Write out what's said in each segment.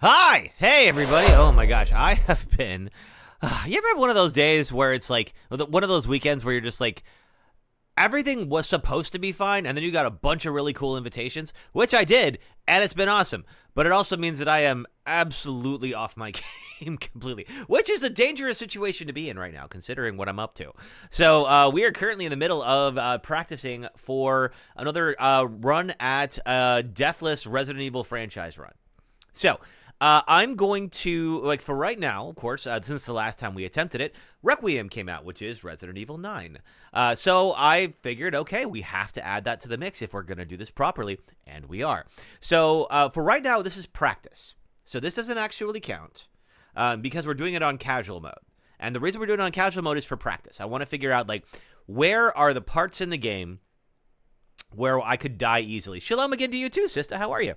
Hi! Hey, everybody! Oh my gosh, I have been. You ever have one of those days where it's like one of those weekends where you're just like, everything was supposed to be fine, and then you got a bunch of really cool invitations, which I did, and it's been awesome. But it also means that I am absolutely off my game completely, which is a dangerous situation to be in right now, considering what I'm up to. So we are currently in the middle of practicing for another run at Deathless Resident Evil franchise run. So, I'm going to, like, for right now, of course, since the last time we attempted it, Requiem came out, which is Resident Evil 9. So I figured, okay, we have to add that to the mix if we're going to do this properly, and we are. So for right now, this is practice. So this doesn't actually count because we're doing it on casual mode. And the reason we're doing it on casual mode is for practice. I want to figure out, like, where are the parts in the game where I could die easily. Shalom again to you too, sister. How are you?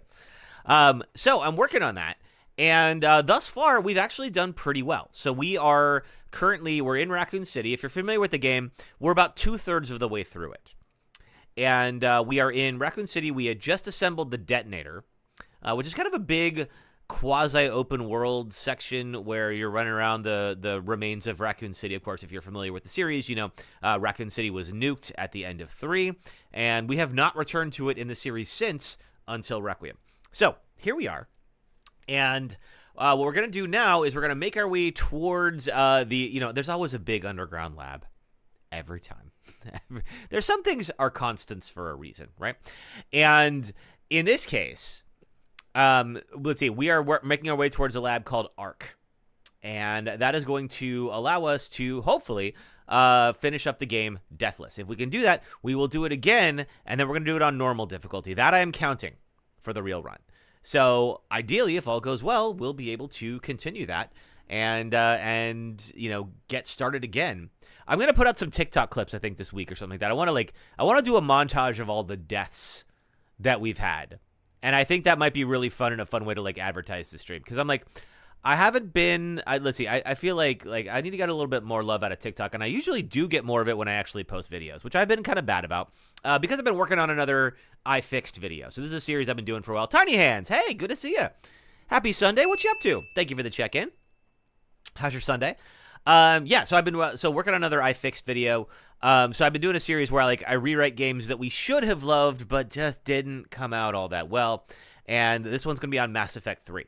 So I'm working on that. And thus far, we've actually done pretty well. So we're in Raccoon City. If you're familiar with the game, we're about 2/3 of the way through it. And we are in Raccoon City. We had just assembled the detonator, which is kind of a big quasi-open world section where you're running around the remains of Raccoon City. Of course, if you're familiar with the series, you know Raccoon City was nuked at the end of 3, and we have not returned to it in the series since until Requiem. So here we are. And what we're going to do now is we're going to make our way towards there's always a big underground lab every time. There's some things are constants for a reason, right? And in this case, let's see, we're making our way towards a lab called ARC. And that is going to allow us to hopefully finish up the game deathless. If we can do that, we will do it again, and then we're going to do it on normal difficulty. That I am counting for the real run. So ideally, if all goes well, we'll be able to continue that and get started again. I'm gonna put out some TikTok clips, I think, this week or something like that. I want to do a montage of all the deaths that we've had, and I think that might be really fun and a fun way to like advertise the stream, because I'm like, I haven't been. Let's see. I feel like I need to get a little bit more love out of TikTok, and I usually do get more of it when I actually post videos, which I've been kind of bad about because I've been working on another iFixed video. So this is a series I've been doing for a while. Tiny Hands, hey, good to see you. Happy Sunday. What you up to? Thank you for the check-in. How's your Sunday? Yeah. So I've been working on another iFixed video. So I've been doing a series where I rewrite games that we should have loved but just didn't come out all that well, and this one's gonna be on Mass Effect 3.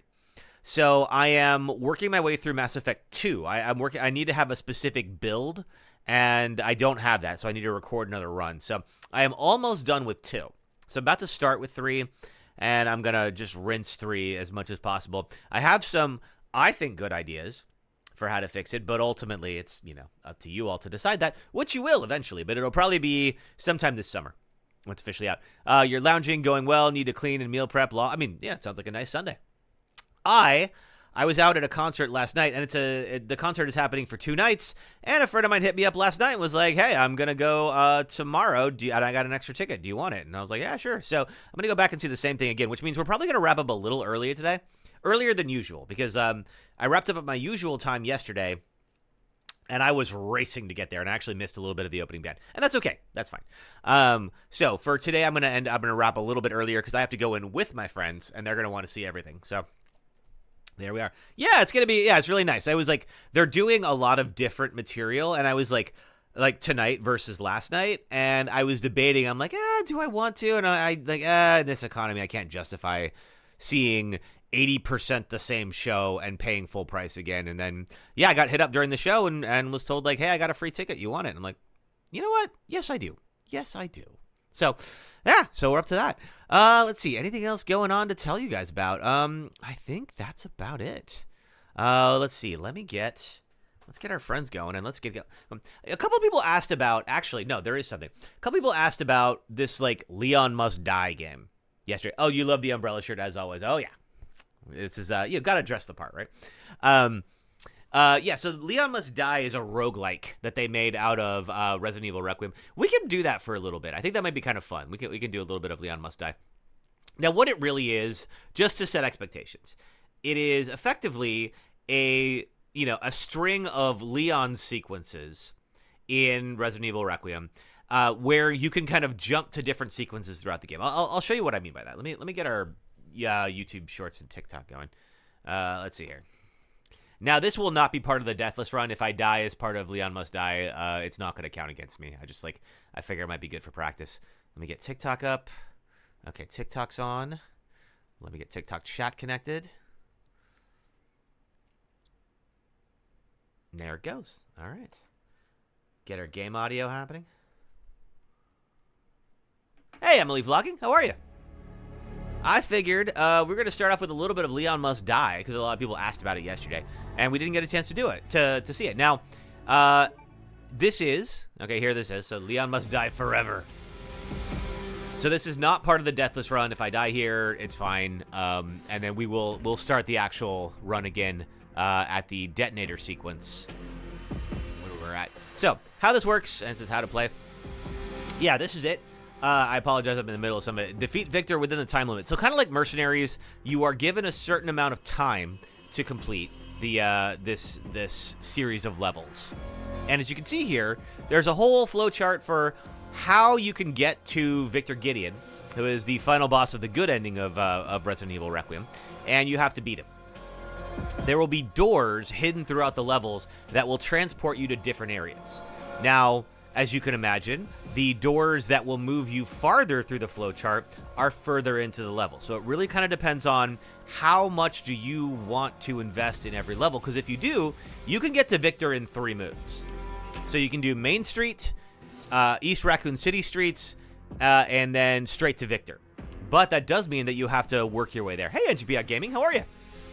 So I am working my way through Mass Effect 2. I need to have a specific build, and I don't have that, so I need to record another run. So I am almost done with 2. So I'm about to start with 3, and I'm going to just rinse 3 as much as possible. I have some, I think, good ideas for how to fix it, but ultimately it's, up to you all to decide that, which you will eventually, but it'll probably be sometime this summer when it's officially out. You're lounging, going well, need to clean and meal prep. It sounds like a nice Sunday. I was out at a concert last night, and the concert is happening for 2 nights, and a friend of mine hit me up last night and was like, hey, I'm going to go tomorrow, and I got an extra ticket. Do you want it? And I was like, yeah, sure. So I'm going to go back and see the same thing again, which means we're probably going to wrap up a little earlier today, earlier than usual, because I wrapped up at my usual time yesterday, and I was racing to get there, and I actually missed a little bit of the opening band, and that's okay. That's fine. So for today, I'm going to wrap a little bit earlier because I have to go in with my friends, and they're going to want to see everything. So there we are. Yeah, it's really nice. I was like, they're doing a lot of different material, and I was like tonight versus last night, and I was debating. I'm like, do I want to? And I in this economy, I can't justify seeing 80% the same show and paying full price again. And then, yeah, I got hit up during the show and was told, like, hey, I got a free ticket. You want it? And I'm like, you know what? Yes, I do. Yes, I do. So, yeah, so we're up to that. Let's see. Anything else going on to tell you guys about? I think that's about it. Let's see. Let's get our friends going, and let's get a couple of people asked about, actually, no, there is something. A couple people asked about this, like, Leon Must Die game yesterday. Oh, you love the umbrella shirt, as always. Oh, yeah. This is, you've got to dress the part, right? Yeah, so Leon Must Die is a roguelike that they made out of Resident Evil Requiem. We can do that for a little bit. I think that might be kind of fun. We can do a little bit of Leon Must Die. Now, what it really is, just to set expectations, it is effectively a string of Leon sequences in Resident Evil Requiem, where you can kind of jump to different sequences throughout the game. I'll show you what I mean by that. Let me get our YouTube Shorts and TikTok going. Let's see here. Now, this will not be part of the Deathless run. If I die as part of Leon Must Die, it's not going to count against me. I figure it might be good for practice. Let me get TikTok up. Okay, TikTok's on. Let me get TikTok chat connected. There it goes. All right. Get our game audio happening. Hey, Emily Vlogging. How are you? I figured we're going to start off with a little bit of Leon Must Die, because a lot of people asked about it yesterday, and we didn't get a chance to do it, to see it. Now, this is, okay, here this is, so Leon Must Die Forever. So this is not part of the Deathless run. If I die here, it's fine, and then we'll start the actual run again at the detonator sequence, where we're at. So, how this works, and this is how to play. Yeah, this is it. I apologize, I'm in the middle of something. Defeat Victor within the time limit. So kind of like Mercenaries, you are given a certain amount of time to complete the this series of levels. And as you can see here, there's a whole flowchart for how you can get to Victor Gideon, who is the final boss of the good ending of Resident Evil Requiem, and you have to beat him. There will be doors hidden throughout the levels that will transport you to different areas. Now, as you can imagine, the doors that will move you farther through the flowchart are further into the level. So it really kind of depends on how much do you want to invest in every level. Because if you do, you can get to Victor in 3 moves. So you can do Main Street, East Raccoon City streets, and then straight to Victor. But that does mean that you have to work your way there. Hey, NGP Gaming, how are you?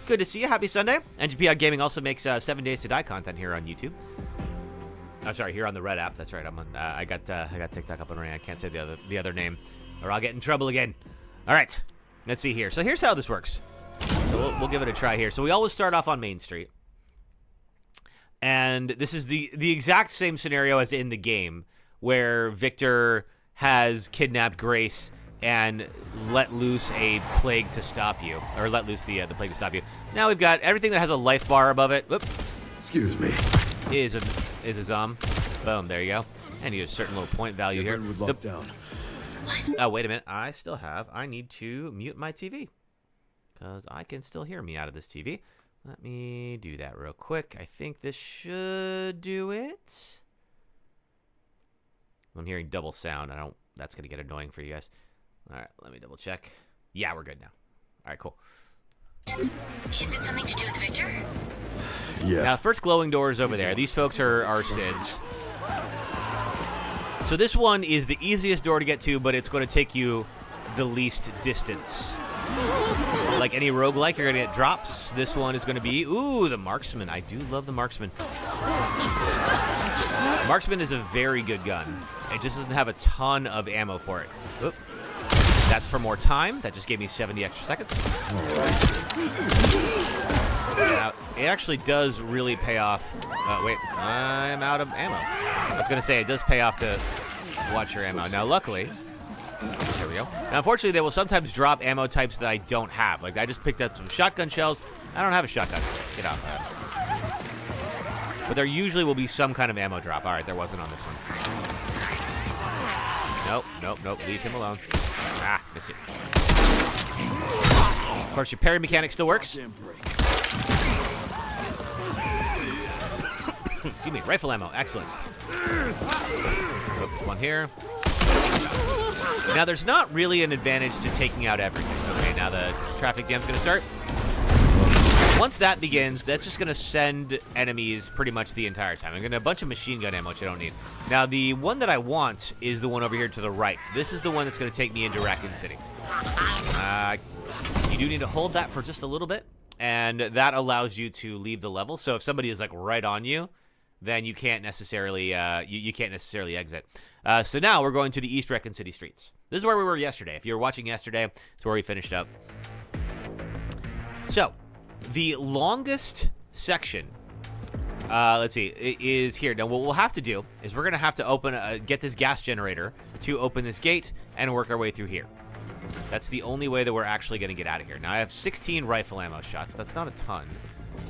Good to see you. Happy Sunday. NGP Gaming also makes 7 Days to Die content here on YouTube. I'm sorry, here on the Red app. That's right. I'm on. I got TikTok up and running. I can't say the other name, or I'll get in trouble again. All right, let's see here. So here's how this works. So we'll give it a try here. So we always start off on Main Street, and this is the exact same scenario as in the game, where Victor has kidnapped Grace and let loose a plague to stop you, or let loose the plague to stop you. Now we've got everything that has a life bar above it. Whoop. Excuse me. Is a boom, there you go. And you get a certain little point value here. Oh, wait a minute. I need to mute my TV, because I can still hear me out of this TV. Let me do that real quick. I think this should do it. I'm hearing double sound. That's going to get annoying for you guys. All right, let me double check. Yeah, we're good now. All right, cool. Is it something to do with Victor? Yeah. Now, first glowing door is over there. These folks are SIDS. So this one is the easiest door to get to, but it's going to take you the least distance. Like any roguelike, you're going to get drops. This one is going to be, ooh, the Marksman. I do love the Marksman. Marksman is a very good gun. It just doesn't have a ton of ammo for it. Oop. That's for more time. That just gave me 70 extra seconds. Now, it actually does really pay off. Wait, I'm out of ammo. I was going to say, it does pay off to watch your ammo. Now, luckily, there we go. Now, unfortunately, they will sometimes drop ammo types that I don't have. Like, I just picked up some shotgun shells. I don't have a shotgun. Get off that. But there usually will be some kind of ammo drop. All right, there wasn't on this one. Nope. Leave him alone. Ah, missed it. Of course, your parry mechanic still works. Excuse me, rifle ammo, excellent. Oops, one here. Now, there's not really an advantage to taking out everything. Okay, now the traffic jam's going to start. Once that begins, that's just going to send enemies pretty much the entire time. I'm going to a bunch of machine gun ammo, which I don't need. Now, the one that I want is the one over here to the right. This is the one that's going to take me into Raccoon City. You do need to hold that for just a little bit, and that allows you to leave the level. So if somebody is like right on you, then you can't necessarily you can't necessarily exit. So now we're going to the East Raccoon City streets. This is where we were yesterday. If you were watching yesterday, it's where we finished up. So the longest section, let's see, is here. Now what we'll have to do is we're going to have to open get this gas generator to open this gate and work our way through here. That's the only way that we're actually going to get out of here. Now I have 16 rifle ammo shots. That's not a ton.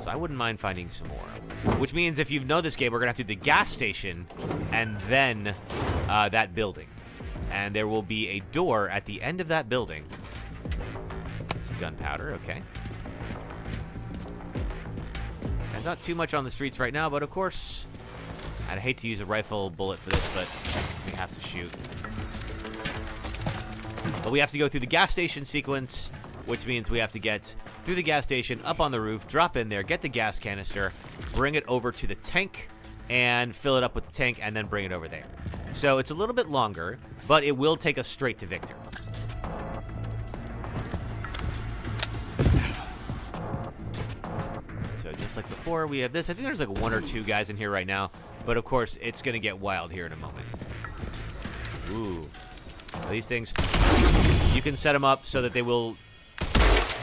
So I wouldn't mind finding some more. Which means if you know this game, we're going to have to do the gas station and then that building. And there will be a door at the end of that building. Gunpowder, okay. There's not too much on the streets right now, but of course, I'd hate to use a rifle bullet for this, but we have to shoot. But we have to go through the gas station sequence, which means we have to get through the gas station, up on the roof, drop in there, get the gas canister, bring it over to the tank, and fill it up with the tank, and then bring it over there. So it's a little bit longer, but it will take us straight to Victor. So just like before, we have this. I think there's like 1 or 2 guys in here right now, but of course, it's going to get wild here in a moment. Ooh. These things, you can set them up so that they will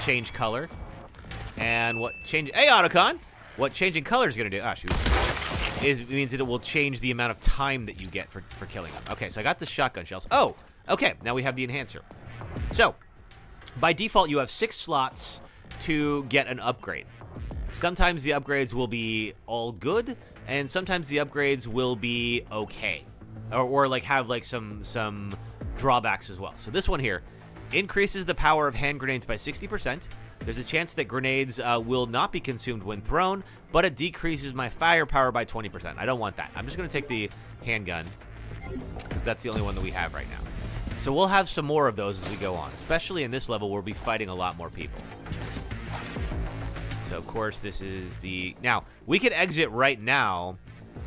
change color. And what change... Hey, Autocon! What changing color is going to do... Ah, shoot. Means that it will change the amount of time that you get for killing them. Okay, so I got the shotgun shells. Oh, okay, now we have the enhancer. So, by default, you have 6 slots to get an upgrade. Sometimes the upgrades will be all good, and sometimes the upgrades will be okay. Or like have like some drawbacks as well. So this one here increases the power of hand grenades by 60%. There's a chance that grenades will not be consumed when thrown, but it decreases my firepower by 20%. I don't want that. I'm just going to take the handgun, because that's the only one that we have right now. So we'll have some more of those as we go on, especially in this level where we'll be fighting a lot more people. So, of course, this is the... Now, we could exit right now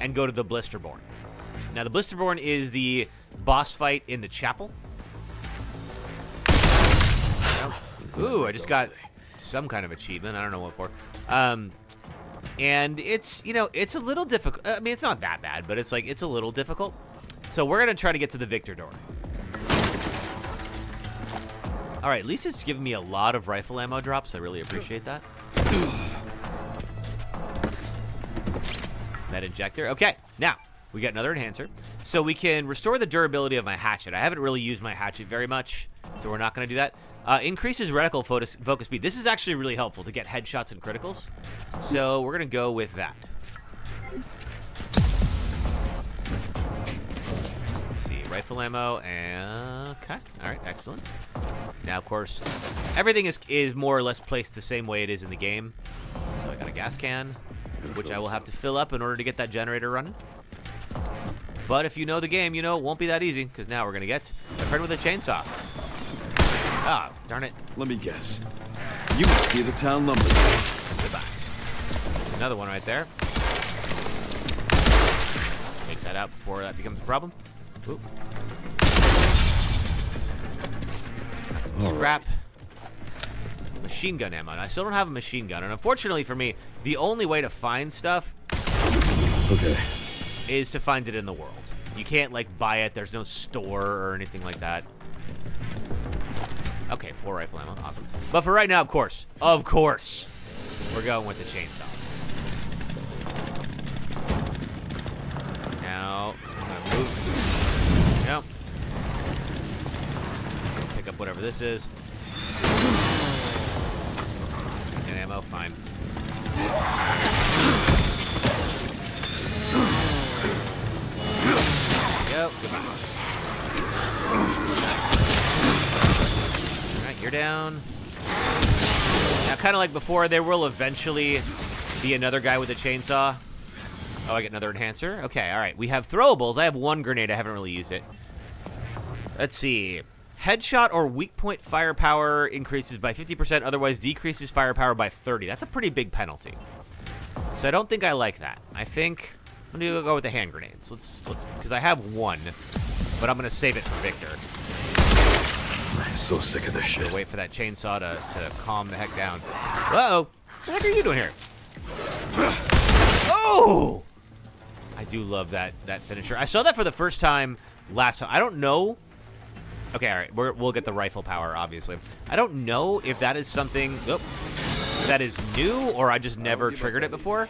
and go to the Blisterborn. Now, the Blisterborn is the boss fight in the chapel. Ooh, I just got some kind of achievement. I don't know what for. And it's, you know, it's a little difficult. I mean, it's not that bad, but it's like, it's a little difficult. So we're going to try to get to the Victor door. All right, at least it's giving me a lot of rifle ammo drops. I really appreciate that. Med injector. Okay, now we got another enhancer. So we can restore the durability of my hatchet. I haven't really used my hatchet very much, so we're not going to do that. Increases reticle focus speed. This is actually really helpful to get headshots and criticals. So we're going to go with that. Let's see, rifle ammo, and okay, all right, excellent. Now, of course, everything is more or less placed the same way it is in the game. So I got a gas can, which I will have to fill up in order to get that generator running. But if you know the game, you know it won't be that easy, because now we're going to get a friend with a chainsaw. Ah, darn it. Let me guess. You must be the town lumber. Goodbye. Another one right there. Take that out before that becomes a problem. Ooh. Scrap. Machine gun ammo. And I still don't have a machine gun, and unfortunately for me, the only way to find stuff is to find it in the world. You can't like buy it. There's no store or anything like that. Okay, 4 rifle ammo, awesome. But for right now, of course, we're going with the chainsaw. Now, I'm gonna move. Nope. Pick up whatever this is. And ammo, fine. There we go. Goodbye. Alright, you're down. Now, kind of like before, there will eventually be another guy with a chainsaw. Oh, I get another enhancer? Okay, alright. We have throwables. I have 1 grenade. I haven't really used it. Let's see. Headshot or weak point firepower increases by 50%, otherwise decreases firepower by 30. That's a pretty big penalty. So I don't think I like that. I think I'm going to go with the hand grenades. Let's because I have 1, but I'm going to save it for Victor. I'm so sick of this shit. Wait for that chainsaw to calm the heck down. Uh-oh. What the heck are you doing here? Oh! I do love that finisher. I saw that for the first time last time. I don't know. Okay, all right. We'll get the rifle power, obviously. I don't know if that is something that is new or I just never triggered it before.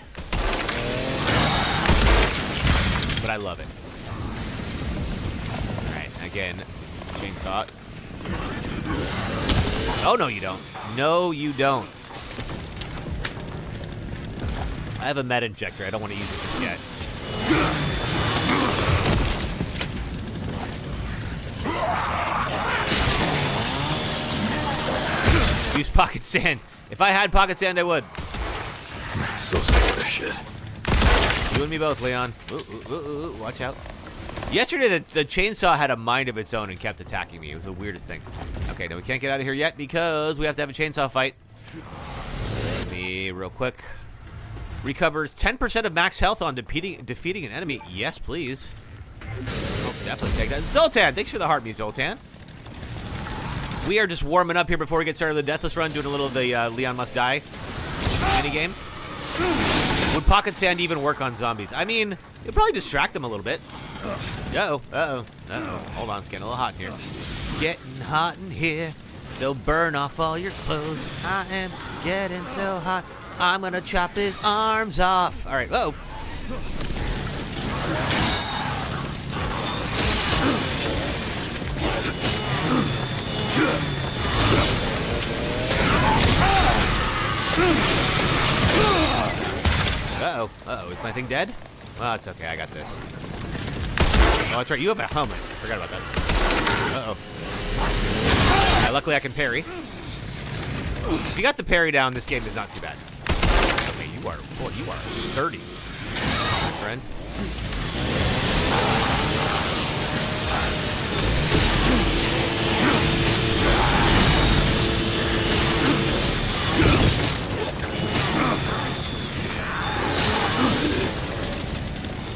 But I love it. All right, again, chainsaw. Oh, no, you don't. No, you don't. I have a med injector. I don't want to use it just yet. Use pocket sand. If I had pocket sand, I would. I'm so sick of this shit. You and me both, Leon. Ooh, watch out. Yesterday, the chainsaw had a mind of its own and kept attacking me. It was the weirdest thing. Okay, no, we can't get out of here yet because we have to have a chainsaw fight. Let me, real quick. Recovers 10% of max health on defeating an enemy. Yes, please. Oh, definitely take that. Zoltan, thanks for the heart, me, Zoltan. We are just warming up here before we get started with the Deathless run, doing a little of the Leon Must Die minigame. Would pocket sand even work on zombies? I mean, it'll probably distract them a little bit. Uh-oh. Hold on, it's getting a little hot in here. Getting hot in here, so burn off all your clothes. I am getting so hot, I'm gonna chop his arms off. All right, whoa. Uh-oh, is my thing dead? Well, it's okay, I got this. Oh, that's right, you have a helmet. Forgot about that. Uh-oh. Luckily I can parry. If you got the parry down, this game is not too bad. Okay, you are sturdy, my friend.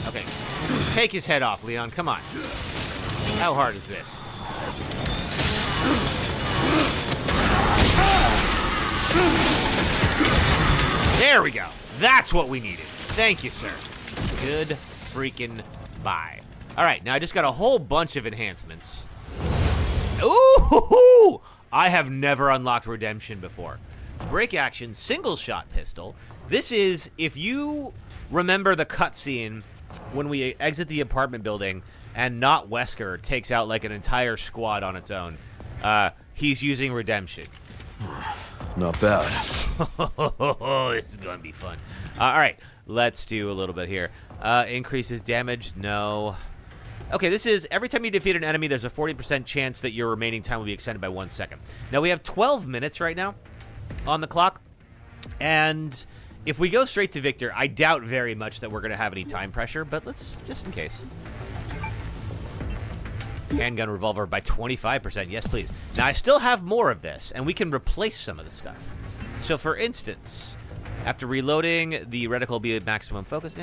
Okay, take his head off, Leon. Come on. How hard is this? There we go. That's what we needed. Thank you, sir. Good freaking bye. All right, now I just got a whole bunch of enhancements. Ooh! I have never unlocked Redemption before. Break action, single shot pistol. This is, if you remember the cutscene when we exit the apartment building and not Wesker takes out like an entire squad on its own, he's using Redemption. Not bad. This is going to be fun. All right, let's do a little bit here. Increases damage? No. Okay, this is every time you defeat an enemy, there's a 40% chance that your remaining time will be extended by 1 second. Now, we have 12 minutes right now on the clock. And if we go straight to Victor, I doubt very much that we're going to have any time pressure, but let's, just in case. Handgun revolver by 25%. Yes, please. Now, I still have more of this, and we can replace some of the stuff. So, for instance, after reloading, the reticle will be at maximum focus.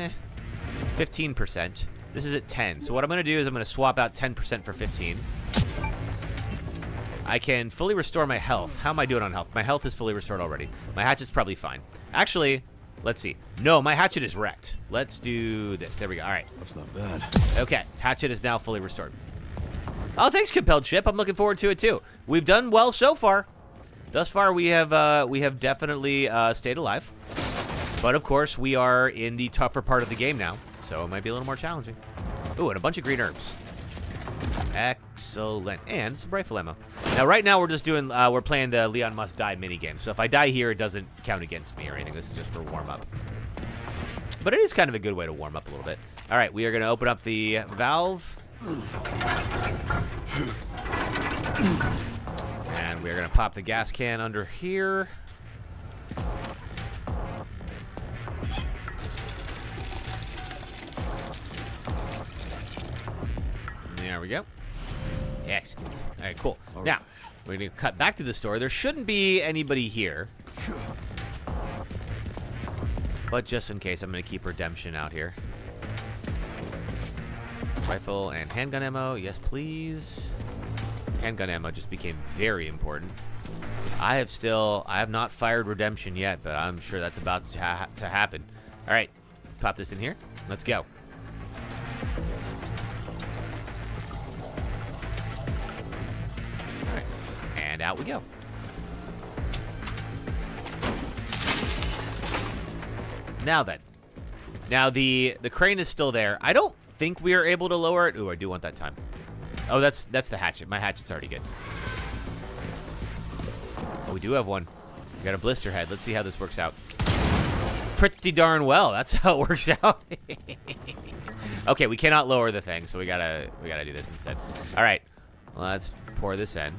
15%. This is at 10. So what I'm going to do is I'm going to swap out 10% for 15. I can fully restore my health. How am I doing on health? My health is fully restored already. My hatchet's probably fine. Actually, let's see. No, my hatchet is wrecked. Let's do this. There we go. All right. That's not bad. Okay. Hatchet is now fully restored. Oh, thanks, Compelled Ship. I'm looking forward to it, too. We've done well so far. Thus far, we have definitely stayed alive. But, of course, we are in the tougher part of the game now. So it might be a little more challenging. Ooh, and a bunch of green herbs. Excellent. And some rifle ammo. Now, right now, we're just doing, we're playing the Leon Must Die minigame. So if I die here, it doesn't count against me or anything. This is just for warm-up. But it is kind of a good way to warm up a little bit. All right, we are going to open up the valve. And we're going to pop the gas can under here. There we go. Excellent. All right, cool. All right. Now, we're going to cut back to the store. There shouldn't be anybody here. But just in case, I'm going to keep Redemption out here. Rifle and handgun ammo. Yes, please. Handgun ammo just became very important. I have not fired Redemption yet, but I'm sure that's about to happen. All right. Pop this in here. Let's go. And out we go. Now then. Now the crane is still there. I don't think we are able to lower it. Ooh, I do want that time. Oh, that's the hatchet. My hatchet's already good. Oh, we do have one. We got a blister head. Let's see how this works out. Pretty darn well. That's how it works out. Okay, we cannot lower the thing, so we gotta do this instead. All right, let's pour this in.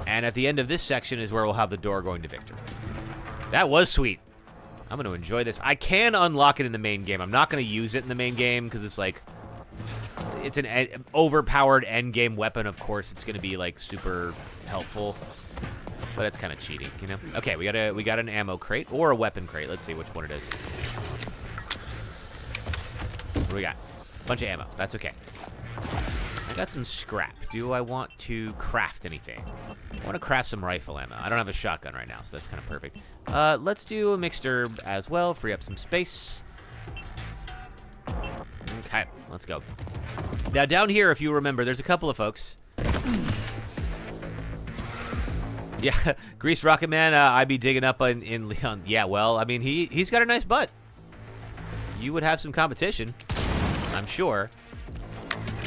And at the end of this section is where we'll have the door going to Victor. That was sweet. I'm going to enjoy this. I can unlock it in the main game. I'm not going to use it in the main game because it's like... It's an overpowered endgame weapon. Of course, it's going to be like super helpful. But it's kind of cheating, you know? Okay, we got an ammo crate or a weapon crate. Let's see which one it is. What do we got? Bunch of ammo. That's okay. I got some scrap. Do I want to craft anything? I want to craft some rifle ammo. I don't have a shotgun right now, so that's kind of perfect. Let's do a mixture as well. Free up some space. Okay, let's go. Now, down here, if you remember, there's a couple of folks. Yeah, Grease Rocket Man, I'd be digging up in Leon. Yeah, well, I mean, he's got a nice butt. You would have some competition, I'm sure.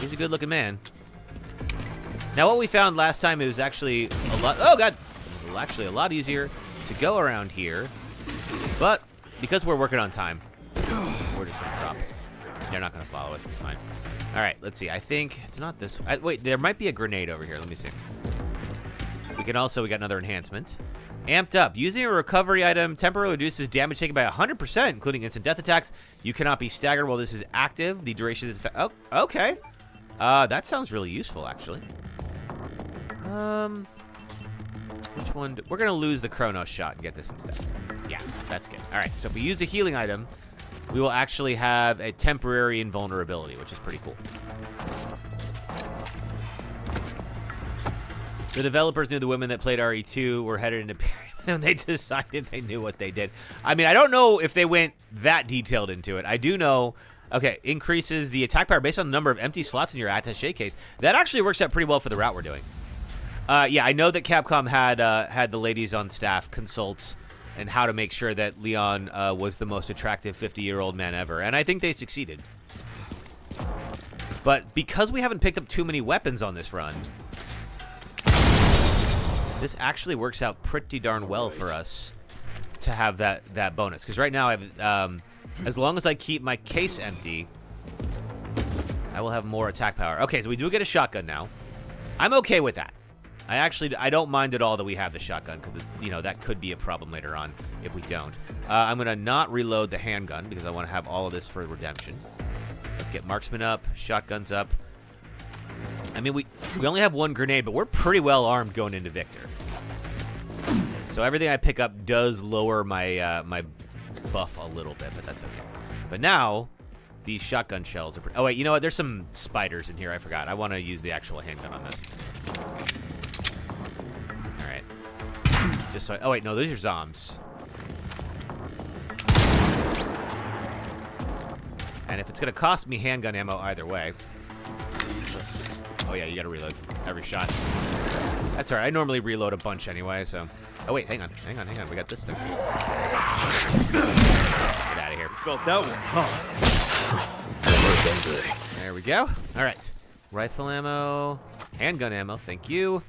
He's a good-looking man. Now, what we found last time, it was actually a lot... Oh, God! It was actually a lot easier to go around here. But, because we're working on time, we're just going to drop. They're not going to follow us. It's fine. All right, let's see. I think it's not this... wait, there might be a grenade over here. Let me see. We got another enhancement. Amped up. Using a recovery item temporarily reduces damage taken by 100%, including instant death attacks. You cannot be staggered while this is active. The duration is... Oh, okay. That sounds really useful, actually. Which one? We're going to lose the Chronos shot and get this instead. Yeah, that's good. All right, so if we use a healing item, we will actually have a temporary invulnerability, which is pretty cool. The developers knew the women that played RE2 were headed into Imperium, and they decided they knew what they did. I mean, I don't know if they went that detailed into it. I do know... Okay, increases the attack power based on the number of empty slots in your attaché case. That actually works out pretty well for the route we're doing. Yeah, I know that Capcom had the ladies on staff consult and how to make sure that Leon was the most attractive 50-year-old man ever, and I think they succeeded. But because we haven't picked up too many weapons on this run, this actually works out pretty darn well for us to have that bonus. Because right now, I have, as long as I keep my case empty, I will have more attack power. Okay, so we do get a shotgun now. I'm okay with that. I don't mind at all that we have the shotgun, because, you know, that could be a problem later on if we don't. I'm going to not reload the handgun, because I want to have all of this for redemption. Let's get marksman up, shotguns up. I mean, we only have one grenade, but we're pretty well armed going into Victor. So everything I pick up does lower my my buff a little bit, but that's okay. But now, these shotgun shells are... Oh, wait, you know what? There's some spiders in here. I forgot. I want to use the actual handgun on this. All right. Just so... Oh, wait, no, those are zombs. And if it's going to cost me handgun ammo either way... Oh, yeah, you got to reload every shot. That's all right. I normally reload a bunch anyway, so... Oh, wait, hang on. We got this thing. Get out of here. Felt that one. Oh. There we go. All right. Rifle ammo. Handgun ammo. Thank you.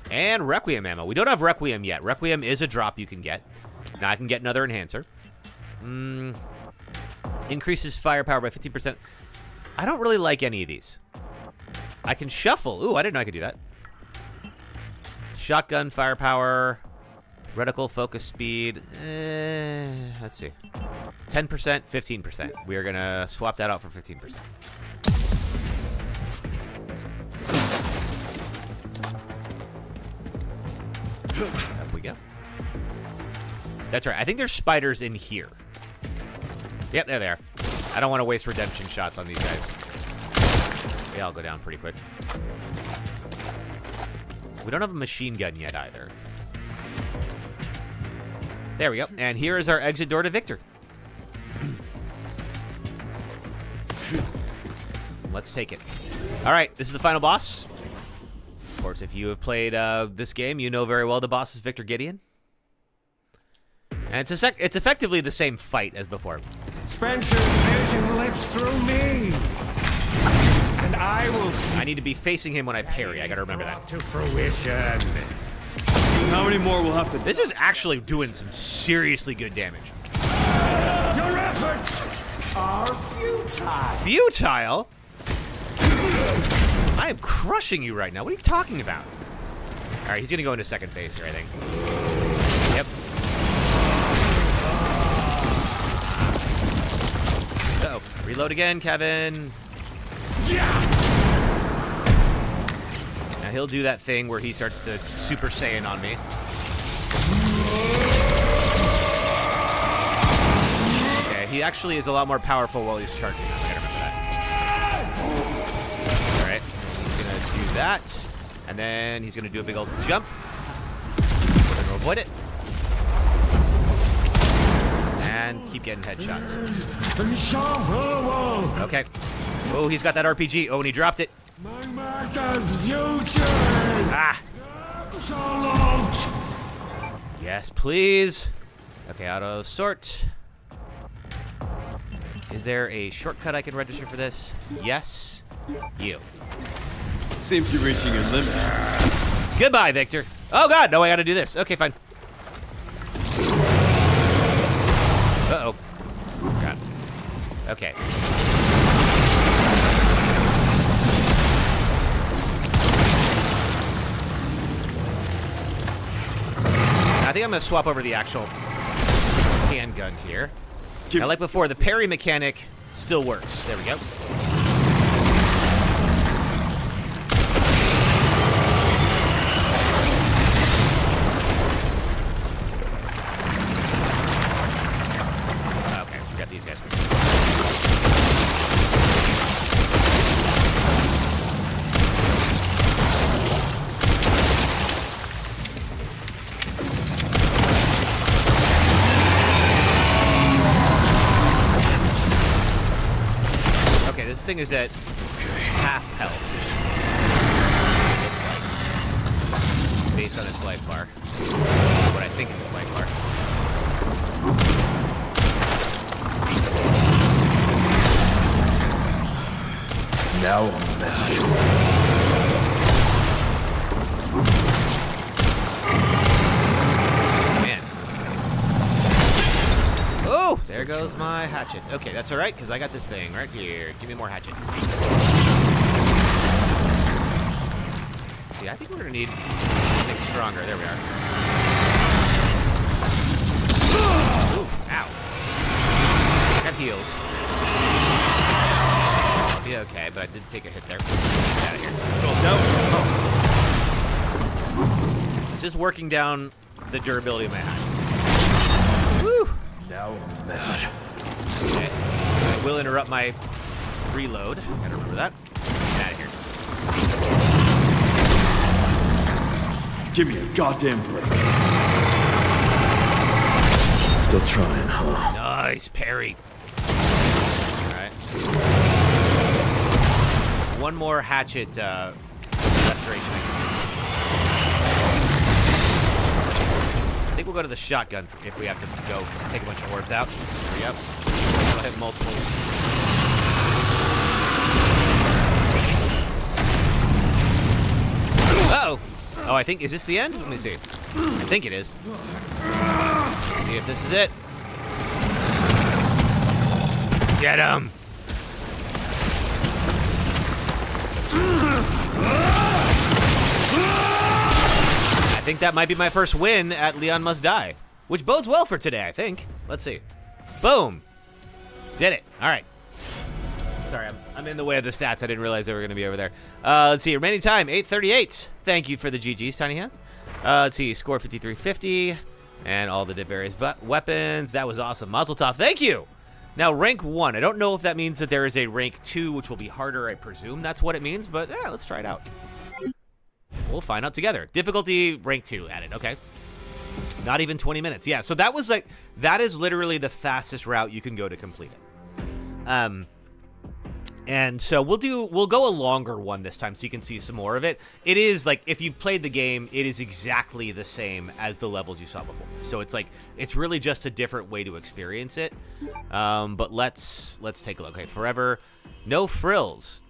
And Requiem ammo. We don't have Requiem yet. Requiem is a drop you can get. Now I can get another enhancer. Increases firepower by 15%. I don't really like any of these. I can shuffle. Ooh, I didn't know I could do that. Shotgun firepower. Reticle focus speed. Let's see. 10%, 15%. We are going to swap that out for 15%. Up we go. That's right. I think there's spiders in here. Yep, there they are. I don't want to waste redemption shots on these guys. They all go down pretty quick. We don't have a machine gun yet either. There we go. And here is our exit door to Victor. Let's take it. All right, this is the final boss. Of course, if you have played this game, you know very well the boss is Victor Gideon. And it's effectively the same fight as before. Spencer's vision lives through me, and I will see. I need to be facing him when I parry. I gotta remember that. To fruition. How many more we'll have to... This is actually doing some seriously good damage. Your efforts are futile. Futile? I am crushing you right now. What are you talking about? All right, he's gonna go into second phase here, I think. Yep. Reload again, Kevin. Now he'll do that thing where he starts to Super Saiyan on me. Okay, he actually is a lot more powerful while he's charging. I gotta remember that. Alright, he's gonna do that. And then he's gonna do a big old jump. We're gonna avoid it. And keep getting headshots. Okay. Oh, he's got that RPG. Oh, and he dropped it. Ah. Yes, please. Okay, auto sort. Is there a shortcut I can register for this? Yes. You. Seems you're reaching your limit. Goodbye, Victor. Oh, God. No, I got to do this. Okay, fine. Uh-oh. God. Okay. I think I'm going to swap over the actual handgun here. Now, like before, the parry mechanic still works. There we go. Okay, we got these guys. This thing is at half health. It looks like. Based on its life bar. What I think is its life bar. Now I'm mad. Man. Oh, there goes my hatchet. Okay, that's all right, because I got this thing right here. Give me more hatchet. See, I think we're going to need something stronger. There we are. Oof, ow. Got heals. I'll be okay, but I did take a hit there. Get out of here. Cool, no. Oh. It's just working down the durability of my hatchet. Woo! Now I'm mad. Okay. I will interrupt my reload. Gotta remember that. Get out of here. Give me a goddamn break. Still trying, huh? Nice parry. Alright. One more hatchet restoration. I think we'll go to the shotgun if we have to go take a bunch of orbs out. Yep. I'll hit multiple. Uh-oh. Oh, I think, is this the end? Let me see. I think it is. Let's see if this is it. Get him! I think that might be my first win at Leon Must Die, which bodes well for today, I think. Let's see. Boom! Did it. All right. Sorry, I'm in the way of the stats. I didn't realize they were going to be over there. Let's see. Remaining time, 8:38. Thank you for the GGs, Tiny Hands. Let's see. Score 5350. And all the various weapons. That was awesome. Mazel tov. Thank you! Now, rank 1. I don't know if that means that there is a rank 2, which will be harder. I presume that's what it means. But, yeah, let's try it out. We'll find out together. Difficulty, rank 2 added. Okay. Not even 20 minutes. Yeah, so that was like, that is literally the fastest route you can go to complete it. And so we'll go a longer one this time so you can see some more of it. It is like, if you've played the game, it is exactly the same as the levels you saw before. So it's like, it's really just a different way to experience it. But let's take a look. Okay, forever, no frills.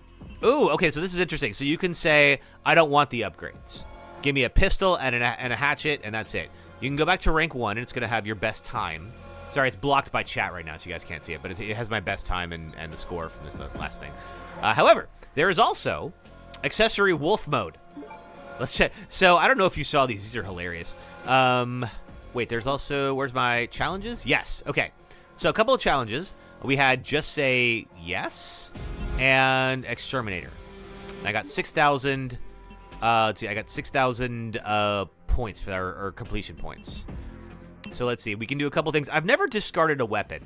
Ooh, okay, so this is interesting. So you can say, I don't want the upgrades. Give me a pistol and a hatchet, and that's it. You can go back to rank 1, and it's going to have your best time. Sorry, it's blocked by chat right now, so you guys can't see it, but it has my best time and the score from this last thing. However, there is also accessory wolf mode. Let's check. So I don't know if you saw these. These are hilarious. Wait, there's also, where's my challenges? Yes. Okay. So a couple of challenges. we had Just Say Yes and Exterminator. I got 6,000. I got 6,000 points for that, or completion points. So let's see. We can do a couple things. I've never discarded a weapon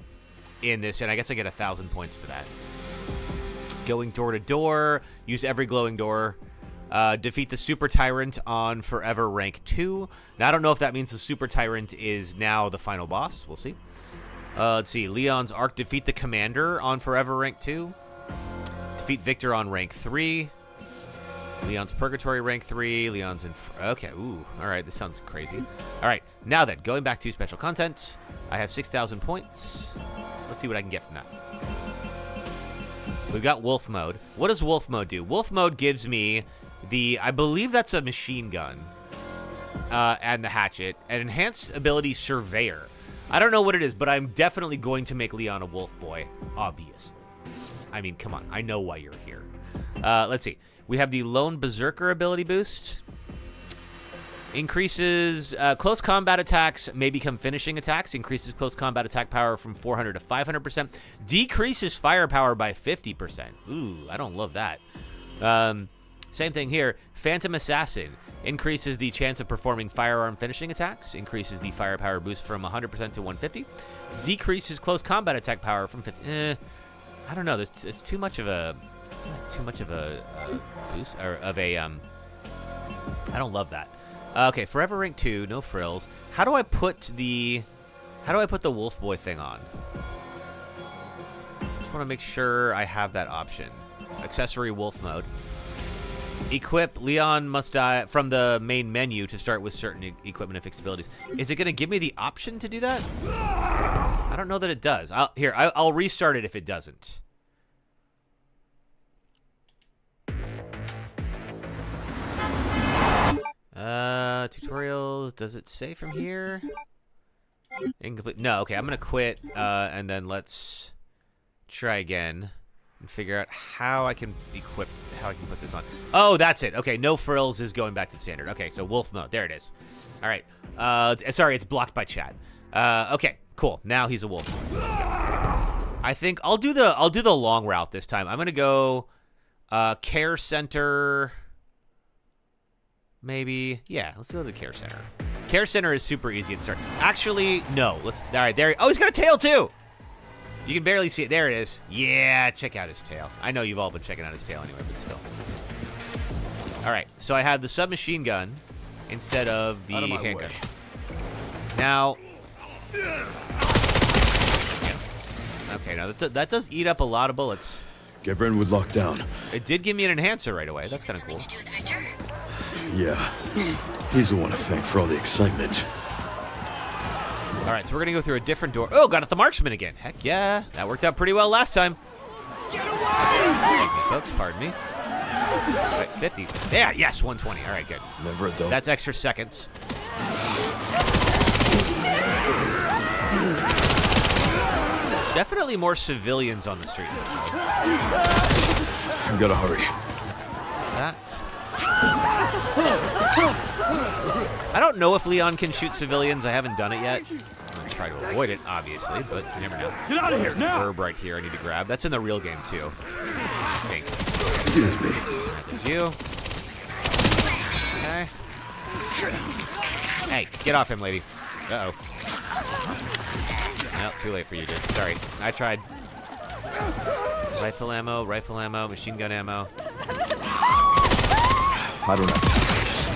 in this, and I guess I get 1,000 points for that. Going door to door. Use every glowing door. Defeat the Super Tyrant on Forever Rank 2. Now, I don't know if that means the Super Tyrant is now the final boss. We'll see. Let's see. Leon's Arc. Defeat the Commander on Forever Rank 2. Defeat Victor on Rank 3. Leon's Purgatory Rank 3. Leon's in... Okay. Ooh. All right. This sounds crazy. All right. Now then, going back to special content. I have 6,000 points. Let's see what I can get from that. We've got Wolf Mode. What does Wolf Mode do? Wolf Mode gives me the... I believe that's a machine gun. And the hatchet. An enhanced ability Surveyor. I don't know what it is, but I'm definitely going to make Leon a wolf boy. Obviously. I mean, come on. I know why you're here. Let's see. We have the Lone Berserker ability boost. Increases close combat attacks may become finishing attacks. Increases close combat attack power from 400 to 500%. Decreases firepower by 50%. Ooh, I don't love that. Same thing here. Phantom Assassin. Increases the chance of performing firearm finishing attacks. Increases the firepower boost from 100% to 150. Decreases close combat attack power from 50. I don't know. It's too much of a boost or of a I don't love that. Okay, Forever Rank 2, no frills. How do I put the Wolf Boy thing on? Just want to make sure I have that option. Accessory Wolf Mode. Equip. Leon must die from the main menu to start with certain equipment and fixed abilities. Is it going to give me the option to do that? I don't know that it does. I'll restart it if it doesn't. Tutorials. Does it say from here? Incomplete. No. Okay, I'm going to quit, and then let's try again. And figure out how I can put this on. Oh, that's it. Okay, no frills is going back to standard. Okay, so wolf mode. There it is. All right. Sorry, it's blocked by chat. Okay, cool. Now he's a wolf. Let's go. I think I'll do the long route this time. I'm gonna go care center. Maybe. Yeah, let's go to the care center. Care center is super easy to start. Actually, no. All right, there. Oh, he's got a tail too. You can barely see it. There it is. Yeah, check out his tail. I know you've all been checking out his tail anyway, but still. All right, so I have the submachine gun instead of the handgun. Now, yeah. Okay, now that does eat up a lot of bullets. Get Brentwood locked down. It did give me an enhancer right away. That's kind of cool. Yeah, he's the one to thank for all the excitement. All right, so we're going to go through a different door. Oh, got it the marksman again. Heck yeah. That worked out pretty well last time. Get away! Pardon me, folks. Pardon me. All right, 50. Yeah, yes, 120. All right, good. Never a dull. That's extra seconds. Definitely more civilians on the street. I gotta hurry. That. I don't know if Leon can shoot civilians. I haven't done it yet. I'm going to try to avoid it, obviously, but you never know. Get out of here now! Herb right here I need to grab. That's in the real game, too. I think. Excuse me. All right, there's you. Okay. Hey, get off him, lady. Uh-oh. Well, too late for you, dude. Sorry. I tried. Rifle ammo, machine gun ammo. I don't have time for this.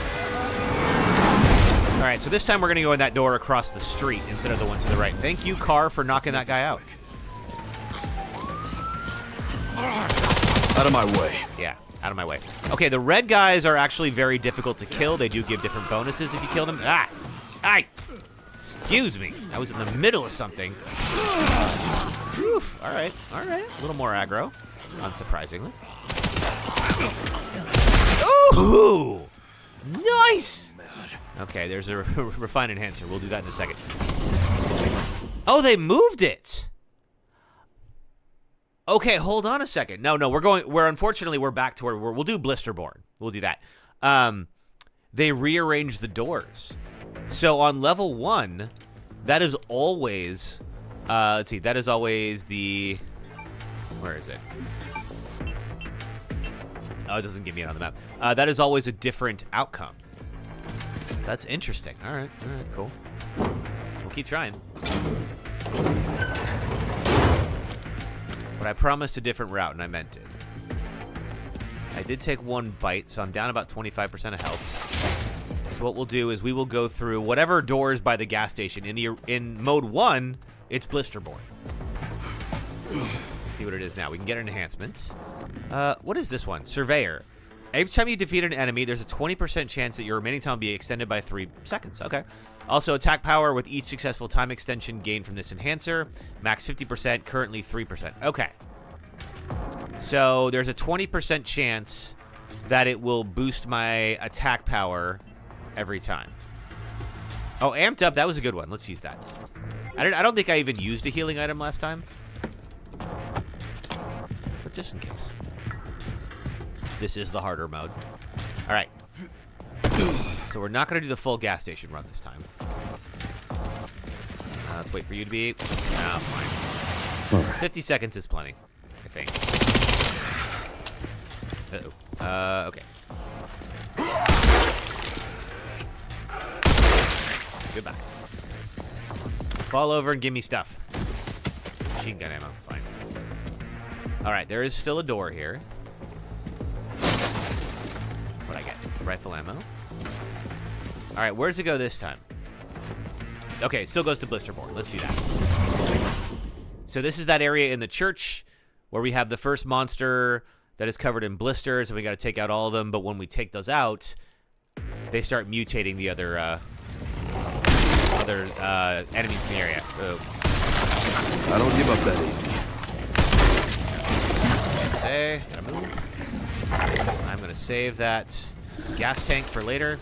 All right, so this time we're going to go in that door across the street instead of the one to the right. Thank you, car, for knocking that guy out. Out of my way. Yeah, out of my way. Okay, the red guys are actually very difficult to kill. They do give different bonuses if you kill them. Ah! Ay! Excuse me. I was in the middle of something. Whew. All right, all right. A little more aggro, unsurprisingly. Ooh! Nice! Okay, there's a refine enhancer. We'll do that in a second. Oh, they moved it! Okay, hold on a second. No, unfortunately, we're back to where we'll do Blisterborn. We'll do that. They rearranged the doors. So on level 1, that is always Let's see. That is always the... Where is it? Oh, it doesn't give me it on the map. That is always a different outcome. That's interesting. All right, cool. We'll keep trying. But I promised a different route, and I meant it. I did take one bite, so I'm down about 25% of health. So what we'll do is we will go through whatever doors by the gas station. In mode 1, it's blisterborne. See what it is now. We can get an enhancement. What is this one? Surveyor. Every time you defeat an enemy, there's a 20% chance that your remaining time will be extended by 3 seconds. Okay. Also, attack power with each successful time extension gained from this enhancer. Max 50%, currently 3%. Okay. So there's a 20% chance that it will boost my attack power every time. Oh, amped up. That was a good one. Let's use that. I don't think I even used a healing item last time. But just in case. This is the harder mode. All right. So we're not going to do the full gas station run this time. Let's wait for you to be... Oh, fine. All right. 50 seconds is plenty, I think. Uh-oh. Okay. Goodbye. Fall over and give me stuff. Machine gun ammo. Fine. All right, there is still a door here. What'd I get? Rifle ammo. All right, where does it go this time? Okay, it still goes to blisterborne. Let's do that. So this is that area in the church where we have the first monster that is covered in blisters, and we got to take out all of them. But when we take those out, they start mutating the other enemies in the area. I don't give up that easy. Okay, gotta move. I'm gonna save that gas tank for later.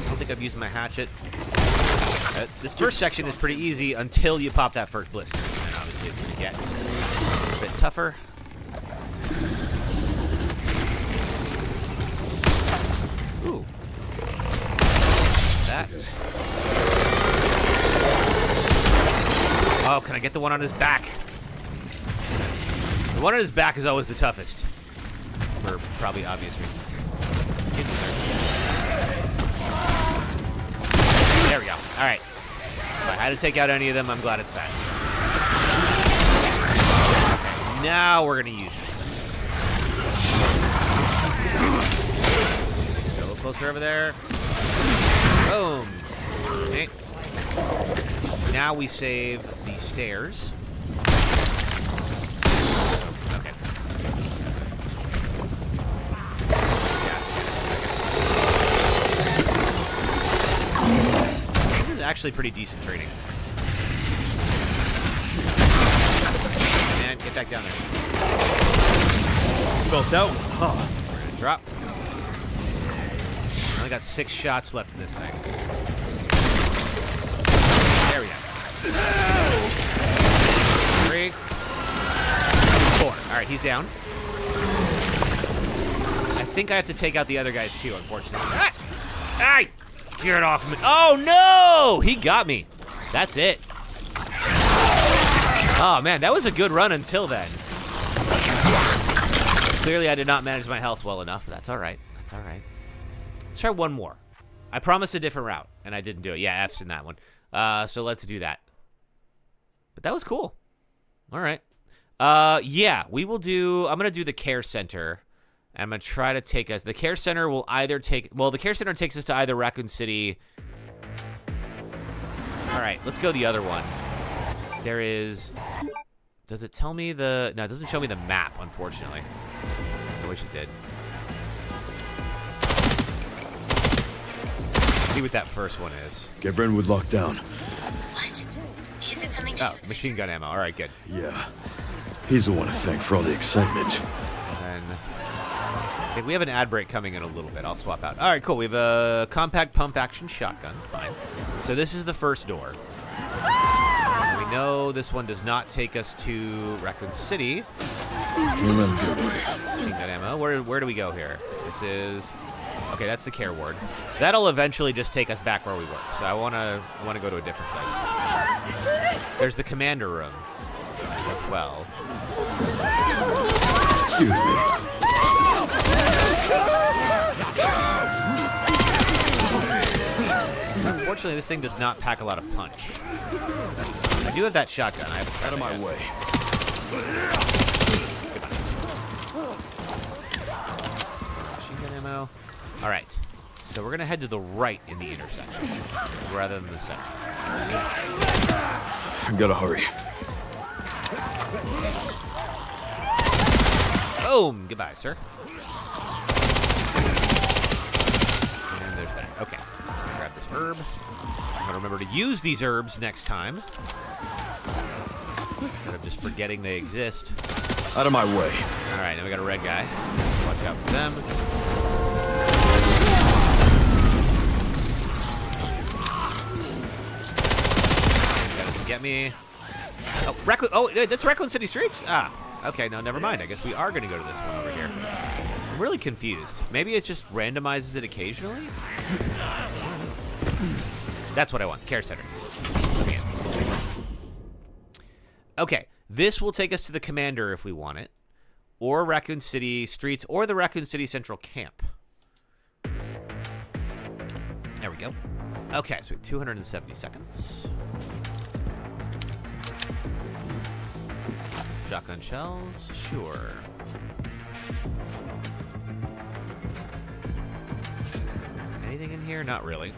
I don't think I've used my hatchet. This first section is pretty easy until you pop that first blister, and obviously it's gonna get a bit tougher. Ooh. That. Oh, can I get the one on his back? The one on his back is always the toughest. For probably obvious reasons. There we go. Alright. If I had to take out any of them, I'm glad it's that. Okay, now we're going to use this thing. Go a little closer over there. Boom. Okay. Now we save the stairs. Okay. This is actually pretty decent training. And get back down there. Both out. Oh, we're gonna drop. I only got 6 shots left in this thing. There we go. 3, 4. All right, he's down. I think I have to take out the other guys too, unfortunately. Ah! Ah! Get off me. Oh, no! He got me. That's it. Oh, man, that was a good run until then. Clearly, I did not manage my health well enough. That's all right. That's all right. Let's try one more. I promised a different route, and I didn't do it. Yeah, F's in that one. So let's do that. But that was cool. All right. Yeah, we will do... I'm going to do the care center. I'm going to try to take us... The care center will either take... Well, the care center takes us to either Raccoon City... All right, let's go the other one. There is... Does it tell me the... No, it doesn't show me the map, unfortunately. I wish it did. See what that first one is. Get Brentwood locked down. What? Is it something to do Oh, with machine gun ammo. All right, good. Yeah. He's the one to thank for all the excitement. And okay, we have an ad break coming in a little bit. I'll swap out. All right, cool. We have a compact pump action shotgun. Fine. So this is the first door. And we know this one does not take us to Raccoon City. Remember your way. Machine gun ammo. Where do we go here? This is Okay, that's the care ward. That'll eventually just take us back where we were. So I wanna go to a different place. There's the commander room as well. Excuse me. Unfortunately, this thing does not pack a lot of punch. I do have that shotgun. I have Out of my way. Machine gun ammo. All right. So we're gonna head to the right in the intersection rather than the center. I gotta hurry. Boom! Goodbye, sir. And there's that. Okay. Grab this herb. I'm gonna remember to use these herbs next time. Instead of just forgetting they exist. Out of my way. Alright, now we got a red guy. Watch out for them. That doesn't get me. Oh, that's Raccoon City Streets? Ah. Okay, no, never mind. I guess we are going to go to this one over here. I'm really confused. Maybe it just randomizes it occasionally? That's what I want. Care Center. Okay, this will take us to the commander if we want it, or Raccoon City Streets, or the Raccoon City Central Camp. There we go. Okay, so we have 270 seconds. Shotgun shells, sure. Anything in here? Not really.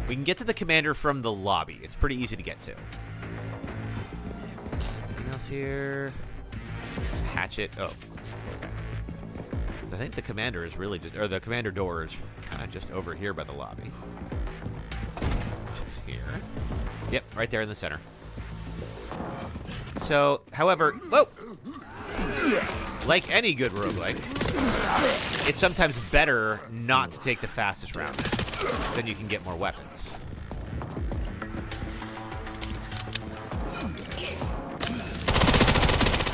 We can get to the commander from the lobby. It's pretty easy to get to. Anything else here? Hatchet. Oh. Okay. So I think the commander is really just, or the commander door is kind of just over here by the lobby. Which is here. Yep, right there in the center. So, however, whoa! Like any good roguelike, it's sometimes better not to take the fastest route. Then you can get more weapons.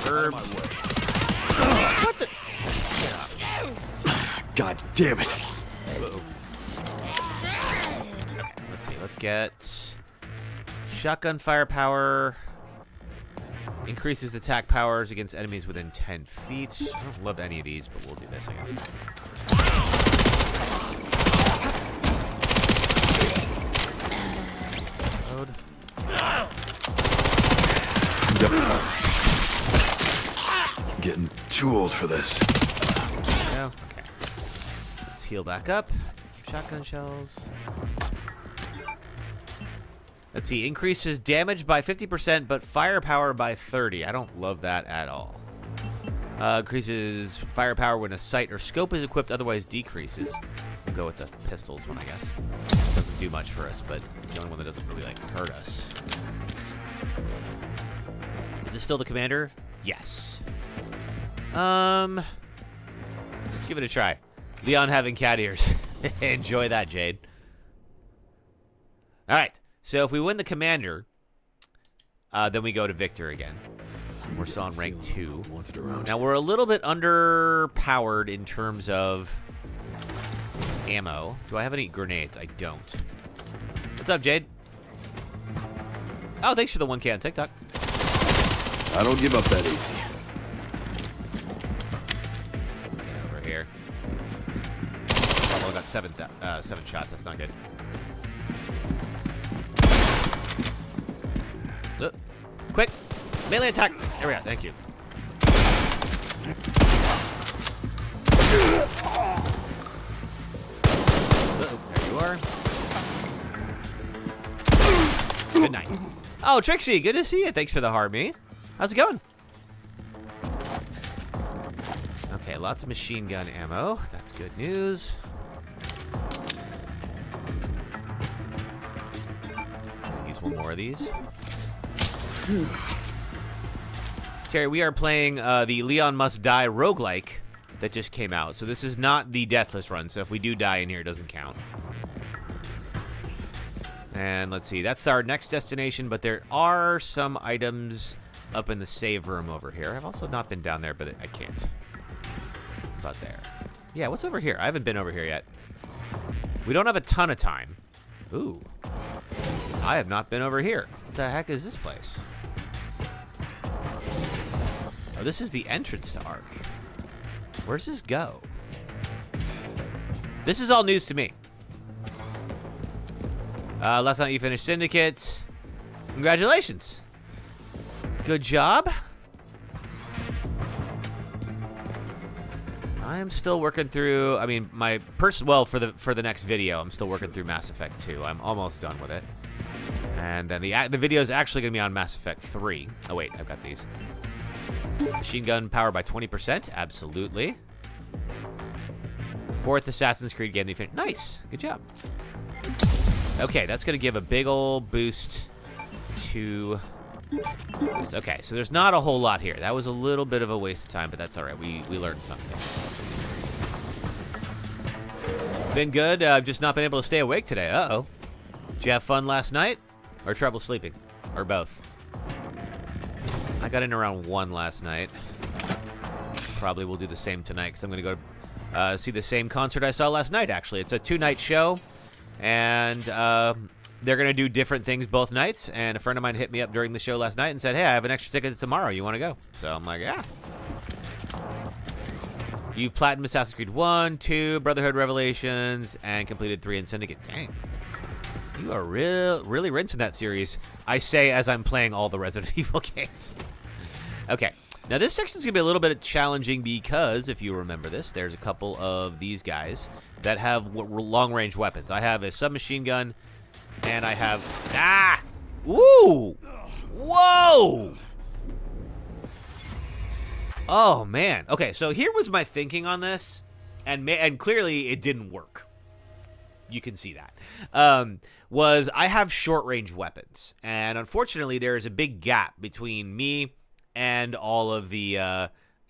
Herbs. What the? God damn it. Uh-oh. Okay, let's see. Let's get shotgun firepower. Increases attack powers against enemies within 10 feet. I don't love any of these, but we'll do this, I guess. Load. Getting too old for this. Yeah, okay. Let's heal back up. Shotgun shells. Let's see, increases damage by 50%, but firepower by 30. I don't love that at all. Increases firepower when a sight or scope is equipped, otherwise decreases. We'll go with the pistols one, I guess. Doesn't do much for us, but it's the only one that doesn't really, like, hurt us. Is it still the commander? Yes. Let's give it a try. Leon having cat ears. Enjoy that, Jade. All right. So if we win the commander, then we go to Victor again. We're still on rank 2. Now we're a little bit underpowered in terms of ammo. Do I have any grenades? I don't. What's up, Jade? Oh, thanks for the 1K on TikTok. I don't give up that easy. Get over here. Oh, I got 7 shots. That's not good. Quick! Melee attack! There we go, thank you. There you are. Good night. Oh, Trixie, good to see you. Thanks for the harmony. How's it going? Okay, lots of machine gun ammo. That's good news. Use one more of these. Terry, we are playing the Leon Must Die roguelike that just came out. So this is not the Deathless run, so if we do die in here, it doesn't count. And let's see, that's our next destination, but there are some items up in the save room over here. I've also not been down there, but I can't. About there. Yeah, what's over here? I haven't been over here yet. We don't have a ton of time. Ooh. I have not been over here. What the heck is this place? Oh, this is the entrance to Ark. Where's this go? This is all news to me. Last night you finished Syndicate. Congratulations. Good job. I'm still working through, I mean, my well, for the next video, I'm still working through Mass Effect 2. I'm almost done with it. And then the video is actually going to be on Mass Effect 3. Oh, wait, I've got these. Machine gun power by 20%. Absolutely. 4th Assassin's Creed game. Nice. Good job. Okay, that's going to give a big old boost to... Okay, so there's not a whole lot here. That was a little bit of a waste of time, but that's all right. We learned something. Been good. I've just not been able to stay awake today. Uh-oh. Did you have fun last night? Or trouble sleeping? Or both? I got in around 1 last night. Probably will do the same tonight, because I'm going to go see the same concert I saw last night, actually. It's a 2-night show, and they're going to do different things both nights, and a friend of mine hit me up during the show last night and said, hey, I have an extra ticket tomorrow. You want to go? So I'm like, yeah. You platinum Assassin's Creed 1, 2, Brotherhood Revelations, and completed 3 in Syndicate. Dang. You are really rinsing that series. I say as I'm playing all the Resident Evil games. Okay. Now this section is going to be a little bit challenging because, if you remember this, there's a couple of these guys that have long-range weapons. I have a submachine gun, and I have... Ah! Ooh! Whoa! Oh, man. Okay, so here was my thinking on this, and clearly it didn't work. You can see that. Was I have short-range weapons, and unfortunately there is a big gap between me and all of the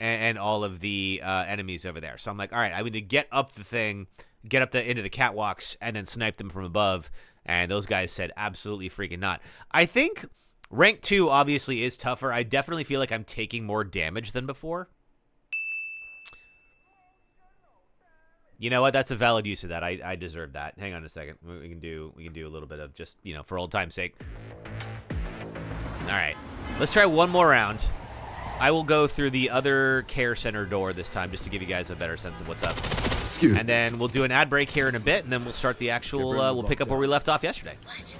enemies over there. So I'm like, all right, I need to get up the thing, into the catwalks, and then snipe them from above. And those guys said absolutely freaking not. I think rank 2 obviously is tougher. I definitely feel like I'm taking more damage than before. You know what? That's a valid use of that. I deserve that. Hang on a second. We can do a little bit of just, for old time's sake. All right. Let's try one more round. I will go through the other care center door this time just to give you guys a better sense of what's up. Excuse me. And then we'll do an ad break here in a bit, and then we'll start the actual, we'll pick up where we left off yesterday. What?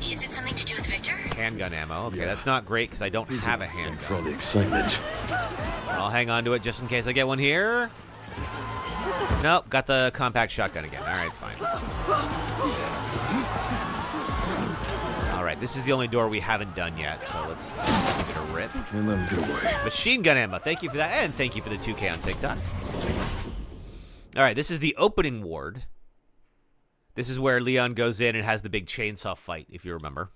Is it something to do with Victor? Handgun ammo. Okay, Yeah. That's not great because I don't have a handgun. For all the excitement. I'll hang on to it just in case I get one here. Nope, got the compact shotgun again. All right, fine. All right, this is the only door we haven't done yet, so let's give it a rip. And let him get away. Machine gun ammo. Thank you for that, and thank you for the 2K on TikTok. All right, this is the opening ward. This is where Leon goes in and has the big chainsaw fight, if you remember.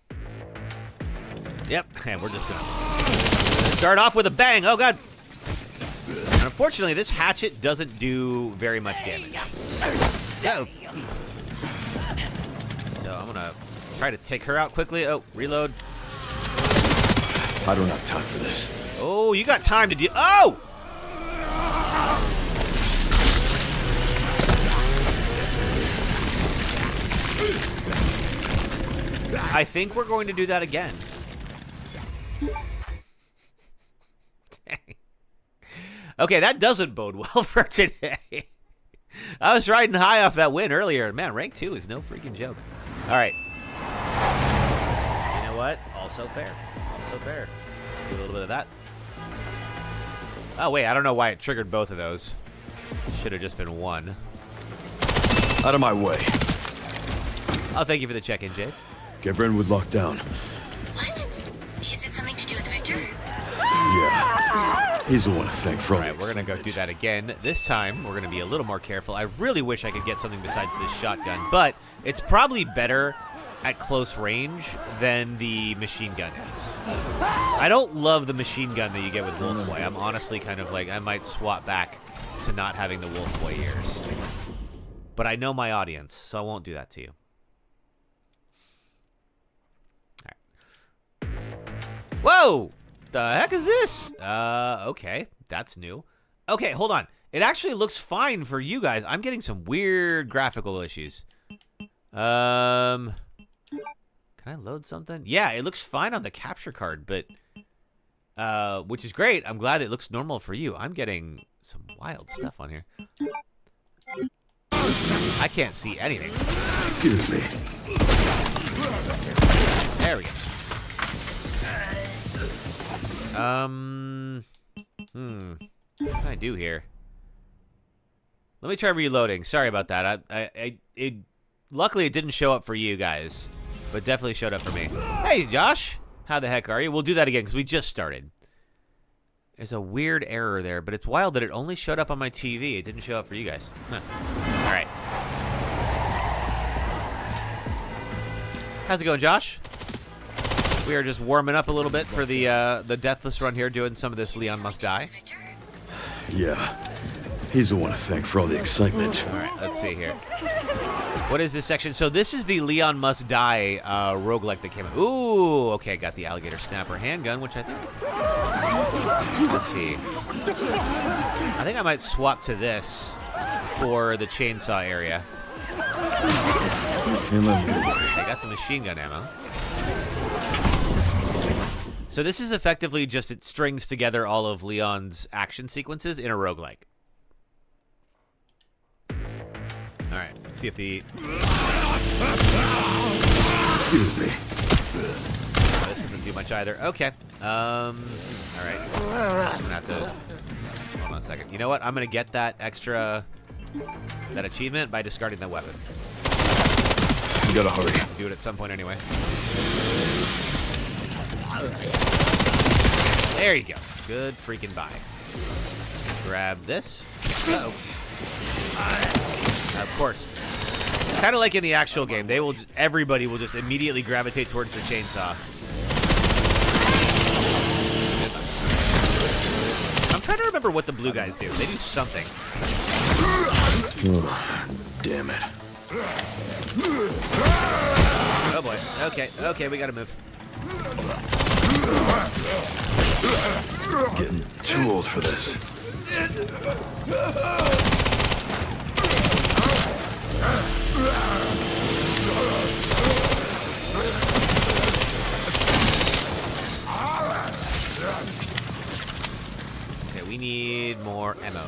Yep, and we're just going to start off with a bang. Oh, God. And unfortunately, this hatchet doesn't do very much damage. Oh. So I'm going to try to take her out quickly. Oh, reload. I don't have time for this. Oh, you got time to deal. Oh! I think we're going to do that again. Dang. Okay, that doesn't bode well for today. I was riding high off that win earlier, and man, rank 2 is no freaking joke. All right. You know what? Also fair. Also fair. Do a little bit of that. Oh, wait, I don't know why it triggered both of those. Should have just been one. Out of my way. Oh, thank you for the check-in, Jade. Get Brentwood locked down. What? Is it something to do with Victor? Yeah. He's the one to thank for all All right, we're going to go do that again. This time, we're going to be a little more careful. I really wish I could get something besides this shotgun, but it's probably better at close range than the machine gun is. I don't love the machine gun that you get with Wolfboy. I'm honestly kind of like, I might swap back to not having the Wolfboy ears. But I know my audience, so I won't do that to you. All right. Whoa! The heck is this? Okay, that's new. Okay, hold on. It actually looks fine for you guys. I'm getting some weird graphical issues. Can I load something? Yeah, it looks fine on the capture card, but which is great. I'm glad it looks normal for you. I'm getting some wild stuff on here. I can't see anything. Excuse me. There we go. What can I do here? Let me try reloading. Sorry about that. Luckily it didn't show up for you guys, but definitely showed up for me. Hey, Josh. How the heck are you? We'll do that again because we just started. There's a weird error there, but it's wild that it only showed up on my TV. It didn't show up for you guys. Huh. All right. How's it going, Josh? We are just warming up a little bit for the Deathless run here, doing some of this Leon Must Die. Yeah. He's the one to thank for all the excitement. All right, let's see here. What is this section? So this is the Leon Must Die roguelike that came out. Ooh, okay, got the alligator snapper handgun, which I think... Let's see. I think I might swap to this for the chainsaw area. I got some machine gun ammo. So this is effectively just, it strings together all of Leon's action sequences in a roguelike. Alright, let's see if the... Excuse me. Oh, this doesn't do much either. Okay. Alright. I'm gonna have to... Hold on a second. You know what? I'm gonna get that extra... that achievement by discarding that weapon. You gotta hurry. Do it at some point anyway. There you go. Good freaking buy. Grab this. Uh-oh. Of course. Kind of like in the actual game, they will just, everybody will just immediately gravitate towards the chainsaw. I'm trying to remember what the blue guys do. They do something. Oh, damn it. Oh boy. Okay, okay, we gotta move. Getting too old for this. Okay, we need more ammo.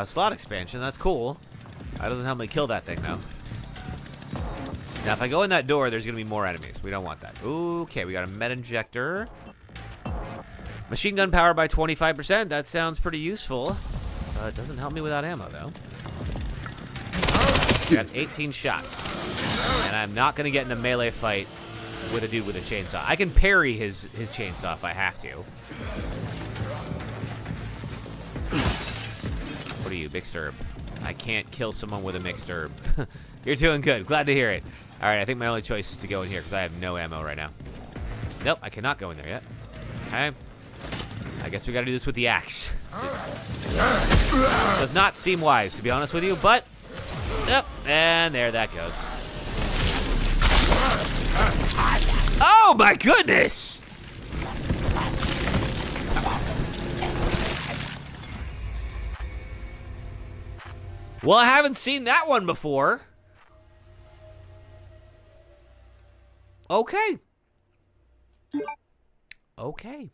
Slot expansion, that's cool. That doesn't help me kill that thing, though. Now, if I go in that door, there's going to be more enemies. We don't want that. Okay, we got a med injector. Machine gun power by 25%. That sounds pretty useful. It doesn't help me without ammo, though. I got 18 shots. And I'm not going to get in a melee fight with a dude with a chainsaw. I can parry his chainsaw if I have to. What are you, mixed herb? I can't kill someone with a mixed herb. You're doing good. Glad to hear it. All right, I think my only choice is to go in here because I have no ammo right now. Nope, I cannot go in there yet. Okay. I guess we got to do this with the axe. Does not seem wise, to be honest with you, but... Yep, and there that goes. Oh, my goodness! Well, I haven't seen that one before. Okay. Okay.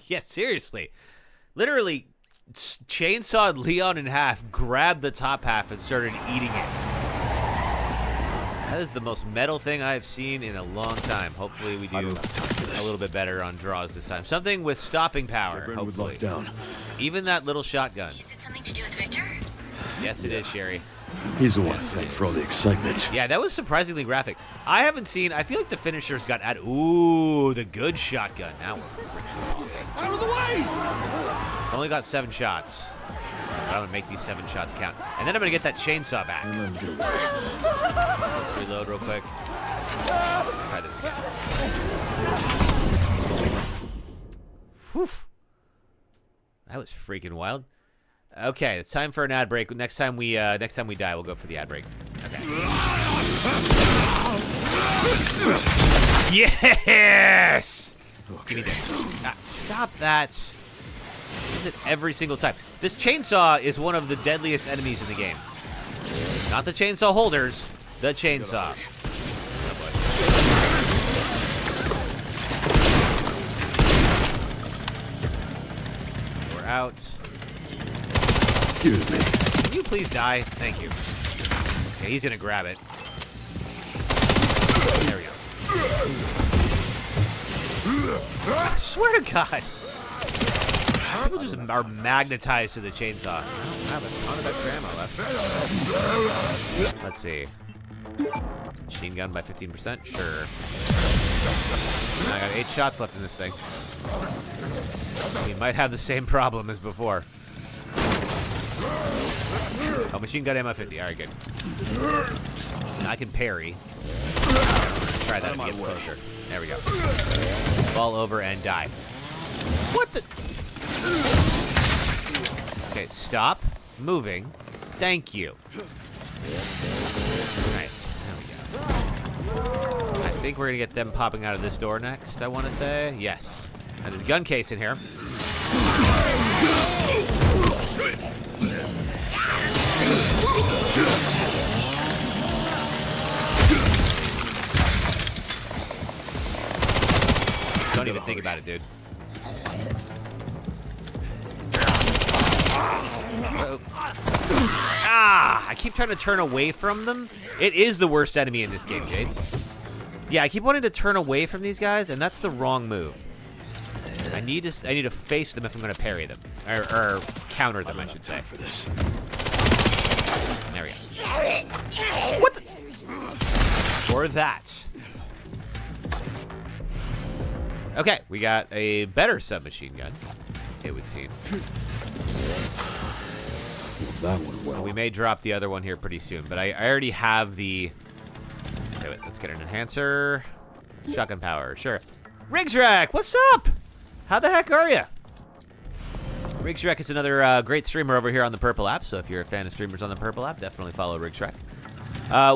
Yeah, seriously. Literally chainsawed Leon in half, grabbed the top half, and started eating it. That is the most metal thing I have seen in a long time. Hopefully we do a little bit better on draws this time. Something with stopping power, hopefully. Down. Even that little shotgun. Is it something to do with Victor? Yes, it is, Sherry. He's the one to thank for all the excitement. Yeah, that was surprisingly graphic. I haven't seen... I feel like the finishers got added... Ooh, the good shotgun. Now we're... Out of the way! Only got 7 shots. But I'm going to make these 7 shots count. And then I'm going to get that chainsaw back. Reload real quick. Try this again. Whew. That was freaking wild. Okay, it's time for an ad break. Next time we die, we'll go for the ad break. Okay. Yes! Give me this. Ah, stop that. Is it every single time? This chainsaw is one of the deadliest enemies in the game. Not the chainsaw holders, the chainsaw. Oh, we're out. Excuse me. Can you please die? Thank you. Okay, he's gonna grab it. There we go. I swear to God. People just are magnetized to the chainsaw. I don't have a ton of extra ammo left. Let's see. Machine gun by 15%? Sure. I got 8 shots left in this thing. We might have the same problem as before. Oh, machine gun ammo 50. Alright, good. I can parry. Try that if it gets closer. There we go. Fall over and die. What the? Okay, stop moving. Thank you. Nice. There we go. I think we're gonna get them popping out of this door next, I want to say. Yes. And there's a gun case in here. Don't even think about it, dude. Ah! I keep trying to turn away from them. It is the worst enemy in this game, Jade. Yeah, I keep wanting to turn away from these guys, and that's the wrong move. I need to face them if I'm going to parry them. Or counter them, I should say. For this. There we go. What the? Or that. Okay, we got a better submachine gun, it would seem. That one well. We may drop the other one here pretty soon, but I already have the... Okay, wait, let's get an enhancer. Shotgun power, sure. Rigsrek, what's up? How the heck are you? Rigsrek is another great streamer over here on the Purple app, so if you're a fan of streamers on the Purple app, definitely follow Rigsrek.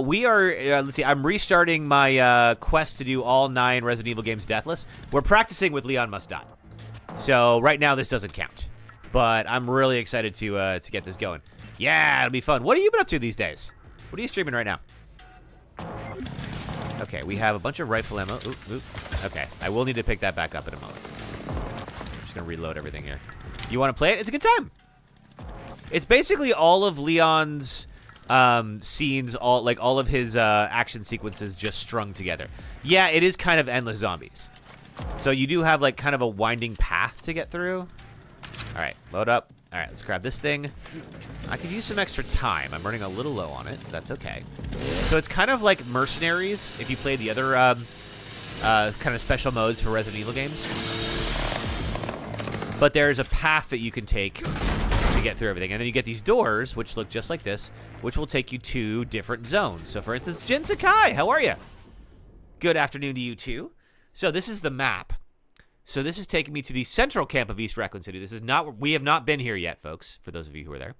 We are, let's see, I'm restarting my quest to do all 9 Resident Evil games deathless. We're practicing with Leon Must Die. So right now this doesn't count. But I'm really excited to get this going. Yeah, it'll be fun. What have you been up to these days? What are you streaming right now? Okay, we have a bunch of rifle ammo. Oop, oop. Okay, I will need to pick that back up in a moment. I'm just going to reload everything here. You want to play it? It's a good time. It's basically all of Leon's scenes, all of his action sequences just strung together. Yeah, it is kind of endless zombies. So you do have like kind of a winding path to get through. All right, load up. All right, let's grab this thing. I could use some extra time. I'm running a little low on it. That's okay. So it's kind of like Mercenaries if you play the other kind of special modes for Resident Evil games. But there's a path that you can take to get through everything. And then you get these doors, which look just like this, which will take you to different zones. So, for instance, Jin Sakai, how are you? Good afternoon to you, too. So this is the map. So this is taking me to the central camp of East Raccoon City. This is not, we have not been here yet, folks, for those of you who are there.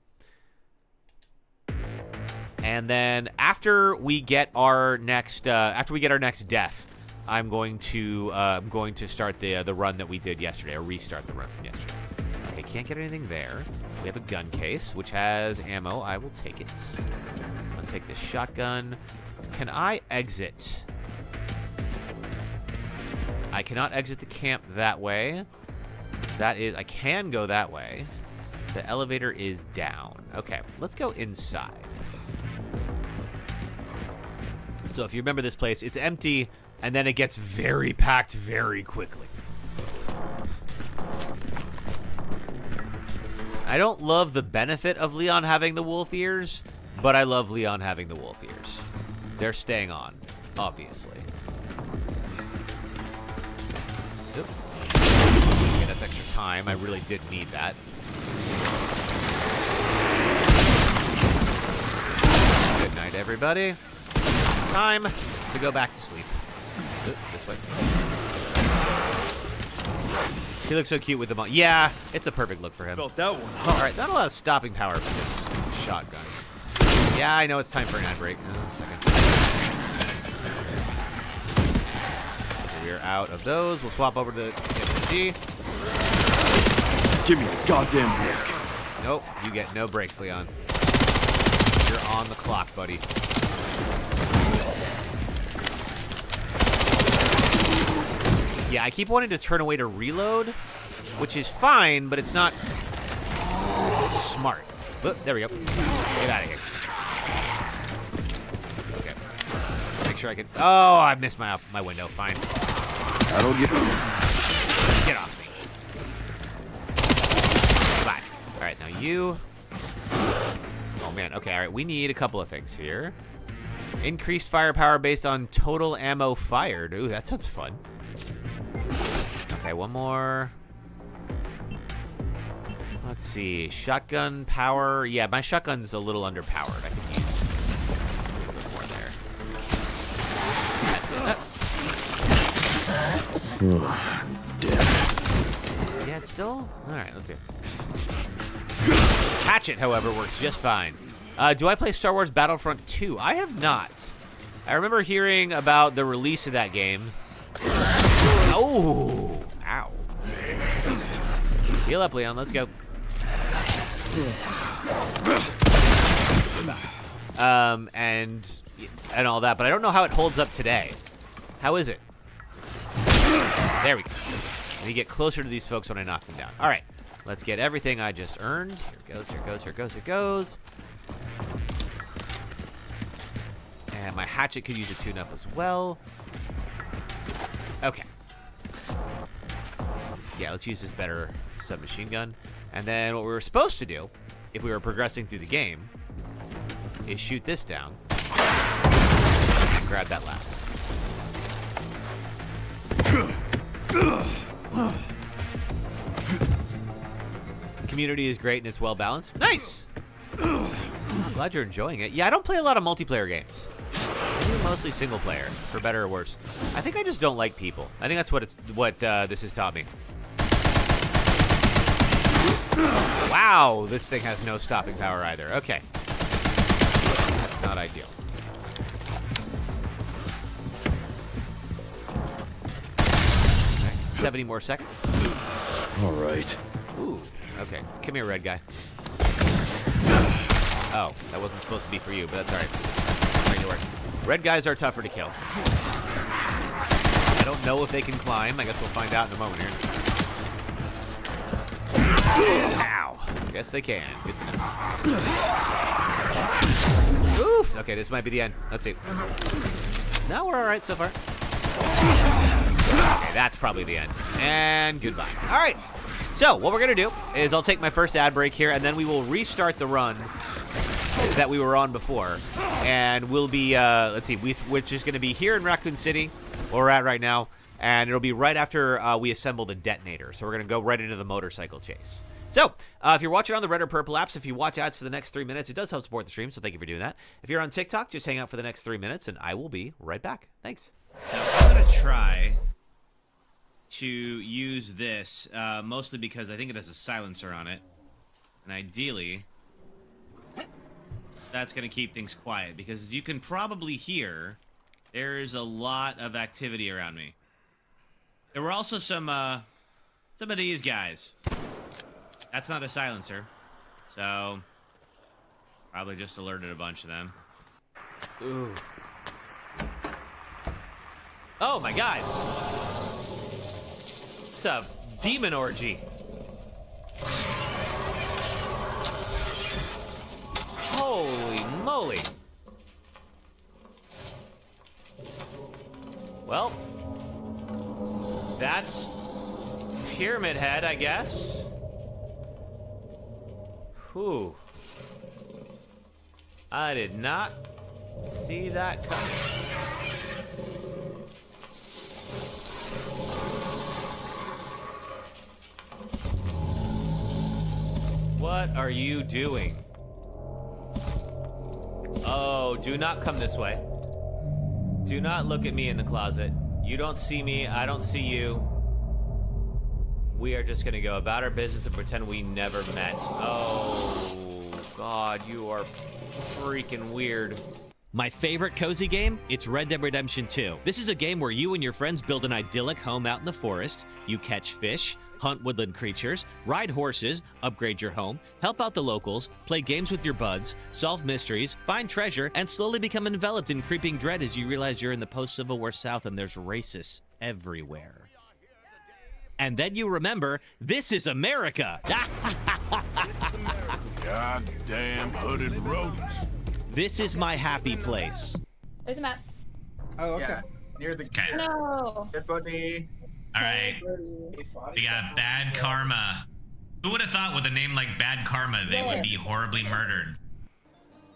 And then after we get our next death, I'm going to start the run that we did yesterday, or restart the run from yesterday. Okay, can't get anything there. We have a gun case, which has ammo. I will take it. I'll take this shotgun. Can I exit? I cannot exit the camp that way. I can go that way. The elevator is down. Okay, let's go inside. So if you remember this place, it's empty, and then it gets very packed very quickly. I don't love the benefit of Leon having the wolf ears, but I love Leon having the wolf ears. They're staying on, obviously. Oop. Okay, that's extra time. I really did need that. Good night, everybody. Time to go back to sleep. Oop, this way. He looks so cute with the mom. Yeah, it's a perfect look for him. Felt that one. All right, not a lot of stopping power for this shotgun. Yeah, I know it's time for an ad break. A second. we're out of those. We'll swap over to the SMG. Give me a goddamn break. Nope, you get no breaks, Leon. You're on the clock, buddy. Yeah, I keep wanting to turn away to reload, which is fine, but it's not smart. Look, there we go. Get out of here. Okay. Make sure I can... Oh, I missed my window. Fine. I don't get... Get off me. Bye. All right, now you... Oh, man. Okay, all right. We need a couple of things here. Increased firepower based on total ammo fired. Ooh, that sounds fun. Okay, one more. Let's see. Shotgun power. Yeah, my shotgun's a little underpowered. I could use a little bit more there. Damn. Yeah, it's still... Alright, let's see. Hatchet, however, works just fine. Do I play Star Wars Battlefront 2? I have not. I remember hearing about the release of that game. Oh! Ow. Heal up, Leon. Let's go. And all that, but I don't know how it holds up today. How is it? There we go. Let me get closer to these folks when I knock them down. All right, let's get everything I just earned. Here it goes, here it goes, here it goes, here it goes. And my hatchet could use a tune-up as well. Okay. Yeah, let's use this better submachine gun. And then what we were supposed to do, if we were progressing through the game, is shoot this down. And grab that last one. The community is great and it's well balanced. Nice! I'm glad you're enjoying it. Yeah, I don't play a lot of multiplayer games. I do mostly single player, for better or worse. I think I just don't like people. I think that's what this has taught me. Wow, this thing has no stopping power either. Okay. That's not ideal. Okay, 70 more seconds. All right. Ooh, okay. Come here, red guy. Oh, that wasn't supposed to be for you, but that's all right. Make it work. Red guys are tougher to kill. I don't know if they can climb. I guess we'll find out in a moment here. Ow. Guess they can. Good to know. Oof. Okay, this might be the end. Let's see. No, we're all right so far. Okay, that's probably the end. And goodbye. All right. So what we're going to do is I'll take my first ad break here, and then we will restart the run that we were on before. And we'll be, let's see, which is going to be here in Raccoon City, where we're at right now. And it'll be right after we assemble the detonator. So we're going to go right into the motorcycle chase. So, if you're watching on the Red or Purple apps, if you watch ads for the next 3 minutes, it does help support the stream, so thank you for doing that. If you're on TikTok, just hang out for the next 3 minutes, and I will be right back. Thanks. So I'm going to try to use this, mostly because I think it has a silencer on it. And ideally, that's going to keep things quiet, because as you can probably hear, there's a lot of activity around me. There were also some of these guys. That's not a silencer, so probably just alerted a bunch of them. Ooh. Oh my god! It's a demon orgy. Holy moly! Well, that's Pyramid Head, I guess. Whew. I did not see that coming. What are you doing? Oh, do not come this way. Do not look at me in the closet. You don't see me, I don't see you. We are just gonna go about our business and pretend we never met. Oh, God, you are freaking weird. My favorite cozy game? It's Red Dead Redemption 2. This is a game where you and your friends build an idyllic home out in the forest. You catch fish, hunt woodland creatures, ride horses, upgrade your home, help out the locals, play games with your buds, solve mysteries, find treasure, and slowly become enveloped in creeping dread as you realize you're in the post-Civil War South and there's racists everywhere. And then you remember, this is America! Goddamn hooded rodents. This is my happy place. There's a map. Oh, okay. Yeah, near the Okay. No. dead body. All right. We got Bad Karma. Who would have thought with a name like Bad Karma they would be horribly murdered?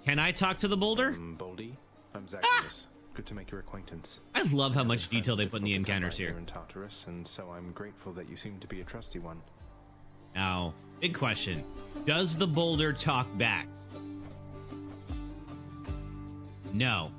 Can I talk to the boulder? Baldy, I'm Zacchaeus. Good to make your acquaintance. I love how much detail they put in the encounters here. In Tartarus, and so I'm grateful that you seem to be a trusty one. Now, big question. Does the boulder talk back? No.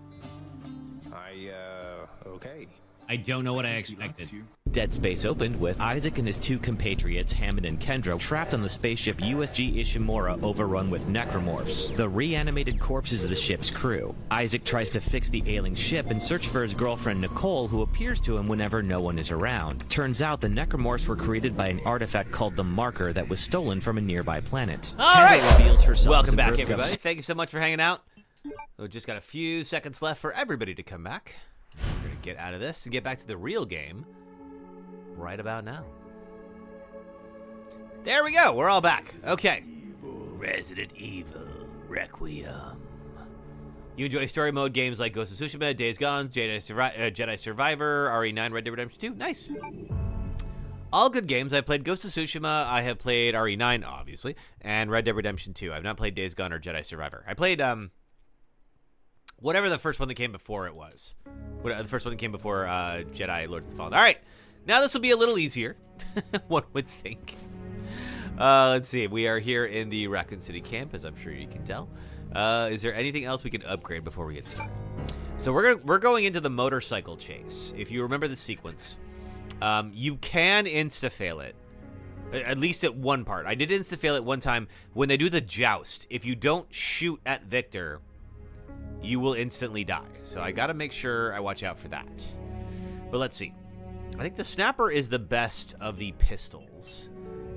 Okay. I don't know what I expected. Dead Space opened with Isaac and his two compatriots, Hammond and Kendra, trapped on the spaceship USG Ishimura, overrun with necromorphs, the reanimated corpses of the ship's crew. Isaac tries to fix the ailing ship and search for his girlfriend Nicole, who appears to him whenever no one is around. Turns out the necromorphs were created by an artifact called the Marker that was stolen from a nearby planet. All right, reveals herself welcome back, everybody. Ghost. Thank you so much for hanging out. We've just got a few seconds left for everybody to come back. We're gonna get out of this and get back to the real game right about now. There we go. We're all back. Okay. Resident Evil Requiem. You enjoy story mode games like Ghost of Tsushima, Days Gone, Jedi Survivor, RE9, Red Dead Redemption 2? Nice. All good games. I've played Ghost of Tsushima, I have played RE9, obviously, and Red Dead Redemption 2. I've not played Days Gone or Jedi Survivor. I played, whatever the first one that came before it was. The first one that came before Jedi Lord of the Fallen. All right. Now this will be a little easier, one would think. Let's see. We are here in the Raccoon City camp, as I'm sure you can tell. Is there anything else we can upgrade before we get started? So we're going into the motorcycle chase. If you remember the sequence, you can insta-fail it, at least at one part. I did insta-fail it one time when they do the joust. If you don't shoot at Victor, you will instantly die. So I got to make sure I watch out for that. But let's see. I think the snapper is the best of the pistols.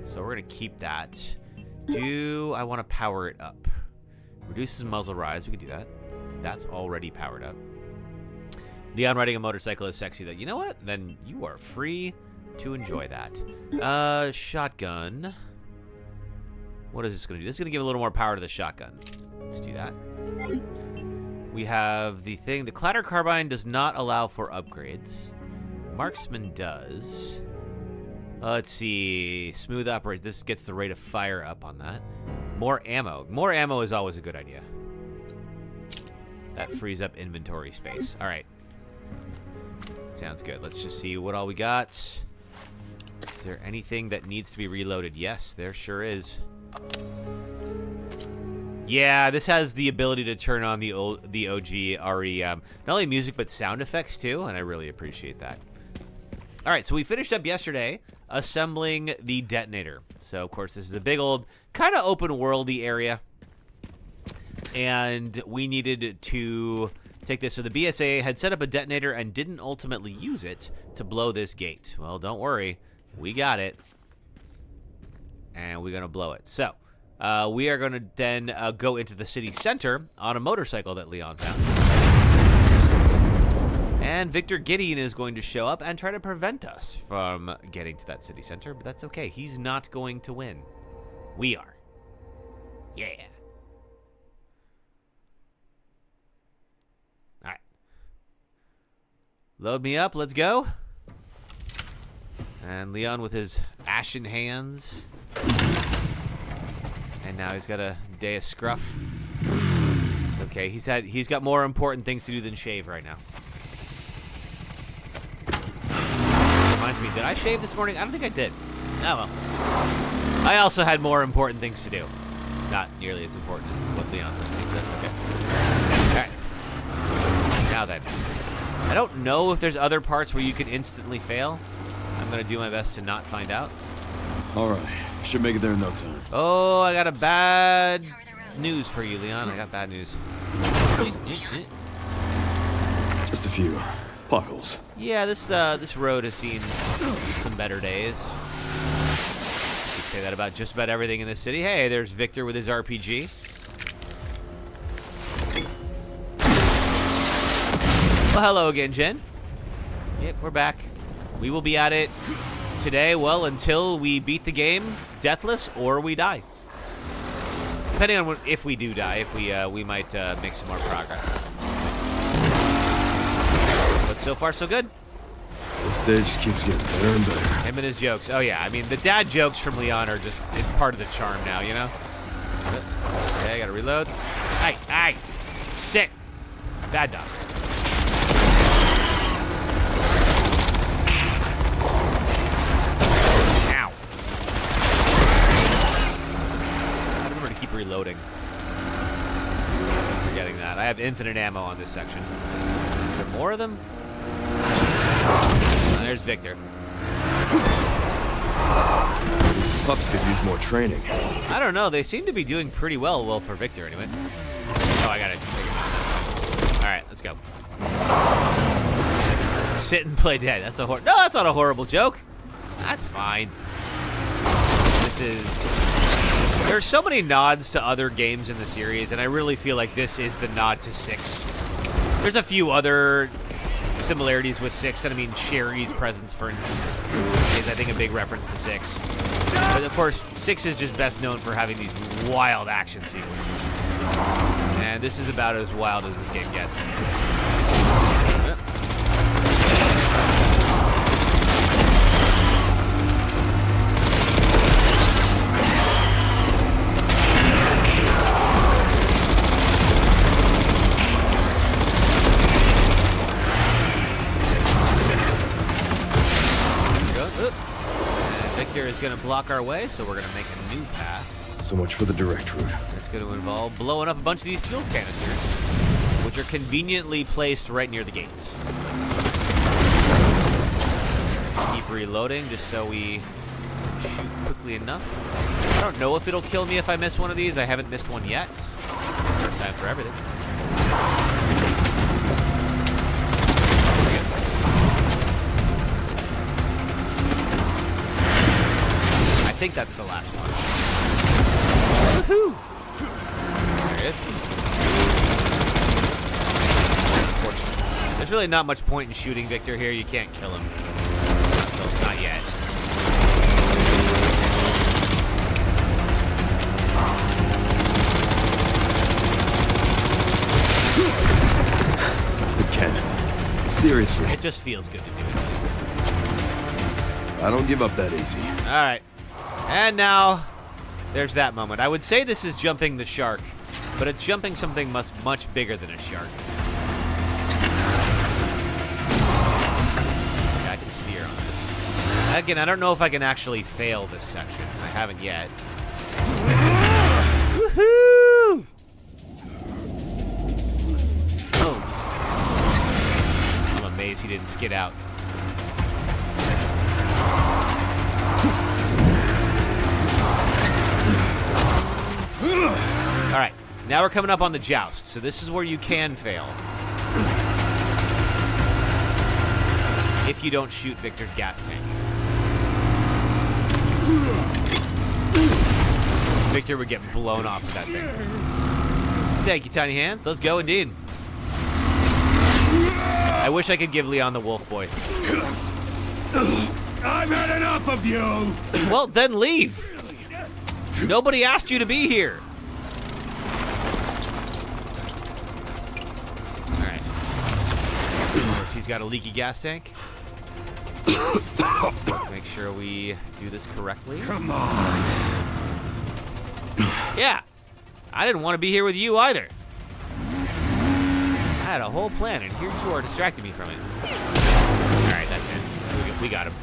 So we're going to keep that. Do I want to power it up? Reduces muzzle rise. We could do that. That's already powered up. Leon riding a motorcycle is sexy. That, you know what? Then you are free to enjoy that. Shotgun. What is this going to do? This is going to give a little more power to the shotgun. Let's do that. We have the thing. The clatter carbine does not allow for upgrades. Marksman does. Let's see. Smooth operate. This gets the rate of fire up on that. More ammo. More ammo is always a good idea. That frees up inventory space. All right. Sounds good. Let's just see what all we got. Is there anything that needs to be reloaded? Yes, there sure is. Yeah, this has the ability to turn on the OG RE, not only music, but sound effects too, and I really appreciate that. All right, so we finished up yesterday assembling the detonator. So, of course, this is a big old, kind of open-worldy area, and we needed to take this. So the BSA had set up a detonator and didn't ultimately use it to blow this gate. Well, don't worry. We got it, and we're going to blow it. So we are going to then go into the city center on a motorcycle that Leon found. And Victor Gideon is going to show up and try to prevent us from getting to that city center, but that's okay. He's not going to win. We are. Yeah. All right. Load me up. Let's go. And Leon with his ashen hands. And now he's got a day of scruff. It's okay. He's got more important things to do than shave right now. Reminds me, did I shave this morning? I don't think I did. Oh well. I also had more important things to do. Not nearly as important as what Leon said. That's okay. Alright. Now then. I don't know if there's other parts where you can instantly fail. I'm going to do my best to not find out. Alright. Should make it there in no time. Oh, I got a bad news for you, Leon. I got bad news. Just a few potholes. Yeah, this road has seen some better days. You could say that about just about everything in this city. Hey, there's Victor with his RPG. Well, hello again, Jen. Yep, we're back. We will be at it today, well, until we beat the game, Deathless, or we die. Depending on if we do die, if we might make some more progress. But so far, so good. This stage just keeps getting better and better. Him and his jokes. Oh, yeah. I mean, the dad jokes from Leon are just, it's part of the charm now, you know? Okay, I gotta reload. Hey! Sit! Bad dog. Ow. I remember to keep reloading. I'm forgetting that. I have infinite ammo on this section. Is there more of them? Oh, there's Victor. These pups could use more training. I don't know. They seem to be doing pretty well for Victor, anyway. Oh, I got it. All right, let's go. Sit and play dead. That's a No, that's not a horrible joke. That's fine. There's so many nods to other games in the series, and I really feel like this is the nod to 6. There's a few other similarities with 6, and I mean Sherry's presence, for instance, is I think a big reference to 6. But of course, 6 is just best known for having these wild action sequences. And this is about as wild as this game gets. Victor is going to block our way, so we're going to make a new path. So much for the direct route. It's going to involve blowing up a bunch of these fuel canisters, which are conveniently placed right near the gates. Keep reloading just so we shoot quickly enough. I don't know if it'll kill me if I miss one of these. I haven't missed one yet. First time for everything. I think that's the last one. Woohoo! There it is. Unfortunately. There's really not much point in shooting Victor here. You can't kill him. Not yet. Ken, seriously. It just feels good to do it. I don't give up that easy. All right. And now, there's that moment. I would say this is jumping the shark, but it's jumping something much bigger than a shark. Yeah, I can steer on this. Again, I don't know if I can actually fail this section. I haven't yet. Woohoo! Oh. I'm amazed he didn't skid out. All right, now we're coming up on the joust, so this is where you can fail. If you don't shoot Victor's gas tank. Victor would get blown off of that thing. Thank you, Tiny Hands. Let's go indeed. I wish I could give Leon the wolf boy. I've had enough of you! Well, then leave. Nobody asked you to be here. Alright. If he's got a leaky gas tank. Let's make sure we do this correctly. Come on! Yeah. I didn't want to be here with you either. I had a whole plan, and here you are distracting me from it. Alright, that's it. We got him.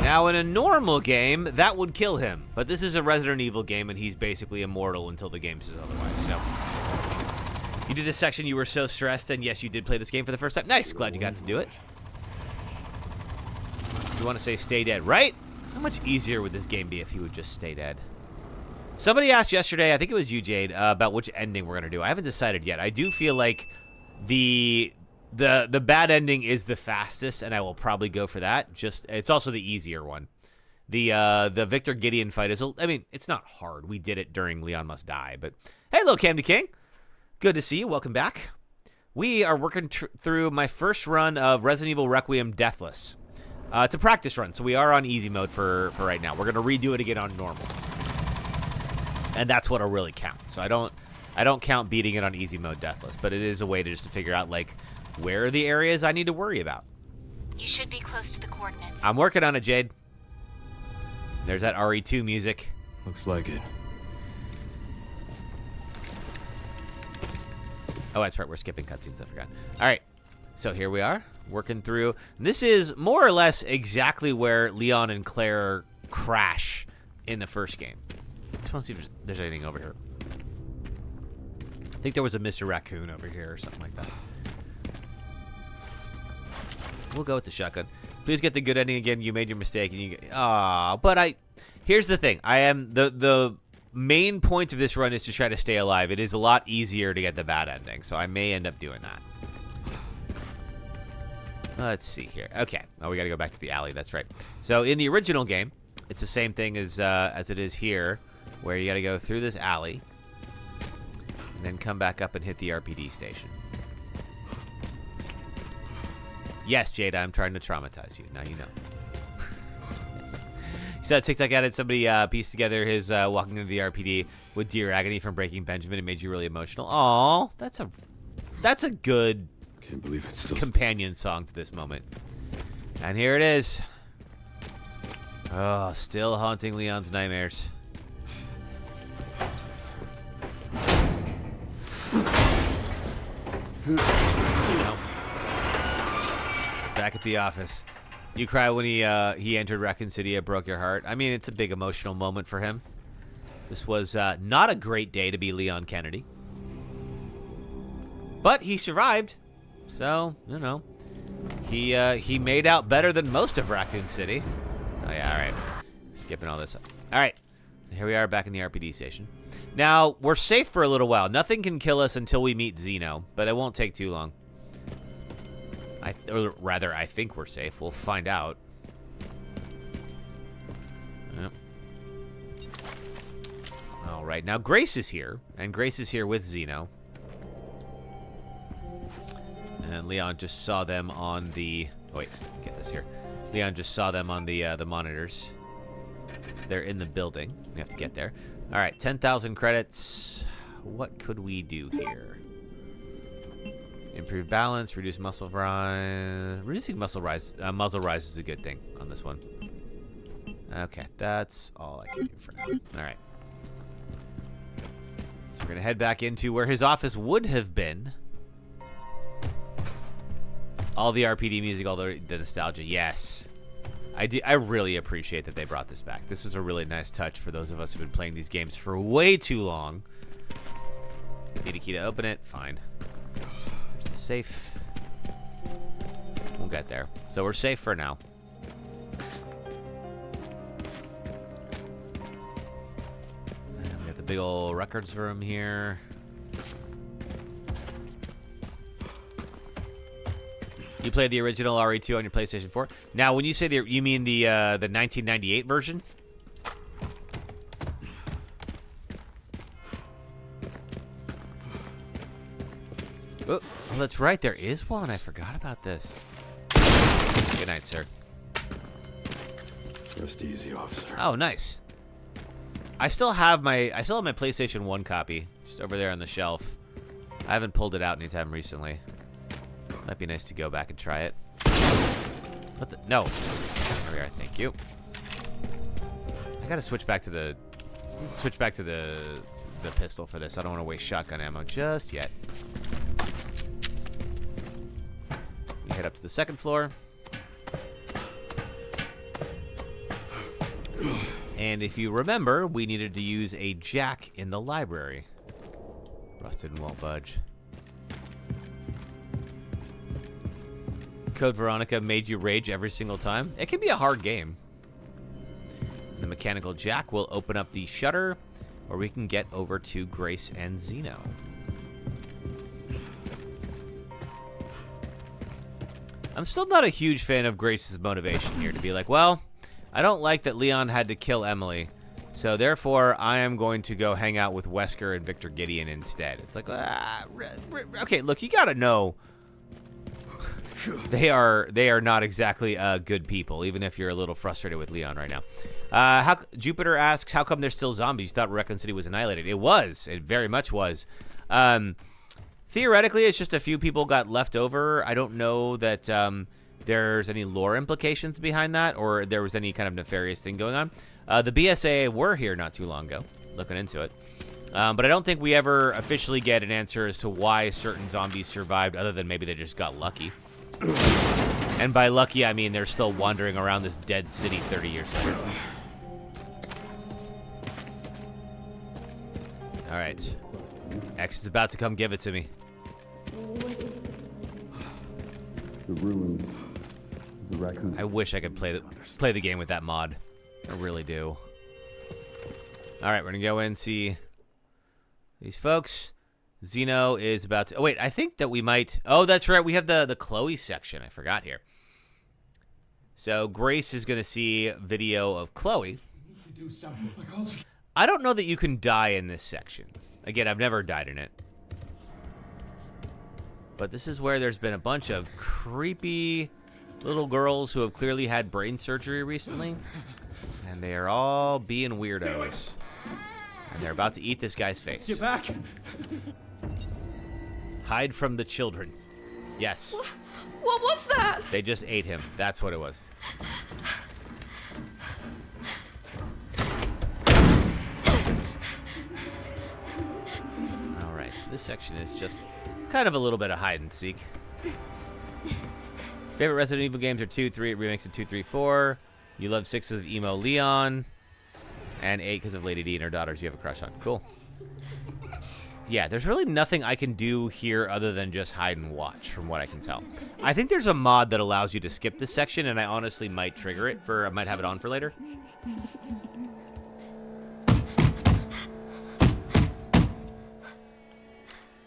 Now, in a normal game, that would kill him. But this is a Resident Evil game, and he's basically immortal until the game says otherwise. So, you did this section, you were so stressed, and yes, you did play this game for the first time. Nice, glad you got to do it. You want to say stay dead, right? How much easier would this game be if he would just stay dead? Somebody asked yesterday, I think it was you, Jade, about which ending we're gonna do. I haven't decided yet. I do feel like the bad ending is the fastest, and I will probably go for that. It's also the easier one. The Victor Gideon fight is, I mean, it's not hard. We did it during Leon Must Die, but hey, hello, Cam King. Good to see you. Welcome back. We are working through my first run of Resident Evil Requiem Deathless. It's a practice run, so we are on easy mode for right now. We're gonna redo it again on normal, and that's what'll really count. So I don't count beating it on easy mode Deathless, but it is a way to just to figure out like where are the areas I need to worry about. You should be close to the coordinates. I'm working on it, Jade. There's that RE2 music. Looks like it. Oh, that's right. We're skipping cutscenes. I forgot. All right. So here we are, working through. This is more or less exactly where Leon and Claire crash in the first game. I just want to see if there's anything over here. I think there was a Mr. Raccoon over here or something like that. We'll go with the shotgun. Please get the good ending again. You made your mistake, and you get. But here's the thing. I am the main point of this run is to try to stay alive. It is a lot easier to get the bad ending, so I may end up doing that. Let's see here. Okay. Oh, we got to go back to the alley. That's right. So in the original game, it's the same thing as it is here, where you got to go through this alley, and then come back up and hit the RPD station. Yes, Jada, I'm trying to traumatize you. Now you know. You saw a TikTok edit. Somebody pieced together his walking into the RPD with Dear Agony from Breaking Benjamin. It made you really emotional. Aw, that's a good Can't believe it's still companion song to this moment. And here it is. Oh, still haunting Leon's nightmares. Nope. Back at the office. You cry when he entered Raccoon City. It broke your heart. I mean, it's a big emotional moment for him. This was not a great day to be Leon Kennedy. But he survived. So, you know, he made out better than most of Raccoon City. Oh, yeah, all right. Skipping all this. All right. So here we are back in the RPD station. Now, we're safe for a little while. Nothing can kill us until we meet Xeno, but it won't take too long. Or rather, I think we're safe. We'll find out. Yep. All right. Now, Grace is here, and Grace is here with Xeno. And Leon just saw them on the... Oh, wait, get this here. Leon just saw them on the monitors. They're in the building. We have to get there. All right, 10,000 credits. What could we do here? Improve balance, reduce muscle rise. Reducing muzzle rise is a good thing on this one. Okay, that's all I can do for now. All right. So we're gonna head back into where his office would have been. All the RPD music, all the nostalgia. Yes. I really appreciate that they brought this back. This was a really nice touch for those of us who've been playing these games for way too long. Need a key to open it. Fine. There's the safe. We'll get there. So we're safe for now. And we got the big old records room here. You played the original RE2 on your PlayStation 4. Now, when you say you mean the 1998 version? Oh, that's right. There is one. I forgot about this. Good night, sir. Rest easy, officer. Oh, nice. I still have my PlayStation 1 copy just over there on the shelf. I haven't pulled it out anytime recently. Might be nice to go back and try it. What the? No. There we are. Thank you. I gotta switch back to the pistol for this. I don't want to waste shotgun ammo just yet. We head up to the second floor. And if you remember, we needed to use a jack in the library. Rusted and won't budge. Code Veronica made you rage every single time. It can be a hard game. The mechanical jack will open up the shutter or we can get over to Grace and Zeno. I'm still not a huge fan of Grace's motivation here to be like, well, I don't like that Leon had to kill Emily, so therefore I am going to go hang out with Wesker and Victor Gideon instead. It's like, okay, look, you gotta know they are not exactly good people, even if you're a little frustrated with Leon right now. Jupiter asks, how come there's still zombies? You thought Raccoon City was annihilated. It was. It very much was. Theoretically, it's just a few people got left over. I don't know that there's any lore implications behind that, or there was any kind of nefarious thing going on. The BSAA were here not too long ago, looking into it. But I don't think we ever officially get an answer as to why certain zombies survived, other than maybe they just got lucky. And by lucky, I mean they're still wandering around this dead city 30 years later. All right. X is about to come give it to me. The ruin. The raccoon. I wish I could play the game with that mod. I really do. All right, we're going to go in and see these folks. Zeno is about to... Oh, wait, I think that we might... Oh, that's right. We have the Chloe section. I forgot here. So Grace is going to see video of Chloe. I don't know that you can die in this section. Again, I've never died in it. But this is where there's been a bunch of creepy little girls who have clearly had brain surgery recently. And they are all being weirdos. And they're about to eat this guy's face. Get back! Hide from the children. Yes. What was that? They just ate him. That's what it was. Alright, so this section is just kind of a little bit of hide and seek. Favorite Resident Evil games are 2, 3, remakes of 2, 3, 4. You love 6 of Emo Leon. And 8 because of Lady D and her daughters you have a crush on. Cool. Yeah, there's really nothing I can do here other than just hide and watch, from what I can tell. I think there's a mod that allows you to skip this section, and I honestly might trigger it I might have it on for later.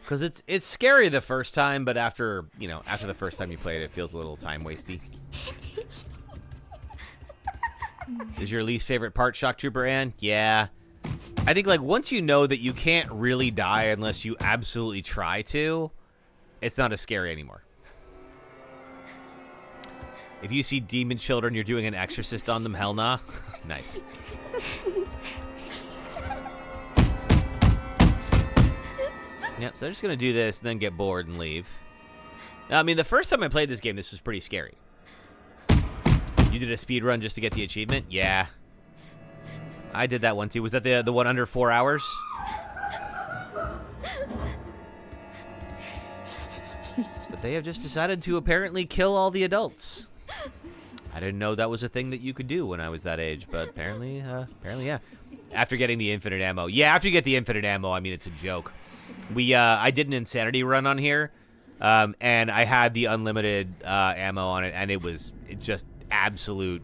Because it's scary the first time, but after the first time you play it, it feels a little time wasty. Is your least favorite part Shock Trooper, Ann? Yeah. I think, like, once you know that you can't really die unless you absolutely try to, it's not as scary anymore. If you see demon children, you're doing an exorcist on them, hell nah. Nice. Yep, so they're just going to do this and then get bored and leave. Now, I mean, the first time I played this game, this was pretty scary. You did a speed run just to get the achievement? Yeah. I did that one too. Was that the one under 4 hours? But they have just decided to apparently kill all the adults. I didn't know that was a thing that you could do when I was that age, but apparently yeah. After getting the infinite ammo. Yeah, after you get the infinite ammo, I mean, it's a joke. I did an insanity run on here, and I had the unlimited ammo on it, and it just absolute,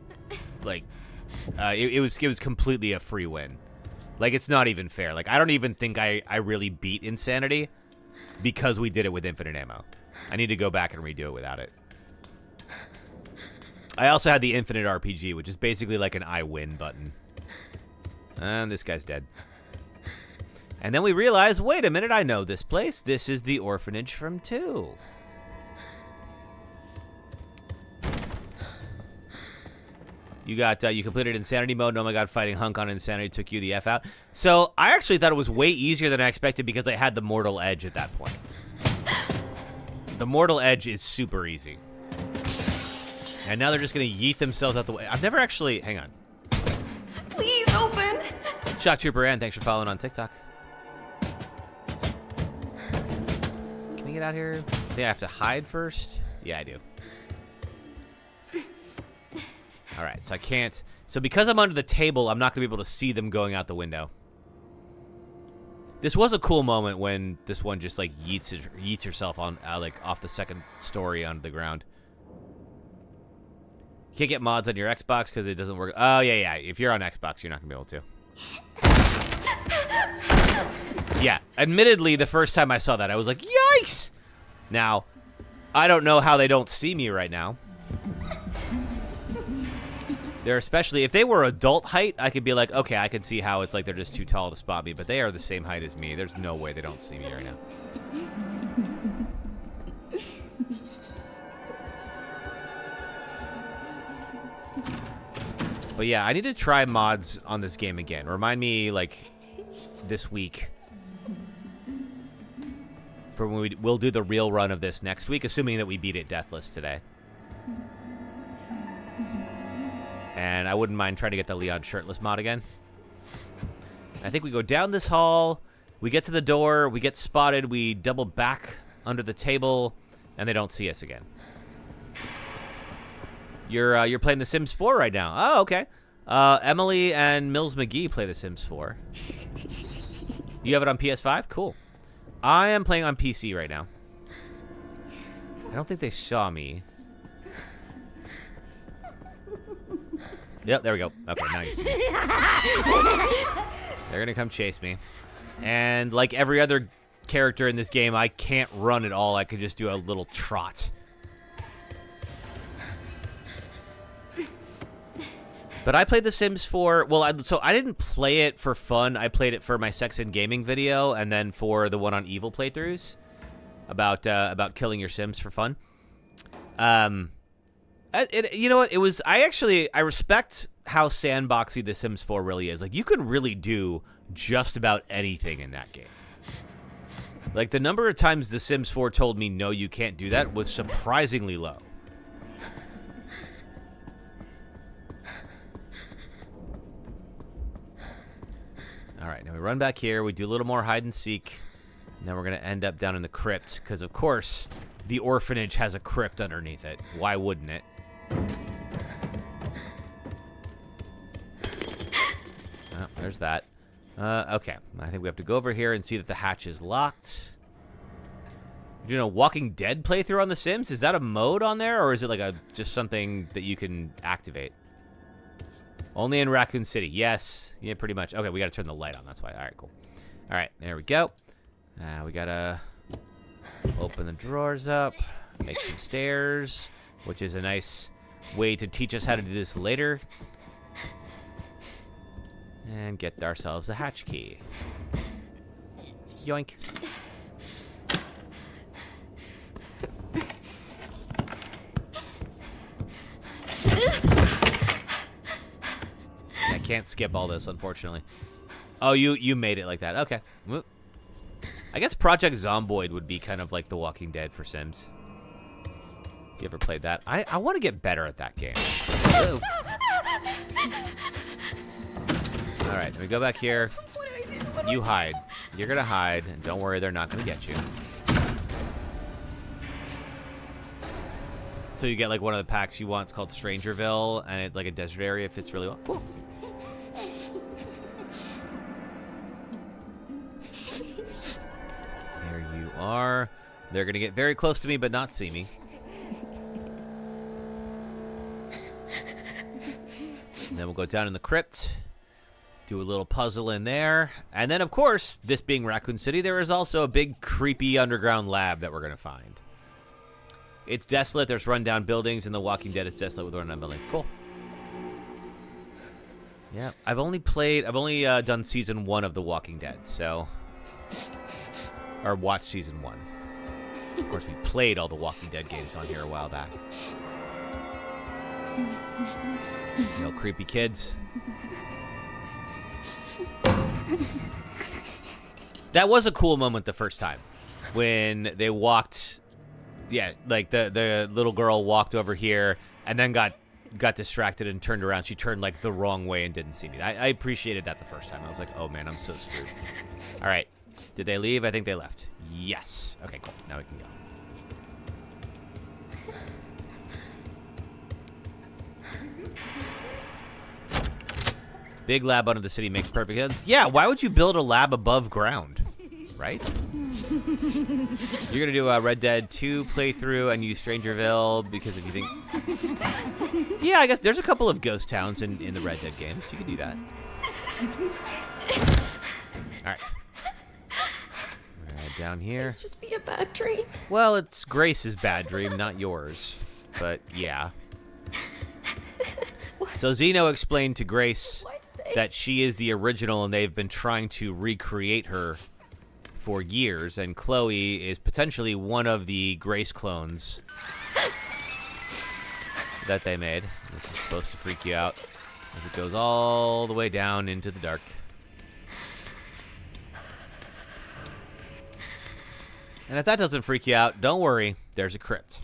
like, it was completely a free win. Like, it's not even fair. Like, I don't even think I really beat Insanity because we did it with infinite ammo. I need to go back and redo it without it. I also had the infinite RPG, which is basically like an I win button. And this guy's dead. And then we realized, wait a minute, I know this place. This is the orphanage from 2. You completed Insanity mode. Oh my god, fighting Hunk on Insanity took you the F out. So, I actually thought it was way easier than I expected because I had the Mortal Edge at that point. The Mortal Edge is super easy. And now they're just going to yeet themselves out the way. I've never actually... Hang on. Please open. Shock Trooper Ann, thanks for following on TikTok. Can we get out here? I think I have to hide first? Yeah, I do. Alright, so I can't... So because I'm under the table, I'm not going to be able to see them going out the window. This was a cool moment when this one just, like, yeets herself on, like, off the second story onto the ground. You can't get mods on your Xbox because it doesn't work. Oh, yeah. If you're on Xbox, you're not going to be able to. Yeah, admittedly, the first time I saw that, I was like, yikes! Now, I don't know how they don't see me right now. They're especially, if they were adult height, I could be like, okay, I could see how it's like they're just too tall to spot me, but they are the same height as me. There's no way they don't see me right now. But yeah, I need to try mods on this game again. Remind me, like, this week. For when we'll do the real run of this next week, assuming that we beat it Deathless today. And I wouldn't mind trying to get the Leon shirtless mod again. I think we go down this hall, we get to the door, we get spotted, we double back under the table, and they don't see us again. You're playing The Sims 4 right now. Oh, okay. Emily and Mills McGee play The Sims 4. You have it on PS5? Cool. I am playing on PC right now. I don't think they saw me. Yep, there we go. Okay, nice. They're gonna come chase me. And like every other character in this game, I can't run at all. I could just do a little trot. But I played The Sims 4. Well, so I didn't play it for fun. I played it for my Sex and Gaming video, and then for the one on Evil playthroughs about killing your Sims for fun. You know what? It was. I respect how sandboxy The Sims 4 really is. Like, you can really do just about anything in that game. Like, the number of times The Sims 4 told me, no, you can't do that, was surprisingly low. All right, now we run back here. We do a little more hide and seek. And then we're going to end up down in the crypt. Because, of course, the orphanage has a crypt underneath it. Why wouldn't it? Oh, there's that. Okay. I think we have to go over here and see that the hatch is locked. You know, Walking Dead playthrough on The Sims? Is that a mode on there? Or is it like just something that you can activate? Only in Raccoon City. Yes. Yeah, pretty much. Okay, we got to turn the light on. That's why. All right, cool. All right, there we go. We got to open the drawers up, make some stairs, which is a nice way to teach us how to do this later. And get ourselves a hatch key. Yoink. I can't skip all this, unfortunately. Oh, you made it like that. Okay. I guess Project Zomboid would be kind of like The Walking Dead for Sims. If you ever played that. I want to get better at that game. Alright, let me go back here. You hide. You're going to hide, and don't worry, they're not going to get you. So you get like one of the packs you want. It's called Strangerville, and it's like a desert area. It fits really well. Cool. There you are. They're going to get very close to me, but not see me. And then we'll go down in the crypt. Do a little puzzle in there. And then, of course, this being Raccoon City, there is also a big, creepy underground lab that we're going to find. It's desolate. There's rundown buildings. In The Walking Dead, it's desolate with rundown buildings. Cool. Yeah, I've only done Season 1 of The Walking Dead, so... Or watched Season 1. Of course, we played all the Walking Dead games on here a while back. No creepy kids. That was a cool moment the first time. When they walked... Yeah, like the little girl walked over here and then got distracted and turned around. She turned like the wrong way and didn't see me. I appreciated that the first time. I was like, oh man, I'm so screwed. All right. Did they leave? I think they left. Yes. Okay, cool. Now we can go. Big lab under the city makes perfect sense. Yeah, why would you build a lab above ground? Right? You're going to do a Red Dead 2 playthrough and use Strangerville because if you think... Yeah, I guess there's a couple of ghost towns in the Red Dead games. You can do that. Alright. Down here. It's just be a bad dream. Well, it's Grace's bad dream, not yours. But, yeah. So Zeno explained to Grace that she is the original and they've been trying to recreate her for years, and Chloe is potentially one of the Grace clones that they made. This is supposed to freak you out as it goes all the way down into the dark. And if that doesn't freak you out, don't worry, there's a crypt.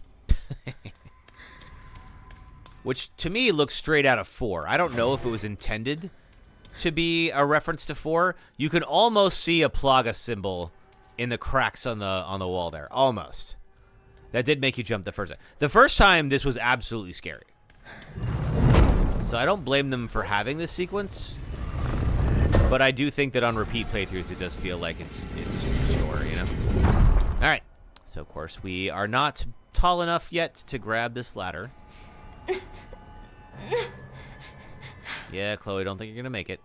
Which, to me, looks straight out of 4. I don't know if it was intended to be a reference to 4. You can almost see a Plaga symbol in the cracks on the wall there. Almost. That did make you jump the first time. The first time, this was absolutely scary. So I don't blame them for having this sequence. But I do think that on repeat playthroughs, it does feel like it's just a chore, you know? Alright. So, of course, we are not tall enough yet to grab this ladder. Yeah, Chloe, don't think you're going to make it.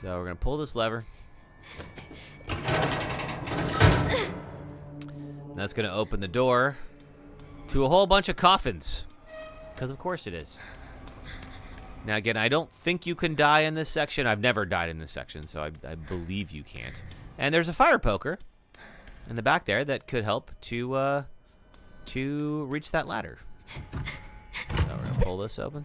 So we're going to pull this lever. That's going to open the door to a whole bunch of coffins. Because of course it is. Now again, I don't think you can die in this section. I've never died in this section, so I believe you can't. And there's a fire poker in the back there that could help to reach that ladder. So we're going to pull this open.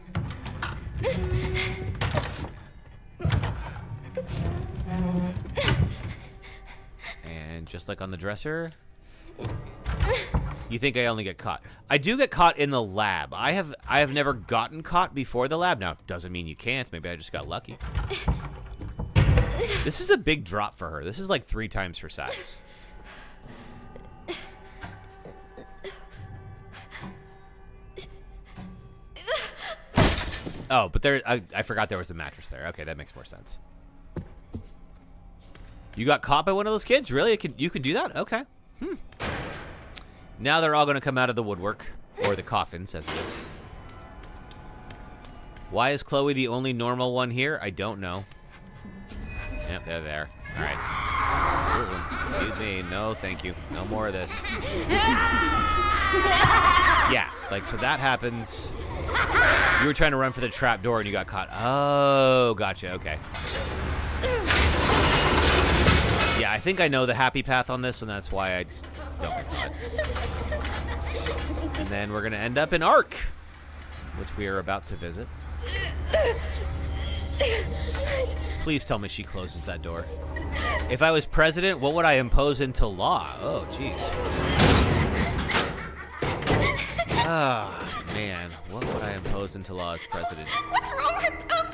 And just like on the dresser, you think I only get caught. I do get caught in the lab. I have never gotten caught before the lab. Now, doesn't mean you can't. Maybe I just got lucky. This is a big drop for her. This is like 3 times her size. Oh, but there, I forgot there was a mattress there. Okay, that makes more sense. You got caught by one of those kids? Really? You can do that? Okay. Now they're all going to come out of the woodwork. Or the coffins, as it is. Why is Chloe the only normal one here? I don't know. Yep, they're there. All right. Excuse me. No, thank you. No more of this. Yeah, like, so that happens. You were trying to run for the trap door and you got caught. Oh, gotcha. Okay. Yeah, I think I know the happy path on this, and that's why I just don't get caught. And then we're going to end up in Ark, which we are about to visit. Please tell me she closes that door. If I was president, what would I impose into law? Oh, jeez. Ah, man. What would I impose into law as president? What's wrong with them?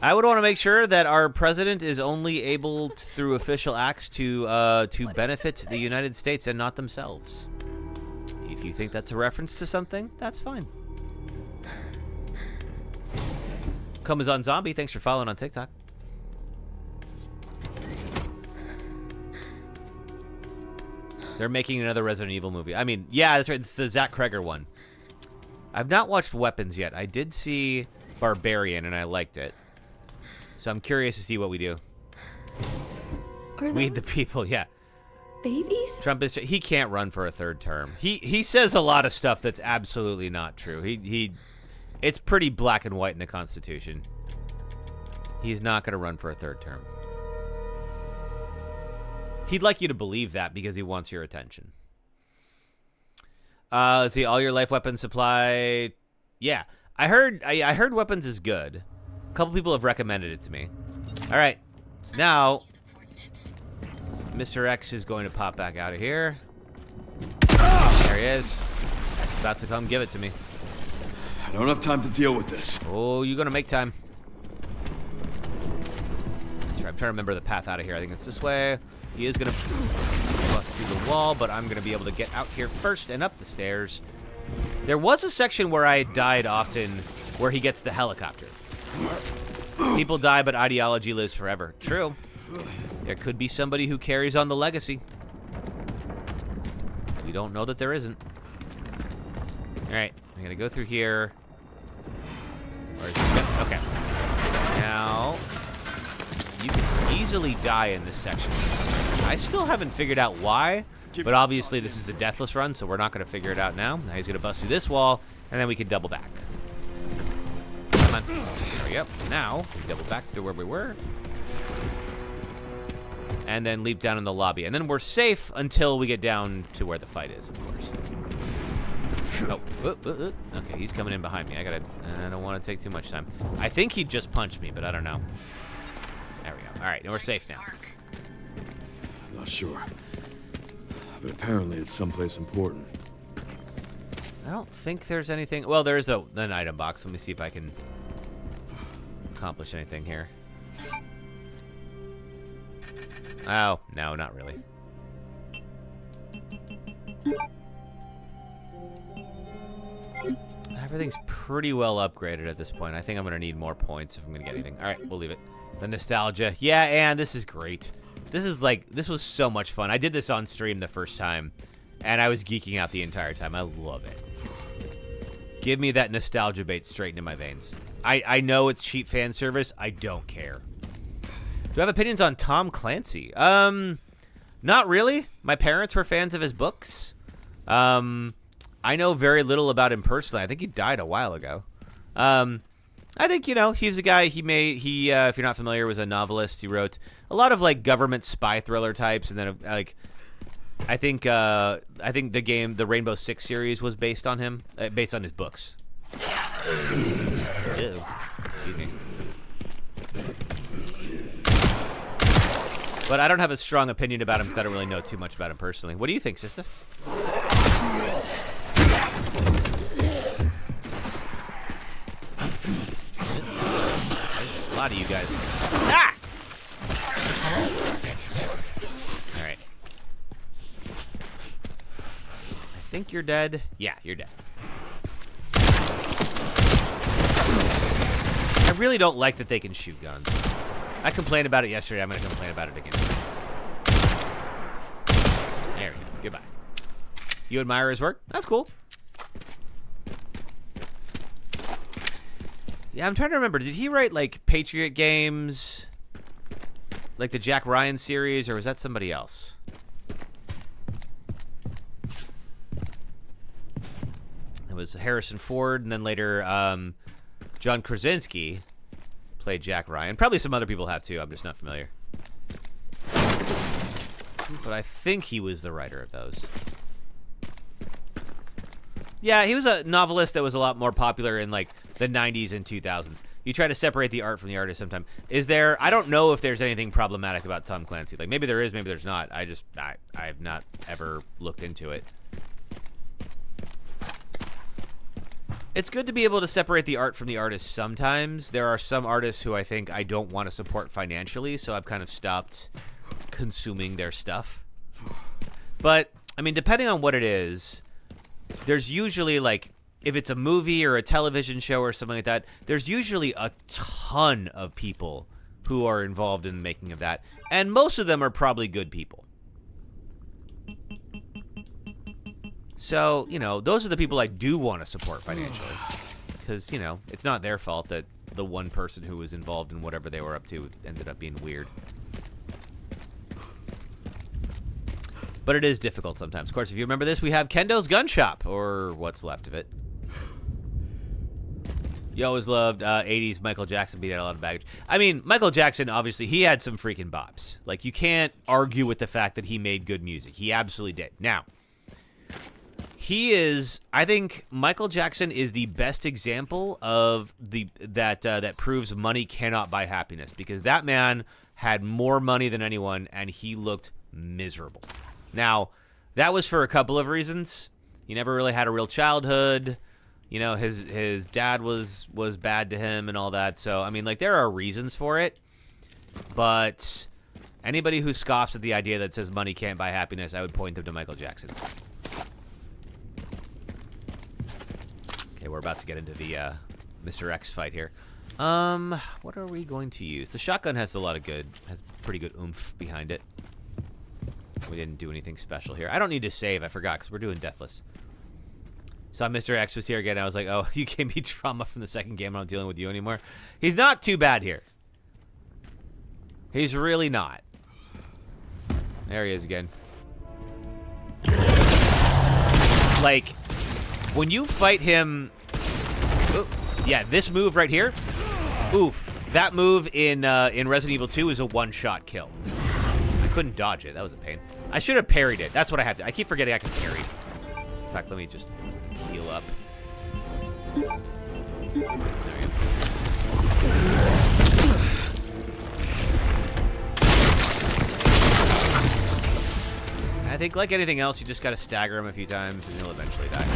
I would want to make sure that our president is only able, through official acts, to benefit the United States and not themselves. If you think that's a reference to something, that's fine. Comazon Zombie, thanks for following on TikTok. They're making another Resident Evil movie. I mean, yeah, that's right. It's the Zach Kreger one. I've not watched Weapons yet. I did see Barbarian, and I liked it. So I'm curious to see what we do. We the people, yeah. Babies? Trump is. He can't run for a 3rd term. He says a lot of stuff that's absolutely not true. It's pretty black and white in the Constitution. He's not going to run for a 3rd term. He'd like you to believe that because he wants your attention. Let's see. All your life weapon supply. Yeah, I heard weapons is good. A couple people have recommended it to me. All right. So now, Mr. X is going to pop back out of here. There he is. He's about to come give it to me. I don't have time to deal with this. Oh, you're going to make time. That's right. I'm trying to remember the path out of here. I think it's this way. He is going to bust through the wall, but I'm going to be able to get out here first and up the stairs. There was a section where I died often where he gets the helicopter. People die, but ideology lives forever. True. There could be somebody who carries on the legacy. We don't know that there isn't. Alright, I'm going to go through here. Where is it? Okay. Now, you can easily die in this section. I still haven't figured out why, but obviously this is a Deathless run, so we're not going to figure it out now. Now he's going to bust through this wall, and then we can double back. Come on. There we go. Now, we double back to where we were. And then leap down in the lobby. And then we're safe until we get down to where the fight is, of course. Oh, okay, he's coming in behind me. I don't want to take too much time. I think he just punched me, but I don't know. There we go. All right, and we're safe now. I'm not sure. But apparently it's someplace important. I don't think there's anything. Well, there is an item box. Let me see if I can accomplish anything here. Oh, no, not really. Everything's pretty well upgraded at this point. I think I'm going to need more points if I'm going to get anything. All right, we'll leave it. The nostalgia. Yeah, and this is great. This was so much fun. I did this on stream the first time, and I was geeking out the entire time. I love it. Give me that nostalgia bait straight into my veins. I know it's cheap fan service. I don't care. Do I have opinions on Tom Clancy? Not really. My parents were fans of his books. I know very little about him personally. I think he died a while ago. I think, you know, he's a guy, if you're not familiar, was a novelist. He wrote a lot of, like, government spy thriller types, and then, like, I think the Rainbow Six series was based on him, based on his books. Ew. Excuse me. But I don't have a strong opinion about him because I don't really know too much about him personally. What do you think, sister? A lot of you guys. Ah! All right. I think you're dead. Yeah, you're dead. I really don't like that they can shoot guns. I complained about it yesterday. I'm going to complain about it again. There we go. Goodbye. You admire his work? That's cool. Yeah, I'm trying to remember. Did he write, like, Patriot games? Like the Jack Ryan series? Or was that somebody else? It was Harrison Ford, and then later John Krasinski played Jack Ryan. Probably some other people have, too. I'm just not familiar. But I think he was the writer of those. Yeah, he was a novelist that was a lot more popular in, like, the 90s and 2000s. You try to separate the art from the artist sometimes. Is there... I don't know if there's anything problematic about Tom Clancy. Like, maybe there is, maybe there's not. I've not ever looked into it. It's good to be able to separate the art from the artist sometimes. There are some artists who I think I don't want to support financially, so I've kind of stopped consuming their stuff. But, I mean, depending on what it is, there's usually, like, if it's a movie or a television show or something like that, there's usually a ton of people who are involved in the making of that. And most of them are probably good people. So, you know, those are the people I do want to support financially. Because, you know, it's not their fault that the one person who was involved in whatever they were up to ended up being weird. But it is difficult sometimes. Of course, if you remember this, we have Kendo's Gun Shop, or what's left of it. You always loved 80s Michael Jackson beat out a lot of baggage. I mean, Michael Jackson, obviously, he had some freaking bops. Like, you can't argue with the fact that he made good music. He absolutely did. Now, I think Michael Jackson is the best example of that proves money cannot buy happiness, because that man had more money than anyone, and he looked miserable. Now, that was for a couple of reasons. He never really had a real childhood. You know, his dad was bad to him and all that. So, I mean, like, there are reasons for it. But anybody who scoffs at the idea that says money can't buy happiness, I would point them to Michael Jackson. Okay, we're about to get into the Mr. X fight here. What are we going to use? The shotgun has pretty good oomph behind it. We didn't do anything special here. I don't need to save. I forgot because we're doing Deathless. Saw Mr. X was here again. I was like, oh, you gave me trauma from the second game. I'm not dealing with you anymore. He's not too bad here. He's really not. There he is again. Like, when you fight him... Oh, yeah, this move right here. Oof. That move in Resident Evil 2 is a one-shot kill. I couldn't dodge it. That was a pain. I should have parried it. That's what I had to... I keep forgetting I can parry. In fact, let me just heal up. There we go. I think, like anything else, you just gotta stagger him a few times and he'll eventually die.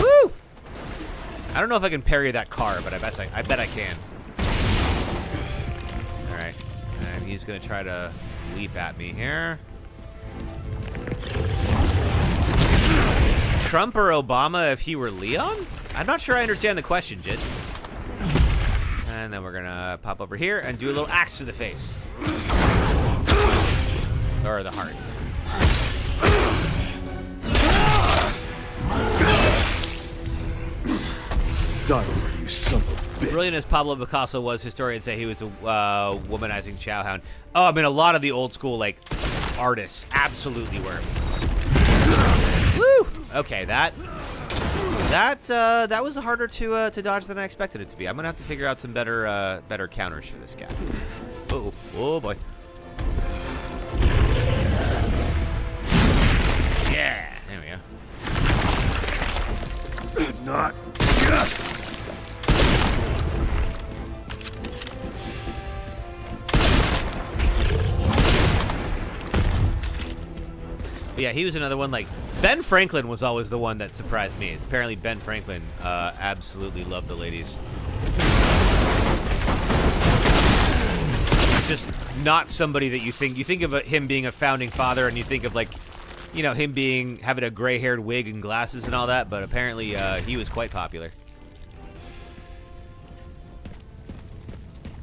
Woo! I don't know if I can parry that car, but I bet I can. Alright. And he's gonna try to leap at me here. Trump or Obama if he were Leon? I'm not sure I understand the question, Jid. And then we're gonna pop over here and do a little axe to the face. Or the heart. Die already, you son of a bitch. Brilliant as Pablo Picasso was, historians say he was a womanizing chowhound. Oh, I mean, a lot of the old school, like, artists absolutely were. Woo! Okay, that was harder to dodge than I expected it to be. I'm gonna have to figure out some better counters for this guy. Oh boy. Yeah, there we go. Not. But yeah, he was another one. Like, Ben Franklin was always the one that surprised me. Apparently, Ben Franklin absolutely loved the ladies. Just not somebody that you think of him being a founding father, and you think of, like, you know, him having a gray-haired wig and glasses and all that. But apparently, he was quite popular.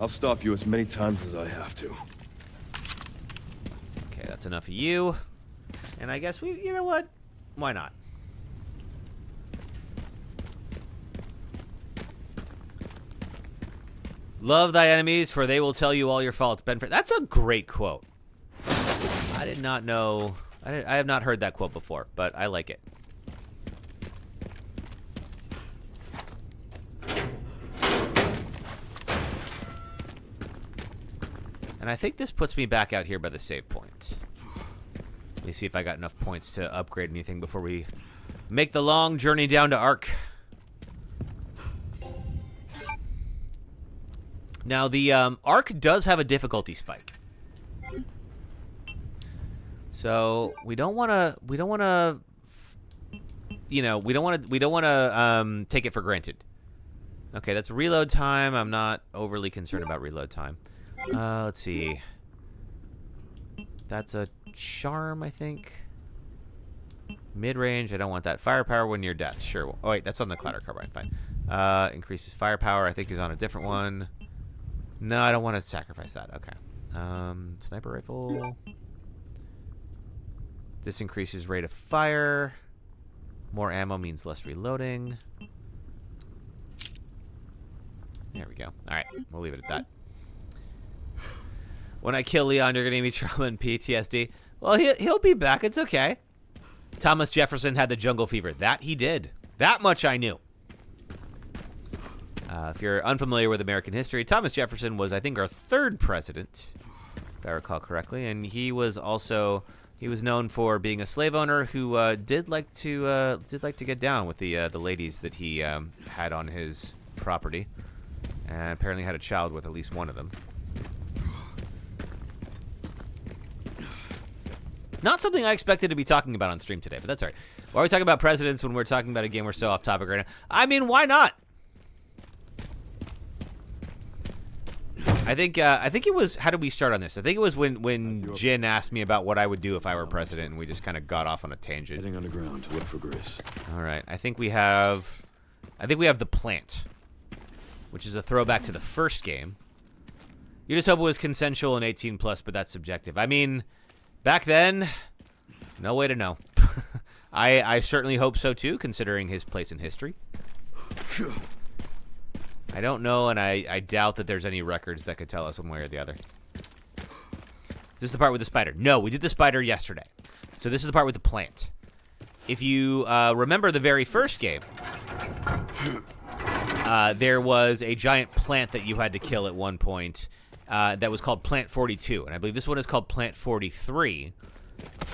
I'll stop you as many times as I have to. Okay, that's enough of you. And I guess you know what? Why not? Love thy enemies, for they will tell you all your faults. Ben, that's a great quote. I did not know. I have not heard that quote before, but I like it. And I think this puts me back out here by the save point. Let me see if I got enough points to upgrade anything before we make the long journey down to Ark. Now, the Ark does have a difficulty spike. So, we don't want to take it for granted. Okay, that's reload time. I'm not overly concerned about reload time. Let's see. That's a charm, I think. Mid-range, I don't want that. Firepower when near death, sure. Oh, wait, that's on the Clatter Carbine, fine. Increases firepower, I think is on a different one. No, I don't want to sacrifice that, okay. Sniper rifle. This increases rate of fire. More ammo means less reloading. There we go. Alright, we'll leave it at that. When I kill Leon, you're going to give me trauma and PTSD. Well, he'll be back. It's okay. Thomas Jefferson had the jungle fever. That he did. That much I knew. If you're unfamiliar with American history, Thomas Jefferson was, I think, our third president, if I recall correctly. And he was known for being a slave owner who did like to get down with the ladies that he had on his property, and apparently had a child with at least one of them. Not something I expected to be talking about on stream today, but that's all right. Why are we talking about presidents when we're talking about a game we're so off topic right now? I mean, why not? I think it was. How did we start on this? I think it was when Jin asked me about what I would do if I were president, and we just kind of got off on a tangent. Heading underground to look for Gris. All right. I think we have the plant, which is a throwback to the first game. You just hope it was consensual and 18+, but that's subjective. I mean, back then, no way to know. I certainly hope so too, considering his place in history. I don't know, and I doubt that there's any records that could tell us one way or the other. Is this the part with the spider? No, we did the spider yesterday. So this is the part with the plant. If you remember the very first game, there was a giant plant that you had to kill at one point that was called Plant 42. And I believe this one is called Plant 43.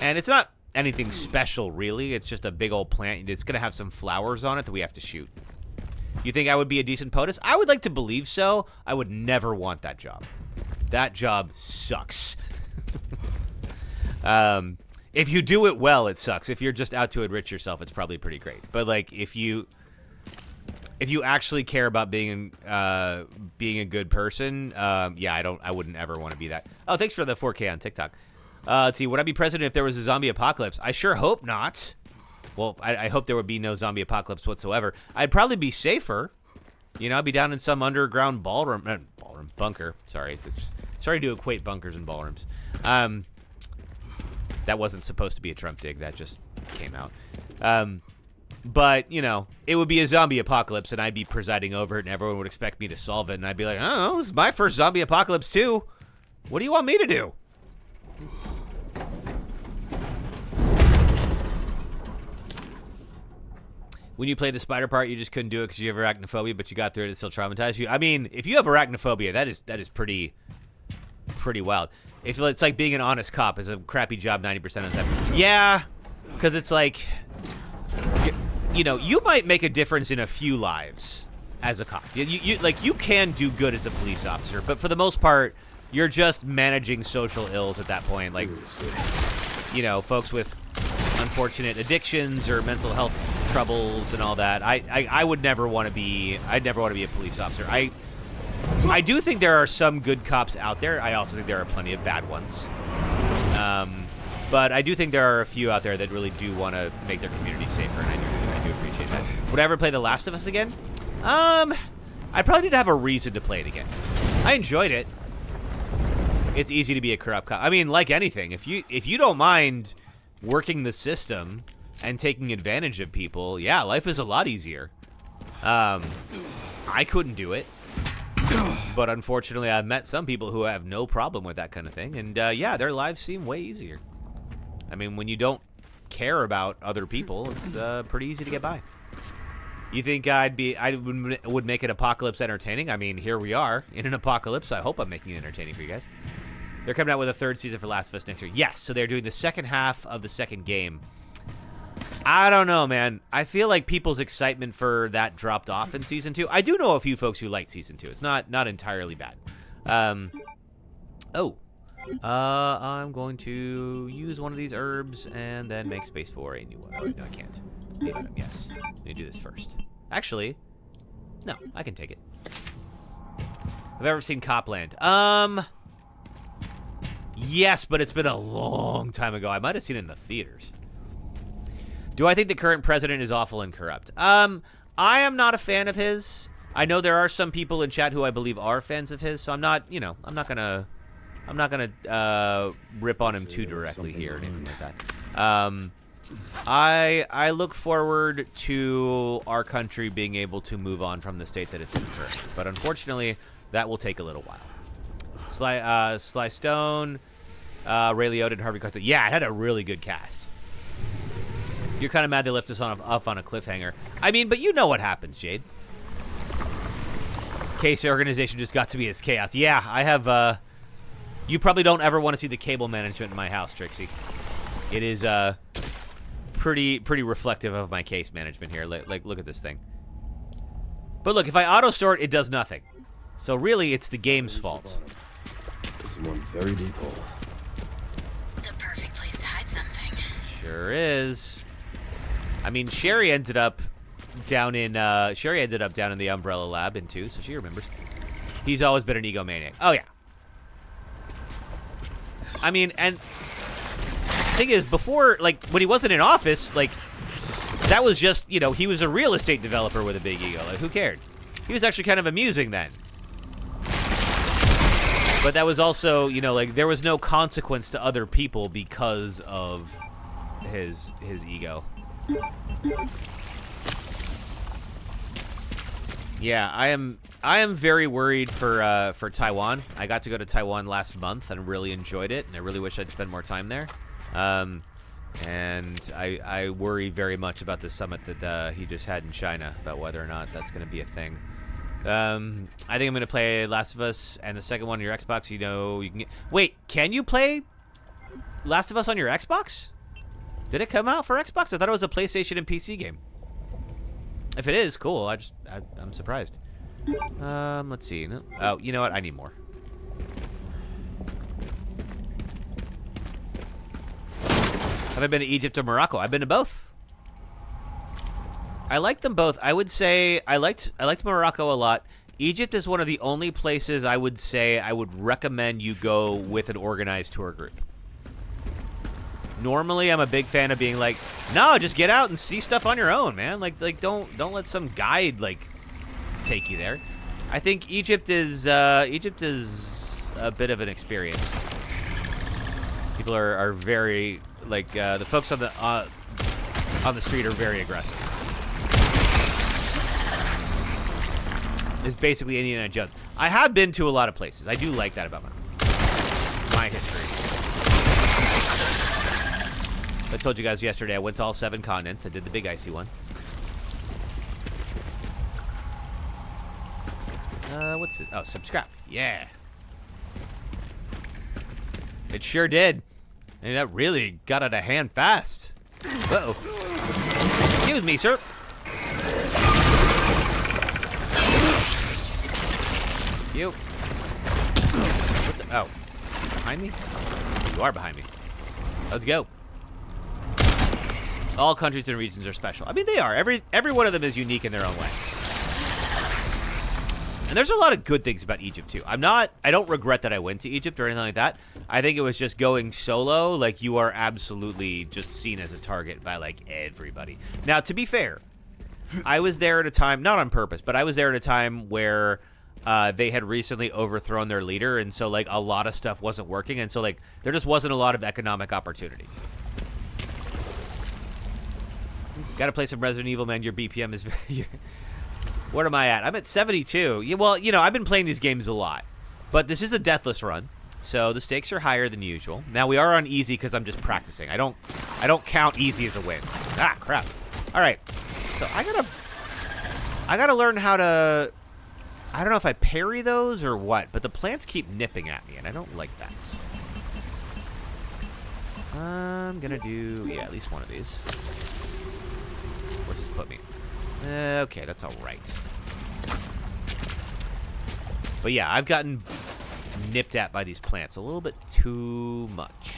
And it's not anything special, really. It's just a big old plant. It's going to have some flowers on it that we have to shoot. You think I would be a decent POTUS? I would like to believe so. I would never want that job. That job sucks. If you do it well, it sucks. If you're just out to enrich yourself, it's probably pretty great. But like, if you actually care about being a good person, yeah, I wouldn't ever want to be that. Oh, thanks for the 4K on TikTok. Let's see. Would I be president if there was a zombie apocalypse? I sure hope not. Well, I hope there would be no zombie apocalypse whatsoever. I'd probably be safer. You know, I'd be down in some underground bunker. Sorry to equate bunkers and ballrooms. That wasn't supposed to be a Trump dig. That just came out. But, you know, it would be a zombie apocalypse, and I'd be presiding over it, and everyone would expect me to solve it, and I'd be like, oh, this is my first zombie apocalypse, too. What do you want me to do? When you played the spider part, you just couldn't do it because you have arachnophobia, but you got through it. It still traumatized you. I mean, if you have arachnophobia, that is pretty wild. If it's like being an honest cop is a crappy job 90% of the time. Yeah, because it's like, you know, you might make a difference in a few lives as a cop. You can do good as a police officer, but for the most part, you're just managing social ills at that point. Like, you know, folks with unfortunate addictions or mental health troubles and all that. I would never want to be. I'd never want to be a police officer. I do think there are some good cops out there. I also think there are plenty of bad ones. But I do think there are a few out there that really do want to make their community safer, and I do appreciate that. Would I ever play The Last of Us again? I probably need to have a reason to play it again. I enjoyed it. It's easy to be a corrupt cop. I mean, like anything, if you don't mind working the system and taking advantage of people, yeah, life is a lot easier. I couldn't do it. But unfortunately, I've met some people who have no problem with that kind of thing. And, yeah, their lives seem way easier. I mean, when you don't care about other people, it's pretty easy to get by. You think I would make an apocalypse entertaining? I mean, here we are in an apocalypse. I hope I'm making it entertaining for you guys. They're coming out with a third season for Last of Us next year. Yes, so they're doing the second half of the second game. I don't know, man. I feel like people's excitement for that dropped off in Season 2. I do know a few folks who like Season 2. It's not entirely bad. I'm going to use one of these herbs and then make space for a new one. Oh, no, I can't. Yes. Let me do this first. Actually, no, I can take it. Have I ever seen Copland? Yes, but it's been a long time ago. I might have seen it in the theaters. Do I think the current president is awful and corrupt? I am not a fan of his. I know there are some people in chat who I believe are fans of his, so I'm not gonna rip on him too directly here or anything like that. I look forward to our country being able to move on from the state that it's in currently, but unfortunately, that will take a little while. Sly Stone, Ray Liotta, and Harvey Keitel. Yeah, it had a really good cast. You're kind of mad they left us up on a cliffhanger. I mean, but you know what happens, Jade. Case organization just got to be its chaos. Yeah, I have. You probably don't ever want to see the cable management in my house, Trixie. It is pretty reflective of my case management here. Like, look at this thing. But look, if I auto sort, it does nothing. So really, it's the game's fault. This is one very deep hole. The perfect place to hide something. Sure is. I mean, Sherry ended up down in the Umbrella Lab in 2, so she remembers. He's always been an egomaniac. Oh yeah. I mean, and the thing is, before, like, when he wasn't in office, like, that was just, you know, he was a real estate developer with a big ego. Like, who cared? He was actually kind of amusing then. But that was also, you know, like, there was no consequence to other people because of his ego. Yeah, I am very worried for Taiwan. I got to go to Taiwan last month and really enjoyed it, and I really wish I'd spend more time there. And I worry very much about the summit that he just had in China, about whether or not that's going to be a thing. I think I'm going to play Last of Us, and the second one on your Xbox, you know, you can get... Wait, can you play Last of Us on your Xbox? Did it come out for Xbox? I thought it was a PlayStation and PC game. If it is, cool. I'm surprised. Let's see. Oh, you know what? I need more. Have I been to Egypt or Morocco? I've been to both. I like them both. I would say I liked Morocco a lot. Egypt is one of the only places I would say I would recommend you go with an organized tour group. Normally, I'm a big fan of being like, no, just get out and see stuff on your own, man. Like don't let some guide like take you there. I think Egypt is a bit of an experience. People are very like the folks on the street are very aggressive. It's basically Indiana Jones. I have been to a lot of places. I do like that about my history. I told you guys yesterday I went to all 7 continents. I did the big icy one. What's it? Oh, subscribe. Yeah. It sure did. And that really got out of hand fast. Uh-oh. Excuse me, sir. You. What the? Oh. Behind me? You are behind me. Let's go. All countries and regions are special. I mean, they are. Every one of them is unique in their own way. And there's a lot of good things about Egypt, too. I don't regret that I went to Egypt or anything like that. I think it was just going solo. Like, you are absolutely just seen as a target by, like, everybody. Now, to be fair, I was there at a time, not on purpose, but I was there at a time where they had recently overthrown their leader. And so, like, a lot of stuff wasn't working. And so, like, there just wasn't a lot of economic opportunity. Gotta play some Resident Evil, man. Your BPM is very... What am I at? I'm at 72. Yeah, well, you know, I've been playing these games a lot. But this is a Deathless run, so the stakes are higher than usual. Now, we are on easy because I'm just practicing. I don't count easy as a win. Ah, crap. All right. So I gotta learn how to... I don't know if I parry those or what, but the plants keep nipping at me, and I don't like that. I'm gonna do... Yeah, at least one of these. Where's this put me? Okay, that's all right. But yeah, I've gotten nipped at by these plants a little bit too much.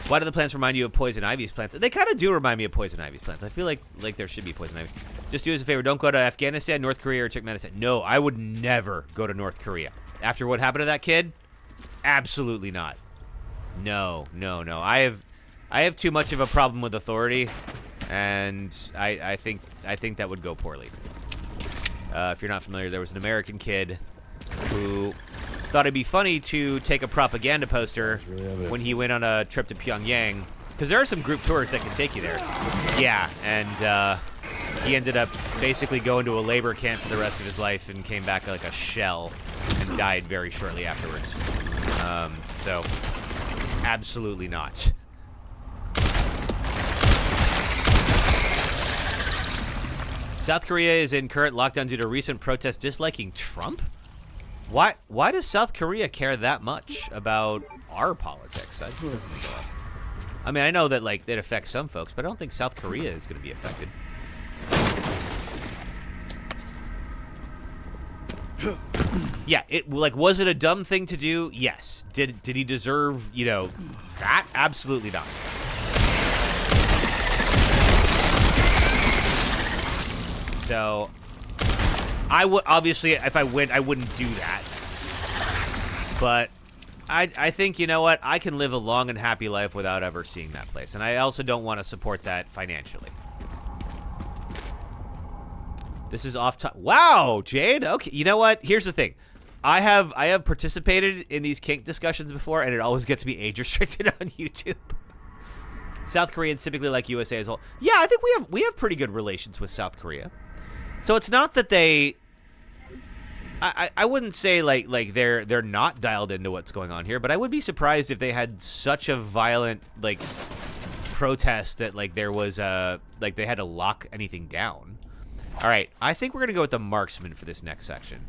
Why do the plants remind you of Poison Ivy's plants? They kind of do remind me of Poison Ivy's plants. I feel like there should be Poison Ivy. Just do us a favor. Don't go to Afghanistan, North Korea, or Turkmenistan. No, I would never go to North Korea. After what happened to that kid? Absolutely not. No. I have too much of a problem with authority. And I think that would go poorly. If you're not familiar, there was an American kid who thought it'd be funny to take a propaganda poster when he went on a trip to Pyongyang. Because there are some group tours that can take you there. Yeah, and he ended up basically going to a labor camp for the rest of his life and came back like a shell and died very shortly afterwards. So, absolutely not. South Korea is in current lockdown due to recent protests disliking Trump? Why does South Korea care that much about our politics? I mean, I know that like it affects some folks, but I don't think South Korea is going to be affected. Yeah, was it a dumb thing to do? Yes. Did he deserve, you know, that? Absolutely not. So, I would obviously, if I went, I wouldn't do that. But I think, you know what, I can live a long and happy life without ever seeing that place, and I also don't want to support that financially. This is off top. Wow, Jade. Okay, you know what? Here's the thing. I have participated in these kink discussions before, and it always gets me age restricted on YouTube. South Koreans typically like USA as well. Yeah, I think we have pretty good relations with South Korea. So it's not that they. I wouldn't say like they're not dialed into what's going on here, but I would be surprised if they had such a violent like protest that like there was like they had to lock anything down. All right, I think we're gonna go with the marksman for this next section.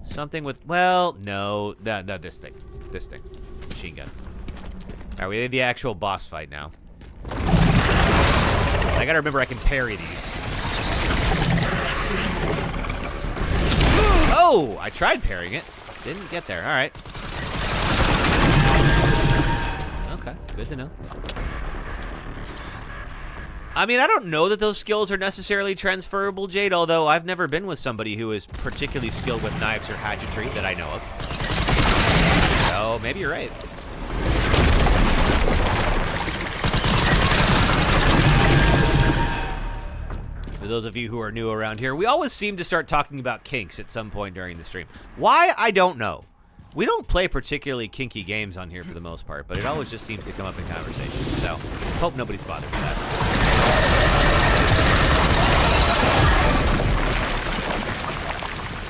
Something with no, this thing, machine gun. All right, we did the actual boss fight now. I gotta remember I can parry these. Oh, I tried parrying it. Didn't get there. All right. Okay, good to know. I mean, I don't know that those skills are necessarily transferable, Jade, although I've never been with somebody who is particularly skilled with knives or hatchetry that I know of. So, maybe you're right. For those of you who are new around here, we always seem to start talking about kinks at some point during the stream. Why? I don't know. We don't play particularly kinky games on here for the most part, but it always just seems to come up in conversation. So, hope nobody's bothered with that.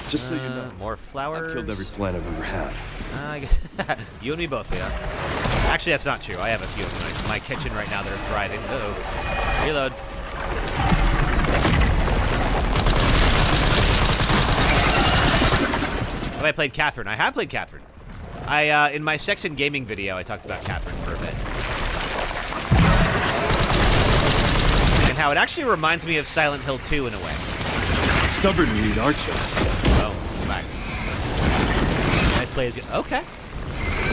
Just so you know, more flowers. I've killed every plant I've ever had. I guess you and me both, yeah. Actually, that's not true. I have a few in my kitchen right now that are thriving. Uh-oh. Reload. Have I played Catherine? I have played Catherine. In my sex and gaming video, I talked about Catherine for a bit. And how it actually reminds me of Silent Hill 2 in a way. Stubborn meat, aren't you? Oh, bye. I play as you. Okay.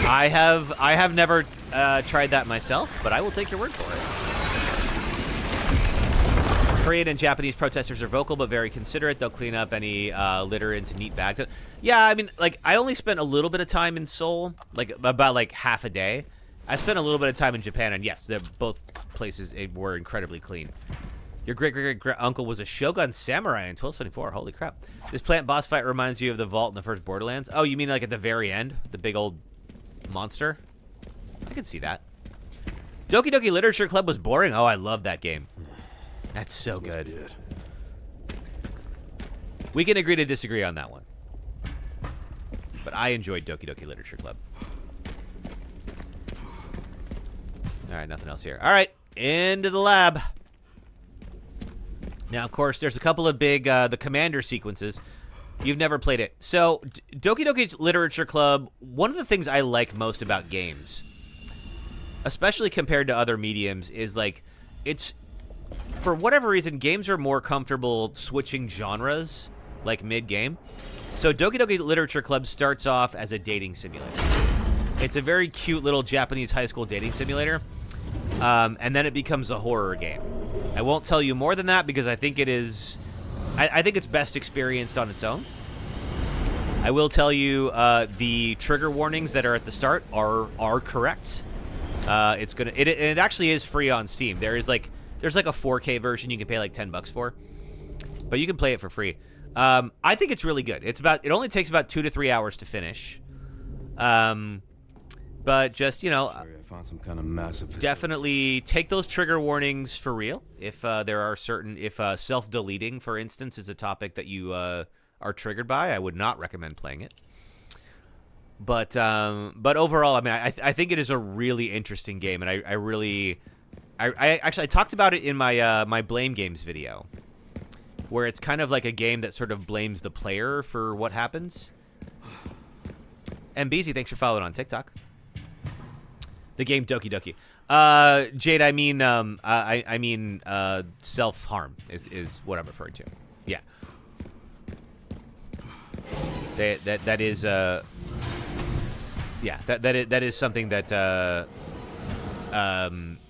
I have never tried that myself, but I will take your word for it. Korean and Japanese protesters are vocal but very considerate. They'll clean up any litter into neat bags. Yeah, I mean, like, I only spent a little bit of time in Seoul, like about like half a day. I spent a little bit of time in Japan, and yes, both places were incredibly clean. Your great-great-great-uncle was a Shogun samurai in 1274. Holy crap. This plant boss fight reminds you of the vault in the first Borderlands. Oh, you mean like at the very end? The big old monster? I can see that. Doki Doki Literature Club was boring? Oh, I love that game. That's so good. We can agree to disagree on that one. But I enjoyed Doki Doki Literature Club. Alright, nothing else here. Alright, into the lab. Now, of course, there's a couple of big, the commander sequences. You've never played it. So, Doki Doki Literature Club, one of the things I like most about games, especially compared to other mediums, is, like, it's, for whatever reason, games are more comfortable switching genres, like, mid-game. So, Doki Doki Literature Club starts off as a dating simulator. It's a very cute little Japanese high school dating simulator, and then it becomes a horror game. I won't tell you more than that because I think it is... I think it's best experienced on its own. I will tell you the trigger warnings that are at the start are correct. It's gonna it actually is free on Steam. There's like a 4K version you can pay like $10 for, but you can play it for free. I think it's really good. It only takes about 2 to 3 hours to finish. But just, you know, Sorry, I found some kind of massive definitely take those trigger warnings for real. If there are certain, if self-deleting, for instance, is a topic that you are triggered by, I would not recommend playing it. But overall, I mean, I think it is a really interesting game, and I actually talked about it in my my Blame Games video, where it's kind of like a game that sort of blames the player for what happens. And BZ, thanks for following on TikTok. The game Doki Doki. Jade, I mean self-harm is what I'm referring to. Yeah. That is yeah, that is something that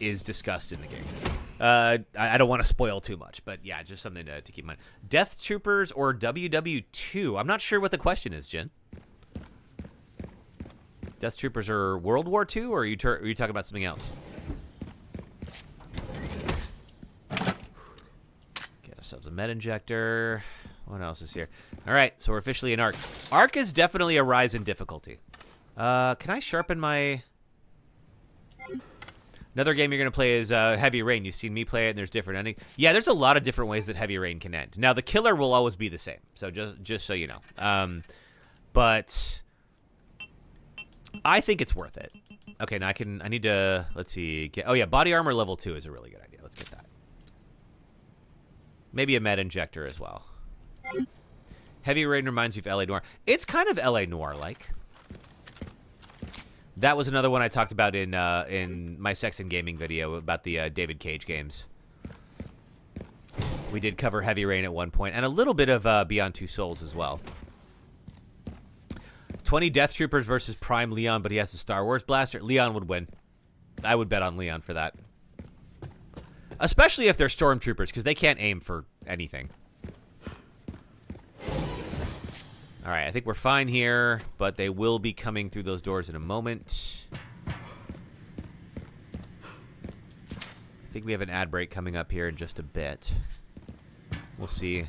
is discussed in the game. I don't want to spoil too much, but yeah, just something to keep in mind. Death Troopers or WW2? I'm not sure what the question is, Jen. Death Troopers are World War II, or are you talking about something else? Get ourselves a med injector. What else is here? All right, so we're officially in Arc. Arc is definitely a rise in difficulty. Can I sharpen my... Another game you're going to play is Heavy Rain. You've seen me play it, and there's different endings. Yeah, there's a lot of different ways that Heavy Rain can end. Now, the killer will always be the same, so just so you know. But I think it's worth it. Okay, now I need to, let's see. Oh, yeah, body armor level 2 is a really good idea. Let's get that. Maybe a med injector as well. Heavy Rain reminds me of LA Noire. It's kind of LA Noire-like. That was another one I talked about in my Sex and Gaming video about the David Cage games. We did cover Heavy Rain at one point, and a little bit of Beyond Two Souls as well. 20 Death Troopers versus Prime Leon, but he has the Star Wars blaster. Leon would win. I would bet on Leon for that. Especially if they're Stormtroopers, because they can't aim for anything. All right, I think we're fine here, but they will be coming through those doors in a moment. I think we have an ad break coming up here in just a bit. We'll see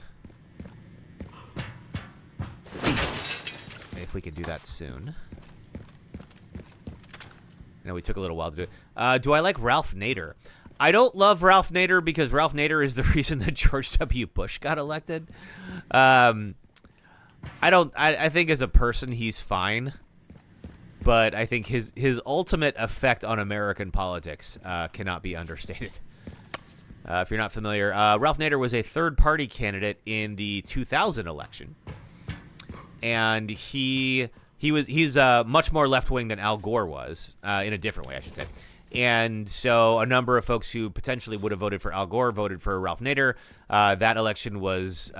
if we can do that soon. I know we took a little while to do it. Do I like Ralph Nader? I don't love Ralph Nader because Ralph Nader is the reason that George W. Bush got elected. I think as a person he's fine, but I think his ultimate effect on American politics cannot be understated. If you're not familiar, Ralph Nader was a third-party candidate in the 2000 election, and he's much more left-wing than Al Gore was, in a different way, I should say. And so a number of folks who potentially would have voted for Al Gore voted for Ralph Nader. That election was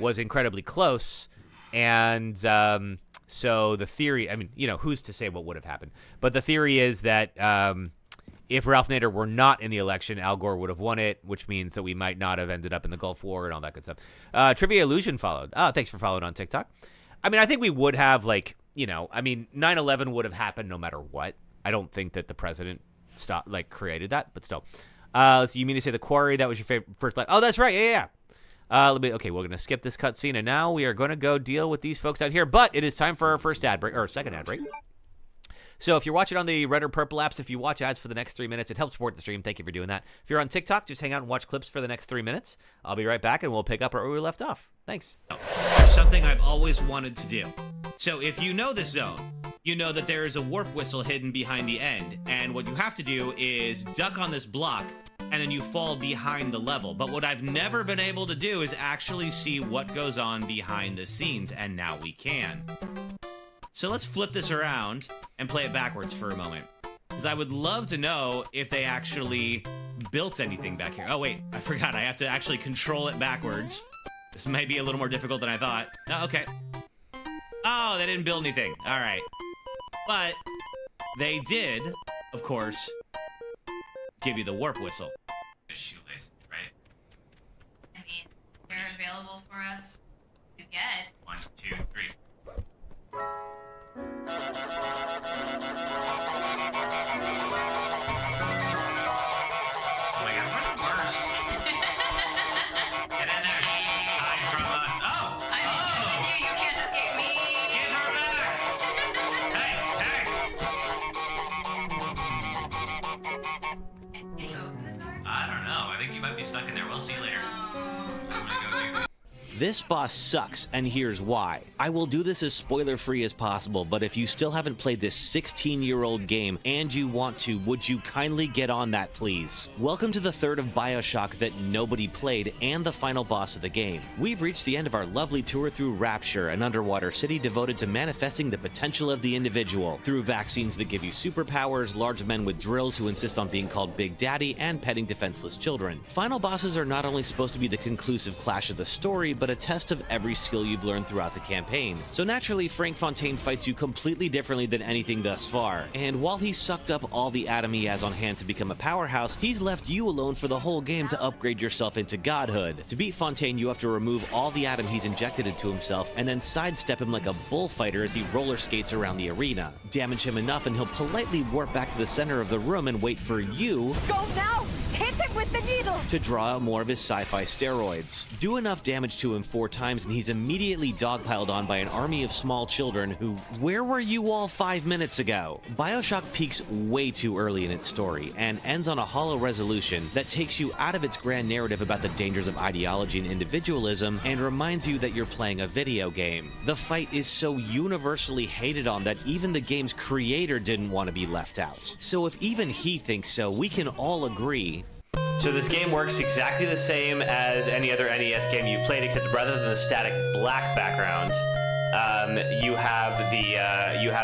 was incredibly close. And so the theory, I mean, you know, who's to say what would have happened? But the theory is that if Ralph Nader were not in the election, Al Gore would have won it, which means that we might not have ended up in the Gulf War and all that good stuff. Trivia Illusion followed. Thanks for following on TikTok. I mean, I think we would have, like, you know, I mean, 9/11 would have happened no matter what. I don't think that the president created that, but still. You mean to say the Quarry? That was your favorite first line? Oh, that's right. Yeah. Okay, we're going to skip this cutscene, and now we are going to go deal with these folks out here. But it is time for our first ad break, or second ad break. So if you're watching on the Red or Purple apps, if you watch ads for the next 3 minutes, it helps support the stream. Thank you for doing that. If you're on TikTok, just hang out and watch clips for the next 3 minutes. I'll be right back, and we'll pick up where we left off. Thanks. Something I've always wanted to do. So if you know this zone, you know that there is a warp whistle hidden behind the end, and what you have to do is duck on this block, and then you fall behind the level. But what I've never been able to do is actually see what goes on behind the scenes, and now we can. So let's flip this around and play it backwards for a moment, because I would love to know if they actually built anything back here. Oh wait, I forgot, I have to actually control it backwards. This might be a little more difficult than I thought. Oh, okay. Oh, they didn't build anything. All right. But they did, of course, give you the warp whistle. Shoelace, right? I mean, they're available for us to get. 1, 2, 3. Oh my god, we're the worst. Get in there. Hide from us. Oh! You can't escape me. Get her back! Hey! Did you open the door? I don't know. I think you might be stuck in there. We'll see you later. I'm gonna go do. This boss sucks, and here's why. I will do this as spoiler-free as possible, but if you still haven't played this 16-year-old game and you want to, would you kindly get on that, please? Welcome to the third of BioShock that nobody played and the final boss of the game. We've reached the end of our lovely tour through Rapture, an underwater city devoted to manifesting the potential of the individual, through vaccines that give you superpowers, large men with drills who insist on being called Big Daddy, and petting defenseless children. Final bosses are not only supposed to be the conclusive clash of the story, but a test of every skill you've learned throughout the campaign. So naturally, Frank Fontaine fights you completely differently than anything thus far. And while he sucked up all the Atom he has on hand to become a powerhouse, he's left you alone for the whole game to upgrade yourself into godhood. To beat Fontaine, you have to remove all the Atom he's injected into himself and then sidestep him like a bullfighter as he roller skates around the arena. Damage him enough and he'll politely warp back to the center of the room and wait for you Go now! Hit the back with the needle! to draw out more of his sci-fi steroids. Do enough damage to him 4 times and he's immediately dogpiled on by an army of small children who, where were you all 5 minutes ago? BioShock peaks way too early in its story and ends on a hollow resolution that takes you out of its grand narrative about the dangers of ideology and individualism and reminds you that you're playing a video game. The fight is so universally hated on that even the game's creator didn't want to be left out. So if even he thinks so, we can all agree. So this game works exactly the same as any other NES game you've played, except rather than the static black background, you have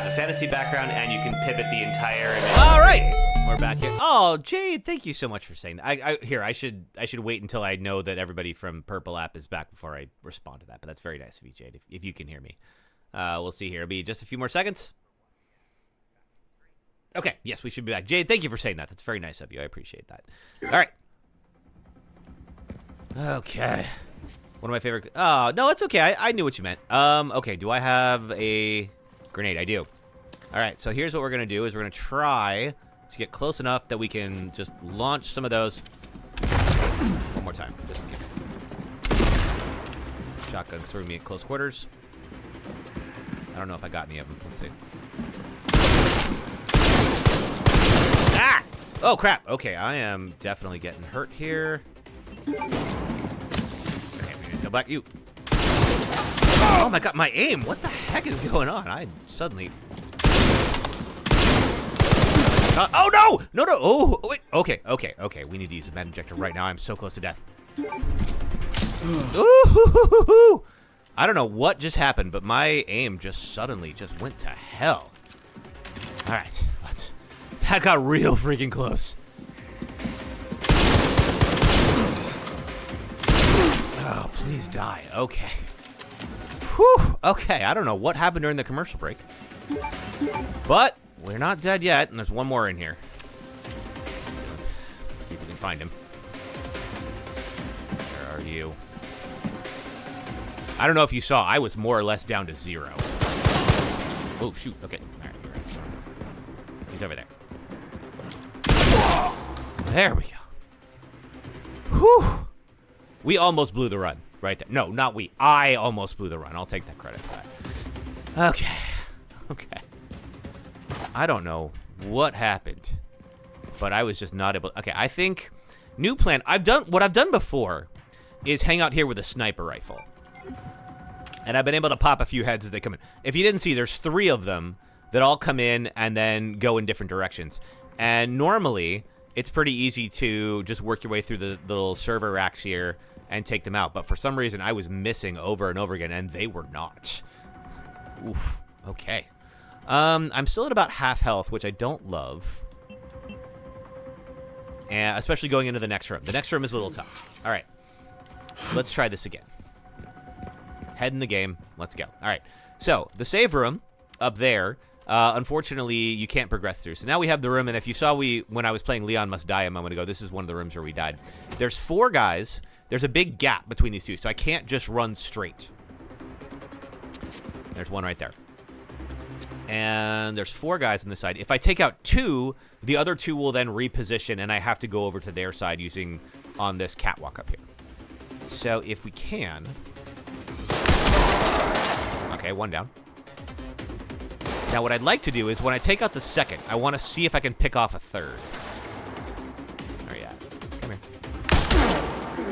the fantasy background, and you can pivot the entire image. All right, we're back here. Oh, Jade, thank you so much for saying that. I should wait until I know that everybody from Purple App is back before I respond to that. But that's very nice of you, Jade. If you can hear me, we'll see here. It'll be just a few more seconds. Okay, yes, we should be back. Jade, thank you for saying that. That's very nice of you. I appreciate that. All right. Okay. One of my favorite... Oh, no, it's okay. I knew what you meant. Okay, do I have a grenade? I do. All right, so here's what we're going to do is we're going to try to get close enough that we can just launch some of those. One more time, just in case. Shotgun threw me at close quarters. I don't know if I got any of them. Let's see. Ah! Oh, crap. Okay, I am definitely getting hurt here. Okay, we need to go back. You. Oh, my God. My aim. What the heck is going on? I suddenly... oh, no! No, no. Oh, wait. Okay. We need to use a med injector right now. I'm so close to death. Ooh! I don't know what just happened, but my aim just suddenly just went to hell. All right. That got real freaking close. Oh, please die. Okay. Whew. Okay, I don't know what happened during the commercial break. But we're not dead yet, and there's one more in here. Let's see if we can find him. Where are you? I don't know if you saw, I was more or less down to 0. Oh, shoot. Okay. All right, you're right. He's over there. There we go. Whew. We almost blew the run right there. No, not we. I almost blew the run. I'll take that credit for that. Okay. I don't know what happened, but I was just not able. Okay, I think new plan. What I've done before is hang out here with a sniper rifle. And I've been able to pop a few heads as they come in. If you didn't see, there's 3 of them that all come in and then go in different directions. And normally, it's pretty easy to just work your way through the little server racks here and take them out. But for some reason, I was missing over and over again, and they were not. Oof. Okay. I'm still at about half health, which I don't love. And especially going into the next room. The next room is a little tough. All right. Let's try this again. Head in the game. Let's go. All right. So, the save room up there... unfortunately, you can't progress through. So now we have the room, and if you saw when I was playing Leon Must Die a moment ago, this is one of the rooms where we died. There's 4 guys. There's a big gap between these 2, so I can't just run straight. There's one right there. And there's 4 guys on this side. If I take out 2, the other 2 will then reposition, and I have to go over to their side using on this catwalk up here. So if we can... Okay, 1 down. Now, what I'd like to do is, when I take out the second, I want to see if I can pick off a third. Where are you at? Come here.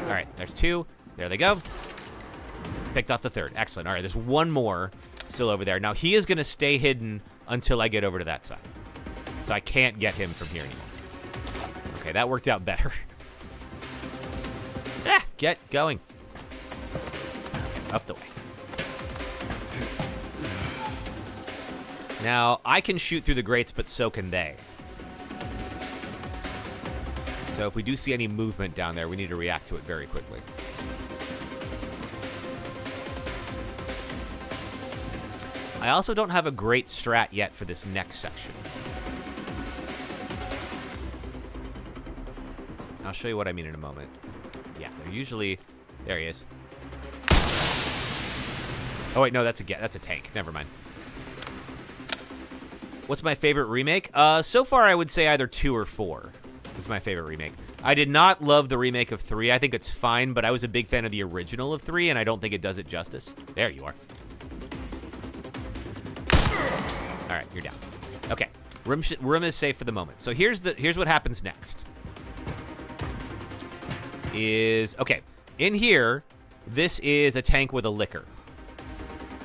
All right, there's 2. There they go. Picked off the third. Excellent. All right, there's 1 more still over there. Now, he is going to stay hidden until I get over to that side. So I can't get him from here anymore. Okay, that worked out better. Get going. Okay, up the way. Now, I can shoot through the grates, but so can they. So if we do see any movement down there, we need to react to it very quickly. I also don't have a great strat yet for this next section. I'll show you what I mean in a moment. Yeah, they're usually... There he is. Oh, wait, no, that's a tank. Never mind. What's my favorite remake? So far, I would say either 2 or 4 is my favorite remake. I did not love the remake of 3. I think it's fine, but I was a big fan of the original of 3, and I don't think it does it justice. There you are. All right, you're down. Okay, room is safe for the moment. So here's what happens next. Okay, in here, this is a tank with a liquor.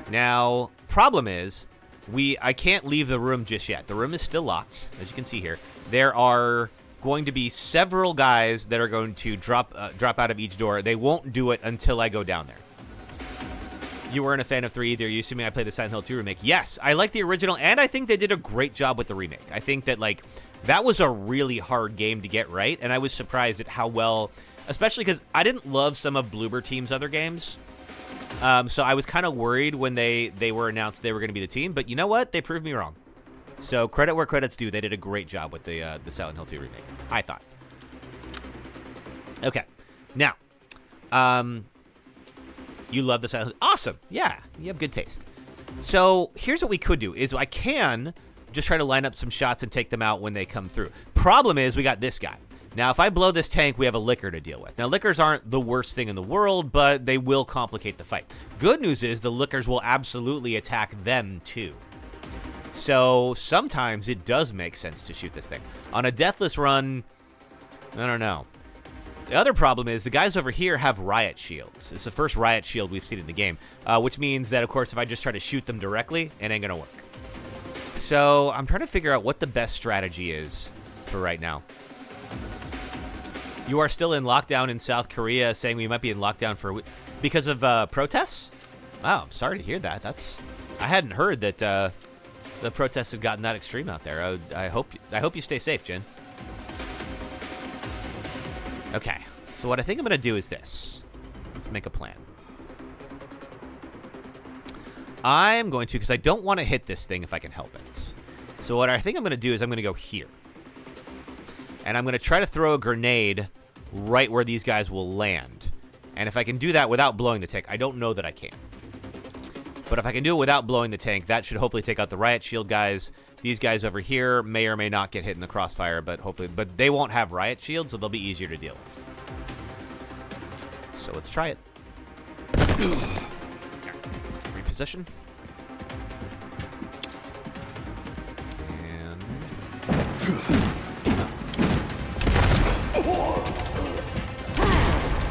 Now, problem is, I can't leave the room just yet. The room is still locked, as you can see here. There are going to be several guys that are going to drop out of each door. They won't do it until I go down there. You weren't a fan of 3 either. You assuming I played the Silent Hill 2 remake. Yes, I like the original, and I think they did a great job with the remake. I think that, like, that was a really hard game to get right, and I was surprised at how well, especially because I didn't love some of Bloober Team's other games. So I was kind of worried when they were announced they were going to be the team, but you know what? They proved me wrong. So credit where credit's due. They did a great job with the Silent Hill 2 remake, I thought. Okay, now, you love the Silent Hill. Awesome. Yeah, you have good taste. So here's what we could do: is I can just try to line up some shots and take them out when they come through. Problem is, we got this guy. Now, if I blow this tank, we have a liquor to deal with. Now, liquors aren't the worst thing in the world, but they will complicate the fight. Good news is the liquors will absolutely attack them, too. So, sometimes it does make sense to shoot this thing. On a Deathless run, I don't know. The other problem is the guys over here have riot shields. It's the first riot shield we've seen in the game, which means that, of course, if I just try to shoot them directly, it ain't going to work. So, I'm trying to figure out what the best strategy is for right now. You are still in lockdown in South Korea, saying we might be in lockdown for a week because of protests? Wow, I'm sorry to hear that. I hadn't heard that the protests had gotten that extreme out there. I hope you stay safe, Jen. Okay, so what I think I'm going to do is this. Let's make a plan. I'm going to, because I don't want to hit this thing if I can help it. So what I think I'm going to do is I'm going to go here. And I'm going to try to throw a grenade right where these guys will land. And if I can do that without blowing the tank, I don't know that I can. But if I can do it without blowing the tank, that should hopefully take out the riot shield guys. These guys over here may or may not get hit in the crossfire, but they won't have riot shields, so they'll be easier to deal with. So let's try it. Reposition. And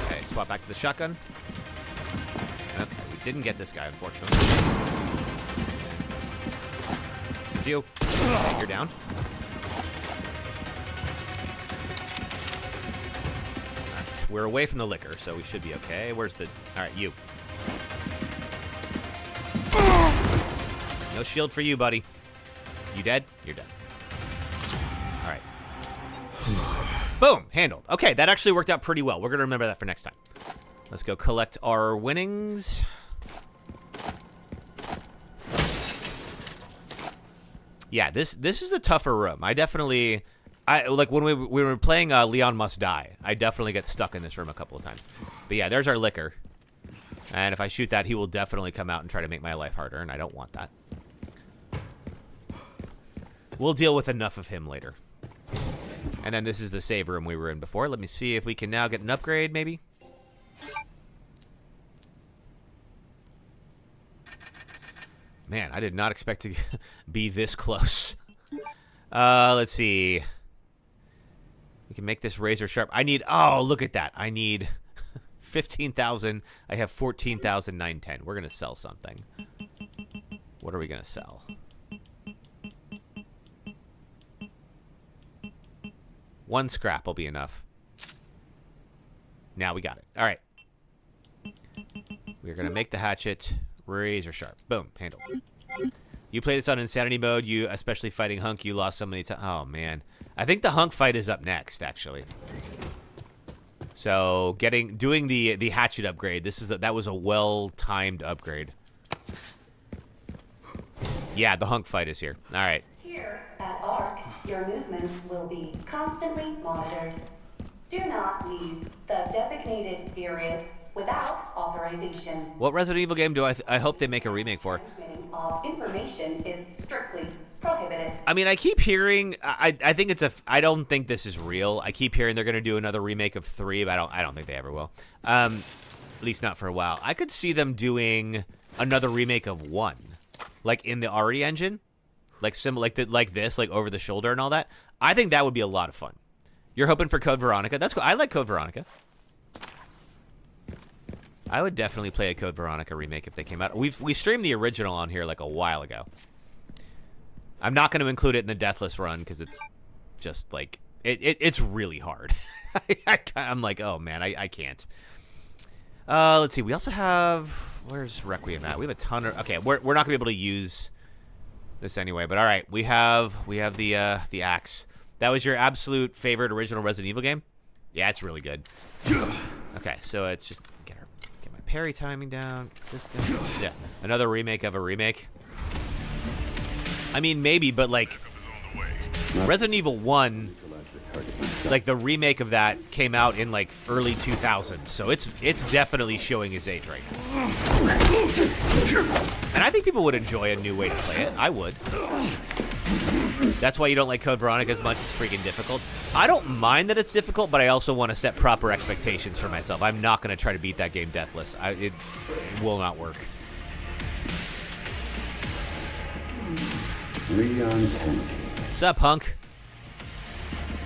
okay, swap back to the shotgun. Okay, we didn't get this guy, unfortunately. You. Okay, you're down. Right, we're away from the liquor, so we should be okay. Where's the... Alright, you. No shield for you, buddy. You dead? You're dead. Alright. Boom! Handled. Okay, that actually worked out pretty well. We're going to remember that for next time. Let's go collect our winnings. Yeah, this is a tougher room. I like when we were playing Leon Must Die, I definitely get stuck in this room a couple of times. But yeah, there's our liquor. And if I shoot that, he will definitely come out and try to make my life harder, and I don't want that. We'll deal with enough of him later. And then this is the save room we were in before. Let me see if we can now get an upgrade, maybe. Man, I did not expect to be this close. Let's see. We can make this razor sharp. I need... Oh, look at that. I need 15,000. I have 14,910. We're going to sell something. What are we going to sell? One scrap will be enough. Now we got it. All right. We're going to make the hatchet... razor sharp. Boom. Handled. You played this on insanity mode. You, especially fighting Hunk, you lost so many times. Oh, man. I think the Hunk fight is up next, actually. So, doing the hatchet upgrade. That was a well-timed upgrade. Yeah, the Hunk fight is here. All right. Here at ARC, your movements will be constantly monitored. Do not leave the designated areas without authorization. What Resident Evil game do I hope they make a remake for? Transmitting of information is strictly prohibited. I mean, I keep hearing. I think it's a. I don't think this is real. I keep hearing they're going to do another remake of 3, but I don't think they ever will. At least not for a while. I could see them doing another remake of 1, like in the RE engine, like this, like over the shoulder and all that. I think that would be a lot of fun. You're hoping for Code Veronica. That's cool. I like Code Veronica. I would definitely play a Code Veronica remake if they came out. We streamed the original on here like a while ago. I'm not going to include it in the Deathless run because it's just like it's really hard. I'm like, oh man, I can't. Let's see. We also have, where's Requiem at? We have a ton of. Okay, we're not going to be able to use this anyway. But all right, we have the axe. That was your absolute favorite original Resident Evil game? Yeah, it's really good. Okay, so it's just get my parry timing down. Yeah, another remake of a remake. I mean, maybe, but like Resident Evil 1, like the remake of that came out in like early 2000s, so it's definitely showing its age right now. And I think people would enjoy a new way to play it. I would. That's why you don't like Code Veronica as much. It's freaking difficult. I don't mind that it's difficult, but I also want to set proper expectations for myself. I'm not going to try to beat that game deathless. It will not work. Leon Kennedy. What's up, punk?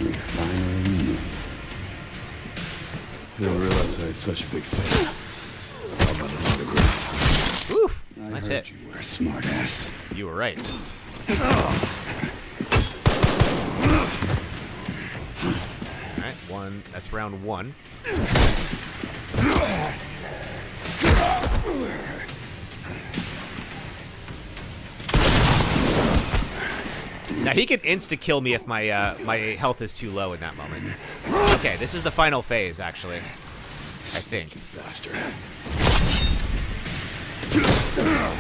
We finally meet. I didn't realize I had such a big fan. How about an autograph? Oof. I Nice heard hit. you were a smartass. You were right. Alright, one. That's round 1. Now he can insta-kill me if my my health is too low in that moment. Okay, this is the final phase, actually. I think. Bastard.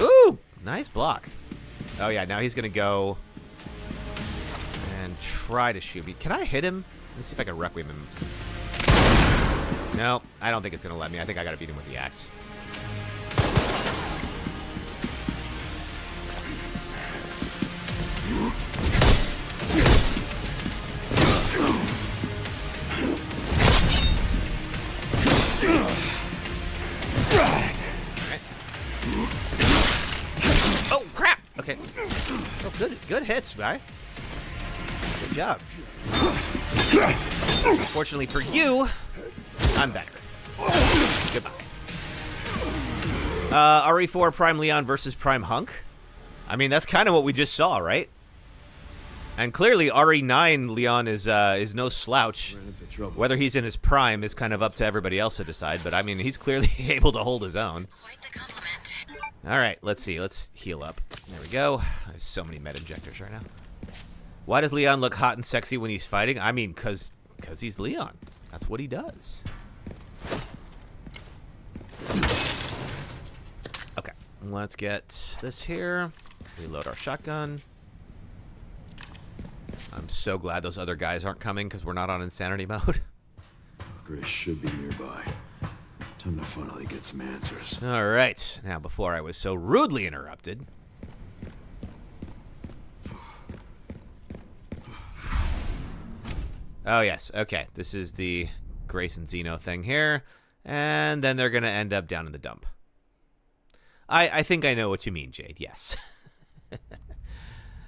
Ooh! Nice block. Oh yeah, now he's gonna go and try to shoot me. Can I hit him? Let me see if I can Requiem him. No, I don't think it's gonna let me. I think I gotta beat him with the axe. Oh crap! Okay. Oh, good hits, guy. Good job. Fortunately for you, I'm better. Goodbye. RE4 Prime Leon versus Prime Hunk. I mean, that's kind of what we just saw, right? And clearly, RE9 Leon is no slouch. Whether he's in his prime is kind of up to everybody else to decide. But I mean, he's clearly able to hold his own. All right, let's see. Let's heal up. There we go. I have so many med injectors right now. Why does Leon look hot and sexy when he's fighting? I mean, because he's Leon. That's what he does. Okay, let's get this here. Reload our shotgun. I'm so glad those other guys aren't coming because we're not on insanity mode. Grace should be nearby. Time to finally get some answers. All right. Now, before I was so rudely interrupted. Oh, yes. Okay. This is the Grace and Zeno thing here. And then they're going to end up down in the dump. I think I know what you mean, Jade. Yes.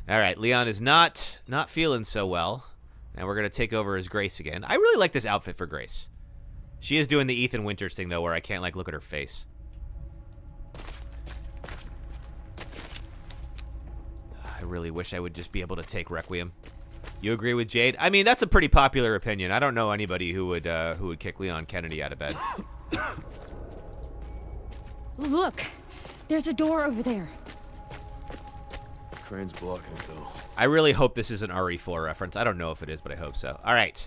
All right. Leon is not feeling so well. And we're going to take over as Grace again. I really like this outfit for Grace. She is doing the Ethan Winters thing, though, where I can't, like, look at her face. I really wish I would just be able to take Requiem. You agree with Jade? I mean, that's a pretty popular opinion. I don't know anybody who would kick Leon Kennedy out of bed. Look, there's a door over there. Crane's blocking it, though. I really hope this is an RE4 reference. I don't know if it is, but I hope so. All right.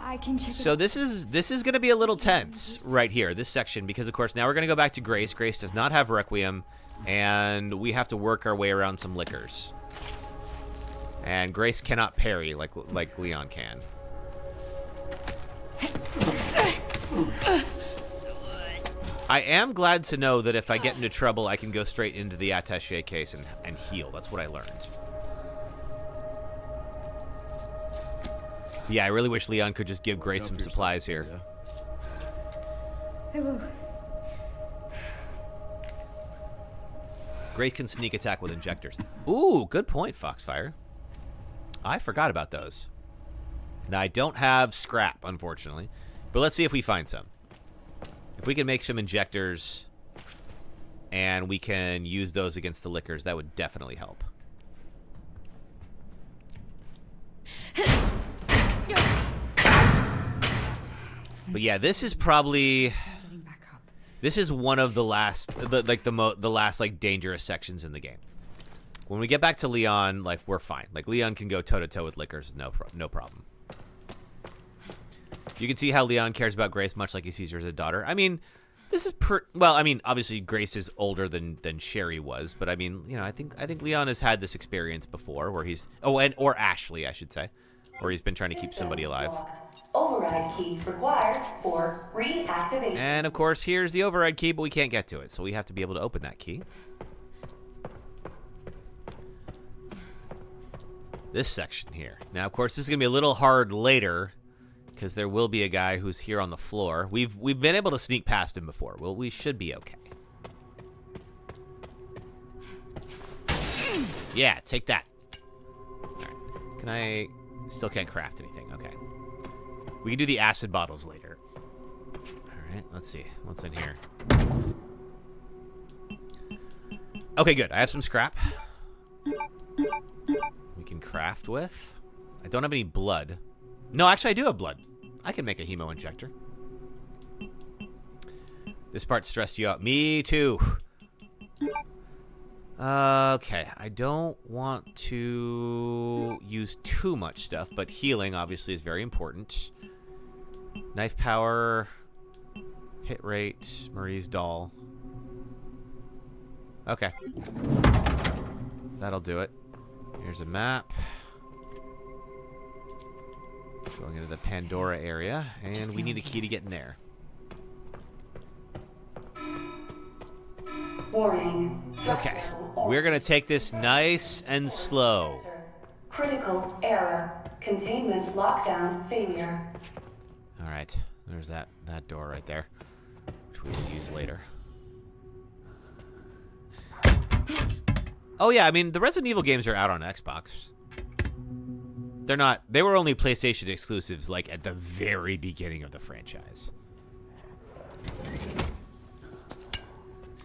I can check. So this is going to be a little tense right here, this section, because of course now we're going to go back to Grace. Grace does not have Requiem, and we have to work our way around some liquors. And Grace cannot parry like Leon can. I am glad to know that if I get into trouble, I can go straight into the attaché case and heal. That's what I learned. Yeah, I really wish Leon could just give Grace some supplies here. I will. Grace can sneak attack with injectors. Ooh, good point, Foxfire. I forgot about those. Now, I don't have scrap, unfortunately. But let's see if we find some. If we can make some injectors and we can use those against the lickers, that would definitely help. But yeah, this is probably... This is one of the last, the last like dangerous sections in the game. When we get back to Leon, like we're fine. Like Leon can go toe to toe with lickers, no problem. You can see how Leon cares about Grace much like he sees her as a daughter. I mean, this is well. I mean, obviously Grace is older than Sherry was, but I mean, you know, I think Leon has had this experience before where he's or Ashley, I should say, where he's been trying to keep somebody alive. Override key required for reactivation. And of course, here's the override key, but we can't get to it, so we have to be able to open that key. This section here. Now, of course, this is gonna be a little hard later, because there will be a guy who's here on the floor. We've been able to sneak past him before. Well, we should be okay. Yeah, take that. All right. Can I? Still can't craft anything. Okay. We can do the acid bottles later. All right, let's see. What's in here? Okay, good. I have some scrap. We can craft with. I don't have any blood. No, actually, I do have blood. I can make a hemo injector. This part stressed you out. Me too. Okay, I don't want to use too much stuff, but healing obviously is very important. Knife power, hit rate, Marie's doll. Okay. That'll do it. Here's a map. Going into the Pandora area, and we need a key to get in there. Warning. Okay. We're going to take this nice and slow. Critical error. Containment lockdown failure. All right. There's that door right there, which we will use later. Oh yeah, I mean, the Resident Evil games are out on Xbox. They're not. They were only PlayStation exclusives, like, at the very beginning of the franchise.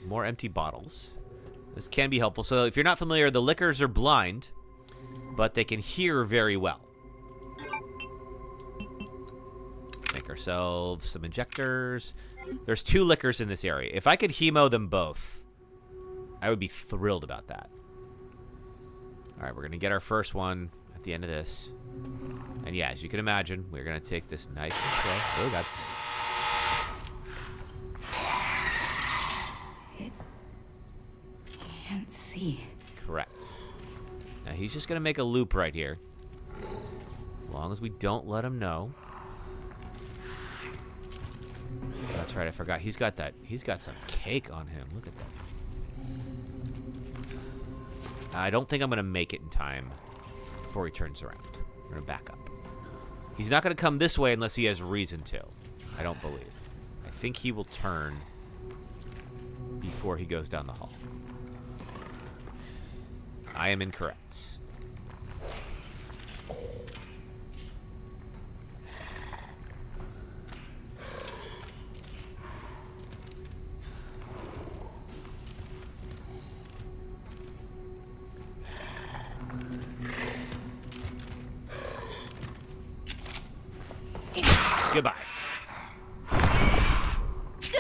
More empty bottles. This can be helpful. So if you're not familiar, the lickers are blind, but they can hear very well. Make ourselves some injectors. There's 2 lickers in this area. If I could hemo them both, I would be thrilled about that. All right, we're going to get our first one at the end of this. And yeah, as you can imagine, we're going to take this nice and slow. Oh, God. Can't see. Correct. Now, he's just going to make a loop right here. As long as we don't let him know. That's right, I forgot. He's got that. He's got some cake on him. Look at that. I don't think I'm going to make it in time before he turns around. We're going to back up. He's not going to come this way unless he has reason to. I don't believe. I think he will turn before he goes down the hall. I am incorrect. Goodbye. That's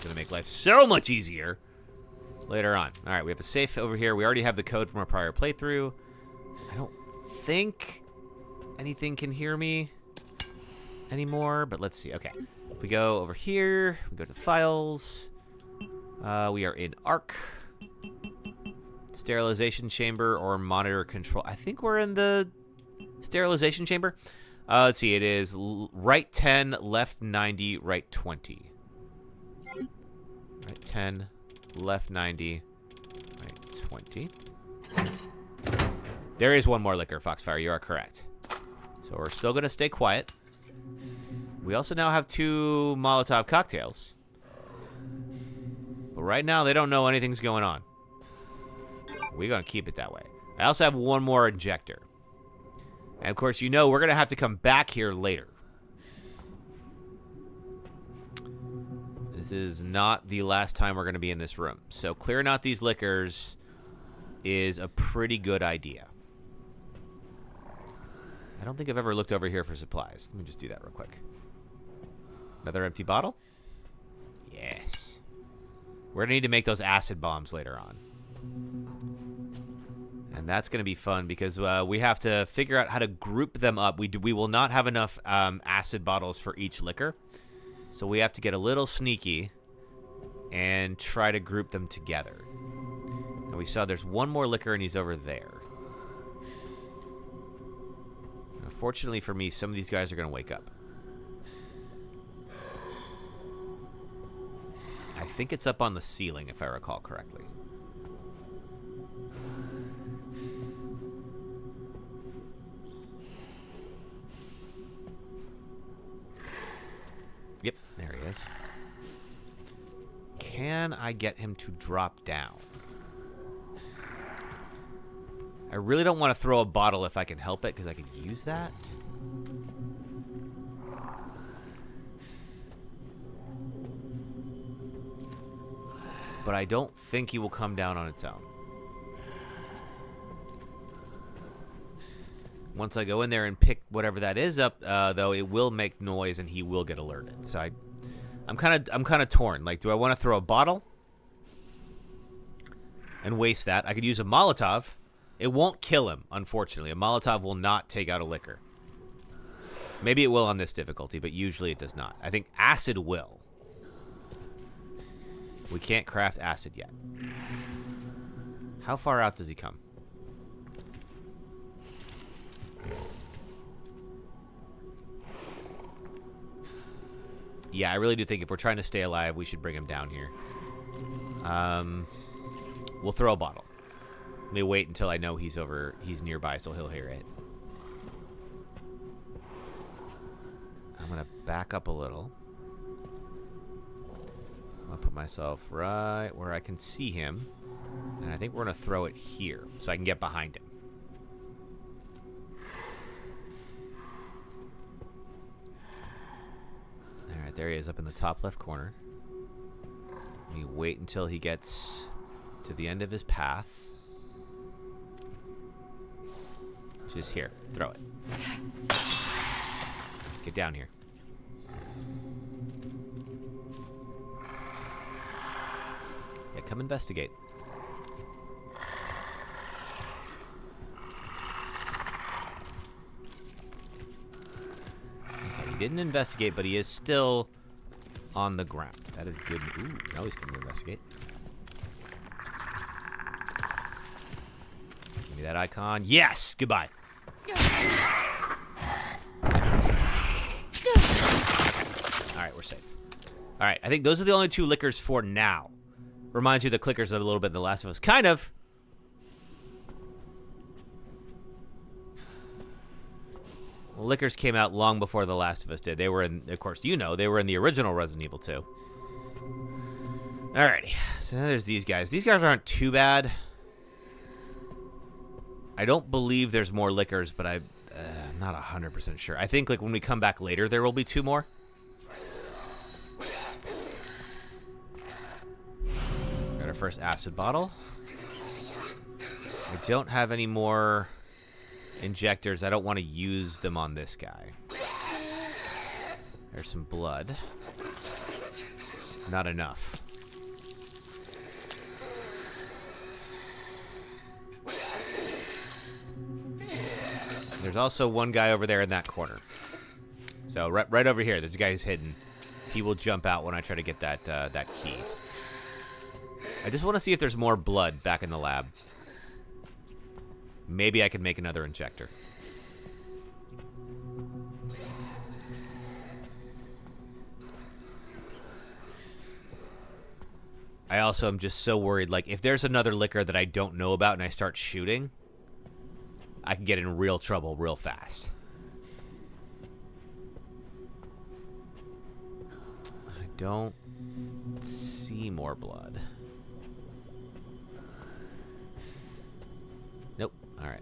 going to make life so much easier later on. All right, we have a safe over here. We already have the code from our prior playthrough. I don't think anything can hear me anymore, but let's see. Okay, if we go over here, we go to files. We are in ARC. Sterilization chamber or monitor control. I think we're in the sterilization chamber. Let's see, it is right 10, left 90, right 20. Right 10, left 90, right 20. There is one more liquor, Foxfire. You are correct. So we're still going to stay quiet. We also now have 2 Molotov cocktails. But right now, they don't know anything's going on. We're going to keep it that way. I also have 1 more injector. And of course, you know we're going to have to come back here later. This is not the last time we're going to be in this room. So clearing out these liquors is a pretty good idea. I don't think I've ever looked over here for supplies. Let me just do that real quick. Another empty bottle? Yes. We're going to need to make those acid bombs later on. And that's going to be fun because we have to figure out how to group them up. We will not have enough acid bottles for each liquor. So we have to get a little sneaky and try to group them together. And we saw there's 1 more liquor and he's over there. Fortunately for me, some of these guys are going to wake up. I think it's up on the ceiling, if I recall correctly. Yep, there he is. Can I get him to drop down? I really don't want to throw a bottle if I can help it, because I could use that. But I don't think he will come down on its own. Once I go in there and pick whatever that is up, though, it will make noise and he will get alerted. So I'm kind of torn. Like, do I want to throw a bottle and waste that? I could use a Molotov. It won't kill him, unfortunately. A Molotov will not take out a liquor. Maybe it will on this difficulty, but usually it does not. I think acid will. We can't craft acid yet. How far out does he come? Yeah, I really do think if we're trying to stay alive, we should bring him down here. We'll throw a bottle. Let me wait until I know he's nearby, so he'll hear it. I'm gonna back up a little. I'll put myself right where I can see him. And I think we're gonna throw it here, so I can get behind him. Alright, there he is up in the top left corner. Let me wait until he gets to the end of his path. Which is here. Throw it. Get down here. Yeah, come investigate. Okay, he didn't investigate, but he is still on the ground. That is good. Ooh, now he's coming to investigate. Give me that icon. Yes! Goodbye. Alright, we're safe. Alright, I think those are the only 2 liquors for now. Reminds you of the clickers a little bit in The Last of Us. Kind of. Well, liquors came out long before The Last of Us did. They were in, of course, you know, they were in the original Resident Evil 2. Alrighty. So now there's these guys. These guys aren't too bad. I don't believe there's more liquors, but I'm not 100% sure. I think like when we come back later, there will be 2 more. Got our first acid bottle. I don't have any more injectors. I don't want to use them on this guy. There's some blood. Not enough. There's also one guy over there in that corner. So right over here, there's a guy who's hidden. He will jump out when I try to get that that key. I just want to see if there's more blood back in the lab. Maybe I can make another injector. I also am just so worried, like, if there's another liquor that I don't know about and I start shooting, I can get in real trouble real fast. don't see more blood. Nope. All right.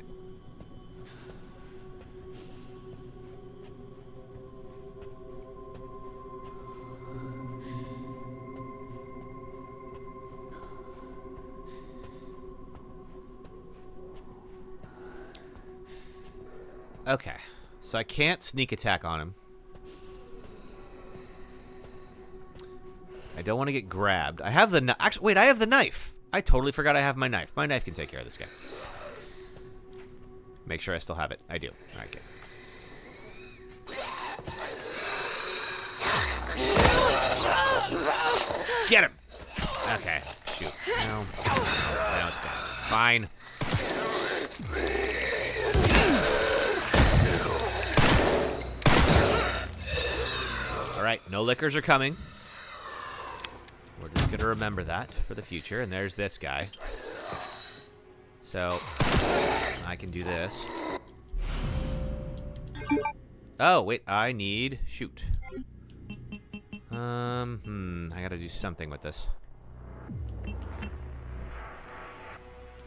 Okay, so I can't sneak attack on him. I don't want to get grabbed. I have the actually. Wait, I have the knife. I totally forgot I have my knife. My knife can take care of this guy. Make sure I still have it. I do. All right, good. Get him. Okay. Shoot. No. Now it's gone. Fine. All right, no lickers are coming. We're just going to remember that for the future. And there's this guy. So, I can do this. Oh, wait, I need... Shoot. I got to do something with this.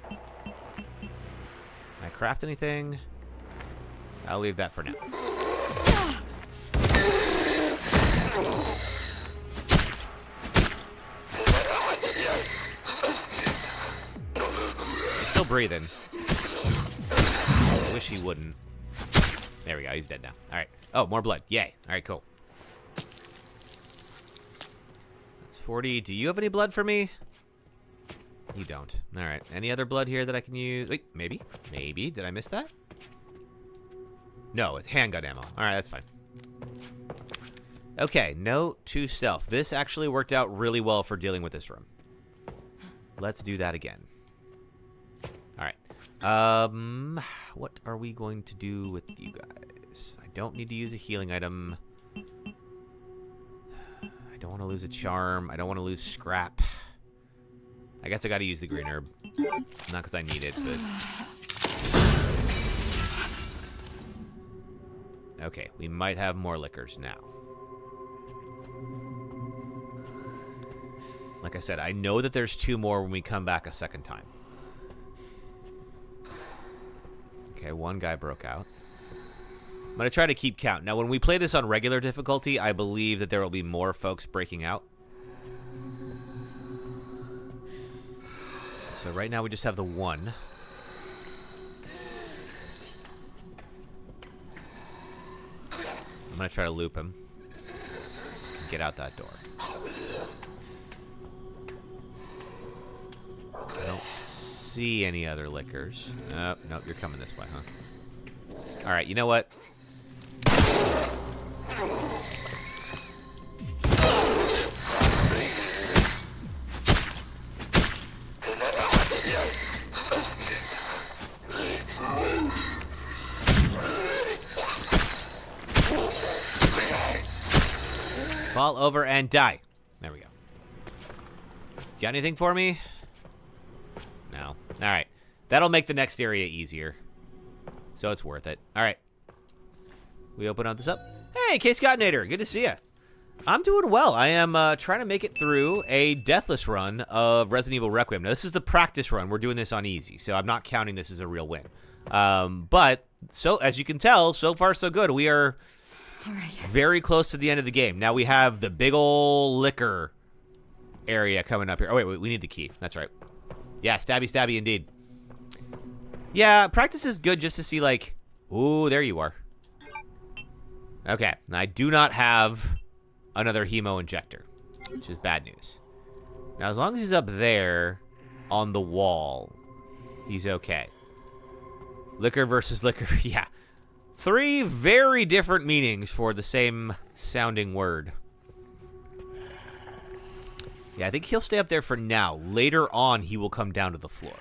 Can I craft anything? I'll leave that for now. Still breathing. I wish he wouldn't. There we go. He's dead now. All right. Oh, more blood. Yay. All right, cool. That's 40. Do you have any blood for me? You don't. All right. Any other blood here that I can use? Wait, maybe. Maybe. Did I miss that? No, it's handgun ammo. All right, that's fine. Okay, note to self. This actually worked out really well for dealing with this room. Let's do that again. All right. What are we going to do with you guys? I don't need to use a healing item. I don't want to lose a charm. I don't want to lose scrap. I guess I got to use the green herb. Not because I need it, but... Okay, we might have more liquors now. Like I said, I know that there's 2 more when we come back a second time. Okay, 1 guy broke out. I'm going to try to keep count. Now, when we play this on regular difficulty, I believe that there will be more folks breaking out. So right now we just have the 1. I'm going to try to loop him. Get out that door. I don't see any other liquors. Nope, nope, you're coming this way, huh? Alright, you know what? Fall over and die. There we go. Got anything for me? No. Alright. That'll make the next area easier. So it's worth it. Alright. We open up this up. Hey, K-Scottinator. Good to see you. I'm doing well. I am trying to make it through a deathless run of Resident Evil Requiem. Now, this is the practice run. We're doing this on easy, so I'm not counting this as a real win. But, so as you can tell, so far so good. We are very close to the end of the game. Now we have the big ol' liquor area coming up here. Oh, wait, we need the key. That's right. Yeah, stabby, stabby indeed. Yeah, practice is good just to see, like... Ooh, there you are. Okay, I do not have another hemo injector, which is bad news. Now, as long as he's up there on the wall, he's okay. Liquor versus liquor, yeah. 3 very different meanings for the same sounding word. Yeah, I think he'll stay up there for now. Later on, he will come down to the floor.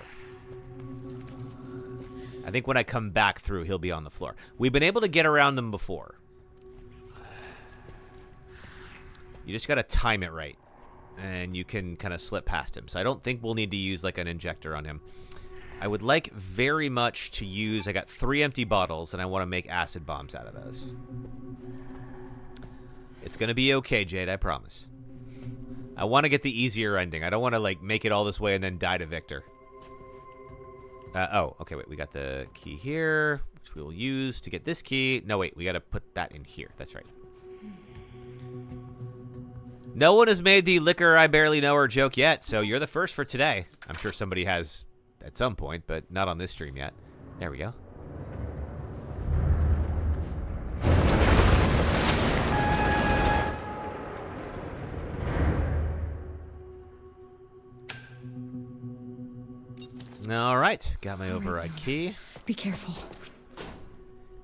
I think when I come back through, he'll be on the floor. We've been able to get around them before. You just got to time it right. And you can kind of slip past him. So I don't think we'll need to use like an injector on him. I would like very much to use... I got 3 empty bottles, and I want to make acid bombs out of those. It's going to be okay, Jade, I promise. I want to get the easier ending. I don't want to, like, make it all this way and then die to Victor. Oh, okay, wait. We got the key here, which we will use to get this key. No, wait. We got to put that in here. That's right. No one has made the liquor I barely know her joke yet, so you're the first for today. I'm sure somebody has at some point, but not on this stream yet. There we go. All right, got my override key. Be careful.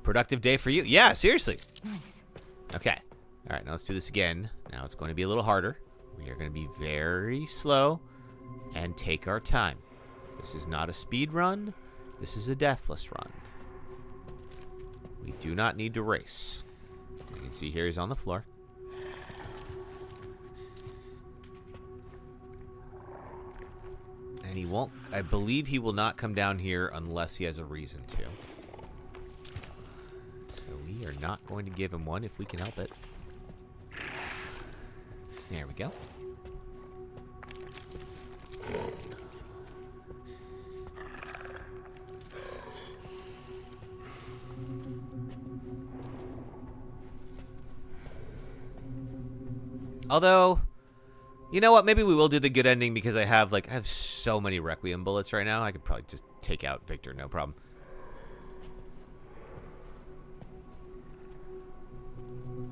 Productive day for you. Yeah, seriously. Nice. Okay. All right, now let's do this again. Now it's going to be a little harder. We are going to be very slow and take our time. This is not a speed run. This is a deathless run. We do not need to race. You can see here he's on the floor. And he won't, I believe he will not come down here unless he has a reason to. So we are not going to give him one if we can help it. There we go. Although, you know what? Maybe we will do the good ending because I have so many Requiem bullets right now. I could probably just take out Victor, no problem.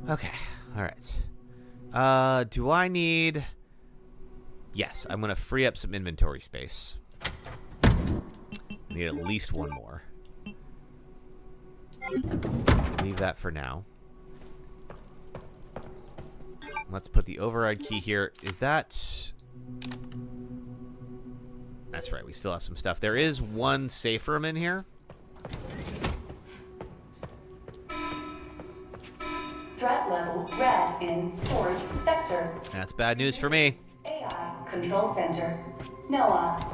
Okay. All right. Do I need... Yes, I'm going to free up some inventory space. I need at least one more. Leave that for now. Let's put the override key here. Is that... That's right, we still have some stuff. There is one safe room in here. Threat level red in storage sector. That's bad news for me. AI control center. Noah.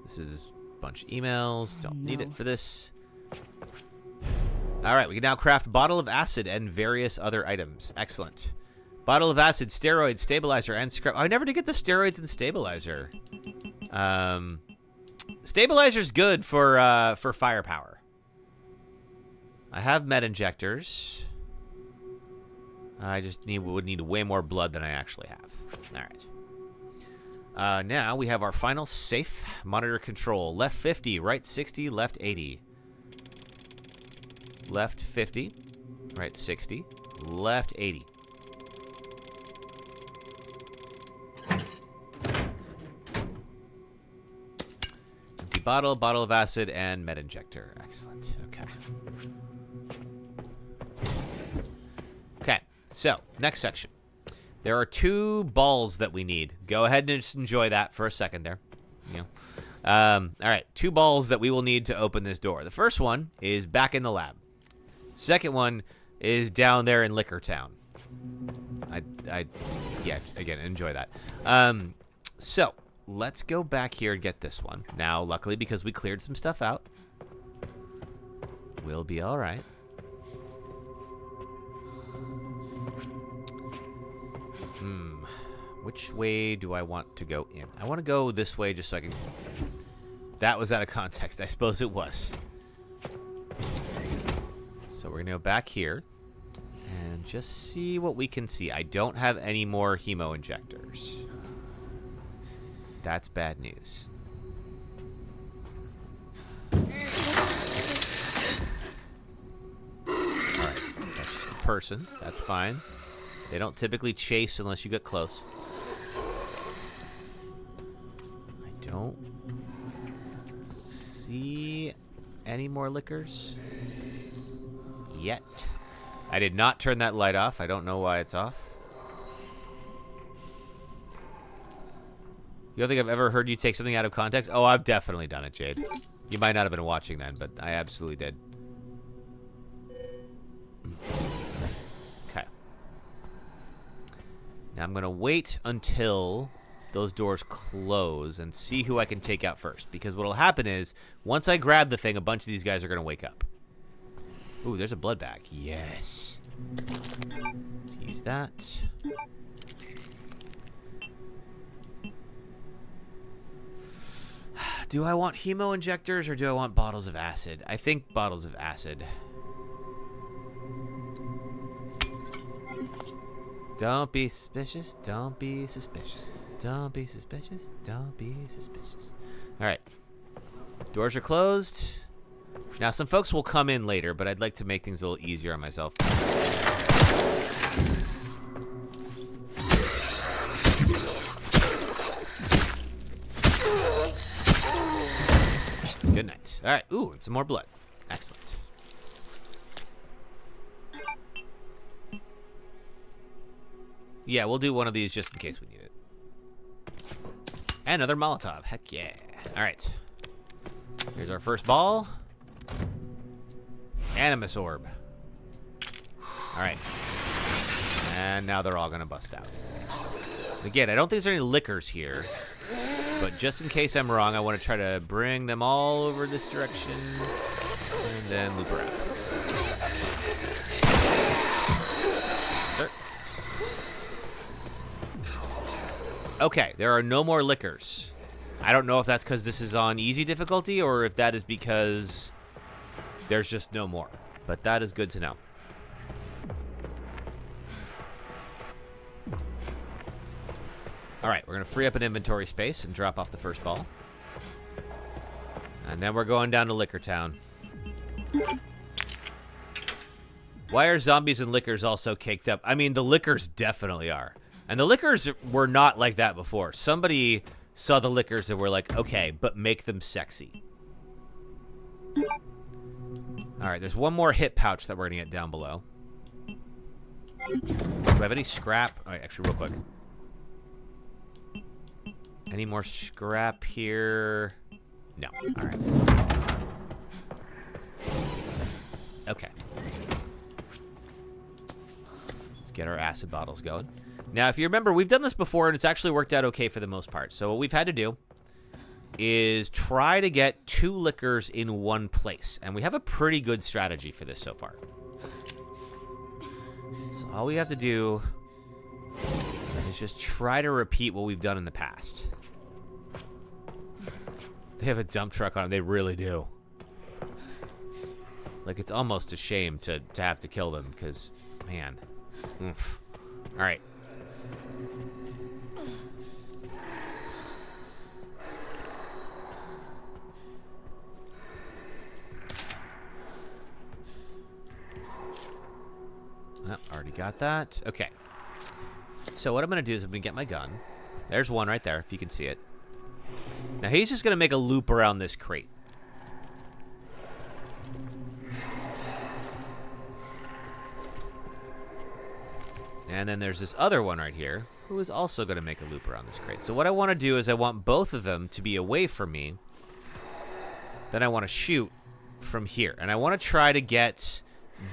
This is a bunch of emails. Don't need it for this. All right, we can now craft bottle of acid and various other items. Excellent. Bottle of acid, steroid, stabilizer, and scrap. Oh, I never did get the steroids and stabilizer. Stabilizer's good for firepower. I have med injectors. I just would need way more blood than I actually have. All right. Now we have our final safe. Monitor control. Left 50, right 60, left 80. Left 50, right 60, left 80. Empty bottle, bottle of acid, and med injector. Excellent. Okay. Okay, so next section. There are 2 balls that we need. Go ahead and just enjoy that for a second there. You know. All right, 2 balls that we will need to open this door. The first one is back in the lab. Second one is down there in Liquor Town. Yeah, again, enjoy that. So, let's go back here and get this one. Now, luckily, because we cleared some stuff out, we'll be all right. Which way do I want to go in? I want to go this way just so I can... That was out of context. I suppose it was. So we're going to go back here and just see what we can see. I don't have any more hemo injectors. That's bad news. Alright, that's just a person. That's fine. They don't typically chase unless you get close. I don't see any more liquors yet. I did not turn that light off. I don't know why it's off. You don't think I've ever heard you take something out of context? Oh, I've definitely done it, Jade. You might not have been watching then, but I absolutely did. Okay. Now I'm going to wait until those doors close and see who I can take out first. Because what will happen is, once I grab the thing, a bunch of these guys are going to wake up. Ooh, there's a blood bag. Yes. Let's use Use that. Do I want hemo injectors or do I want bottles of acid? I think bottles of acid. Don't be suspicious. Don't be suspicious. Don't be suspicious. Don't be suspicious. All right. Doors are closed. Now, some folks will come in later, but I'd like to make things a little easier on myself. Good night. All right. Ooh, and some more blood. Excellent. Yeah, we'll do one of these just in case we need it. And another Molotov. Heck yeah. All right. Here's our first ball. Animus orb. All right. And now they're all going to bust out. Again, I don't think there's any liquors here. But just in case I'm wrong, I want to try to bring them all over this direction. And then loop around. Sir. Okay, there are no more liquors. I don't know if that's because this is on easy difficulty or if that is because there's just no more. But that is good to know. All right, we're going to free up an inventory space and drop off the first ball. And then we're going down to Liquor Town. Why are zombies and liquors all so caked up? I mean, the liquors definitely are. And the liquors were not like that before. Somebody saw the liquors and were like, okay, but make them sexy. All right, there's one more hit pouch that we're going to get down below. Do I have any scrap? All right, actually, real quick. Any more scrap here? No. All right. Okay. Let's get our acid bottles going. Now, if you remember, we've done this before, and it's actually worked out okay for the most part. So what we've had to do is try to get 2 liquors in one place. And we have a pretty good strategy for this so far. So all we have to do is just try to repeat what we've done in the past. They have a dump truck on them. They really do. Like, it's almost a shame to have to kill them, because, man. Oof. All right. Oh, already got that. Okay. So what I'm going to do is I'm going to get my gun. There's one right there, if you can see it. Now he's just going to make a loop around this crate. And then there's this other one right here who is also going to make a loop around this crate. So what I want to do is I want both of them to be away from me. Then I want to shoot from here. And I want to try to get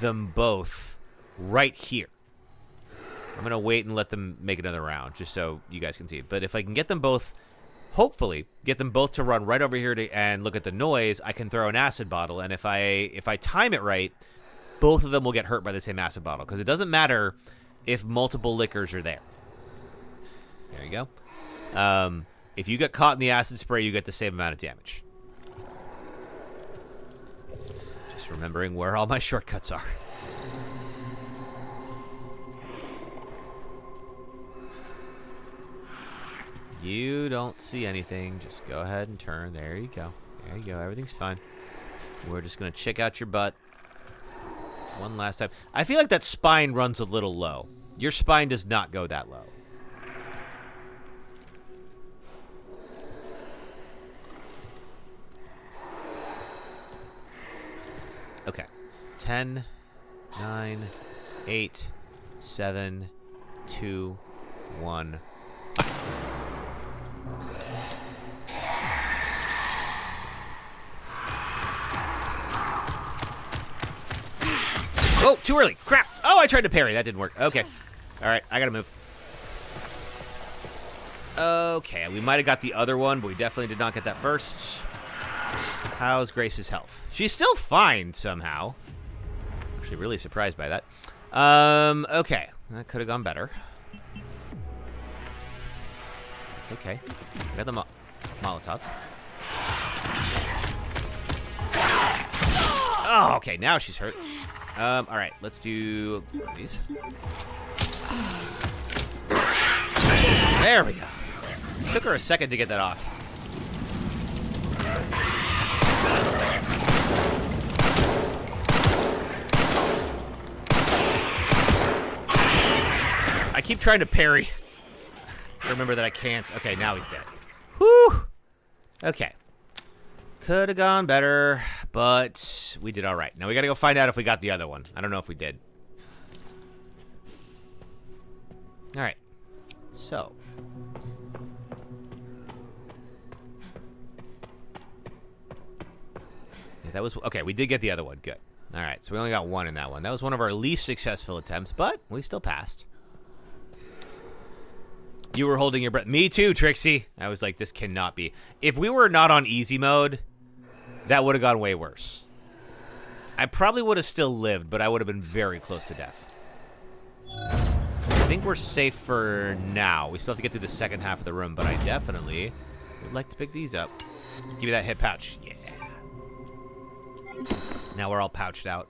them both right here. I'm going to wait and let them make another round just so you guys can see it. But if I can get them both, hopefully, get them both to run right over here and look at the noise, I can throw an acid bottle. And if I time it right, both of them will get hurt by the same acid bottle. Because it doesn't matter if multiple liquors are there. There you go. If you get caught in the acid spray, you get the same amount of damage. Just remembering where all my shortcuts are. You don't see anything. Just go ahead and turn. There you go. There you go. Everything's fine. We're just going to check out your butt one last time. I feel like that spine runs a little low. Your spine does not go that low. Okay. 10, 9, 8, 7, 2, 1. Oh, too early. Crap. Oh, I tried to parry. That didn't work. Okay. All right. I got to move. Okay. We might have got the other one, but we definitely did not get that first. How's Grace's health? She's still fine somehow. Actually, really surprised by that. Okay. That could have gone better. It's okay. Got the Molotovs. Oh, okay. Now she's hurt. All right. Let's do these. There we go. Took her a second to get that off. I keep trying to parry. Remember that I can't. Okay, now he's dead. Whew. Okay. Could have gone better, but we did all right. Now we got to go find out if we got the other one. I don't know if we did. All right. So. Yeah, that was... Okay, we did get the other one. Good. All right, so we only got one in that one. That was one of our least successful attempts, but we still passed. You were holding your breath. Me too, Trixie. I was like, this cannot be. If we were not on easy mode, that would have gone way worse. I probably would have still lived, but I would have been very close to death. I think we're safe for now. We still have to get through the second half of the room, but I definitely would like to pick these up. Give me that hip pouch. Yeah. Now we're all pouched out.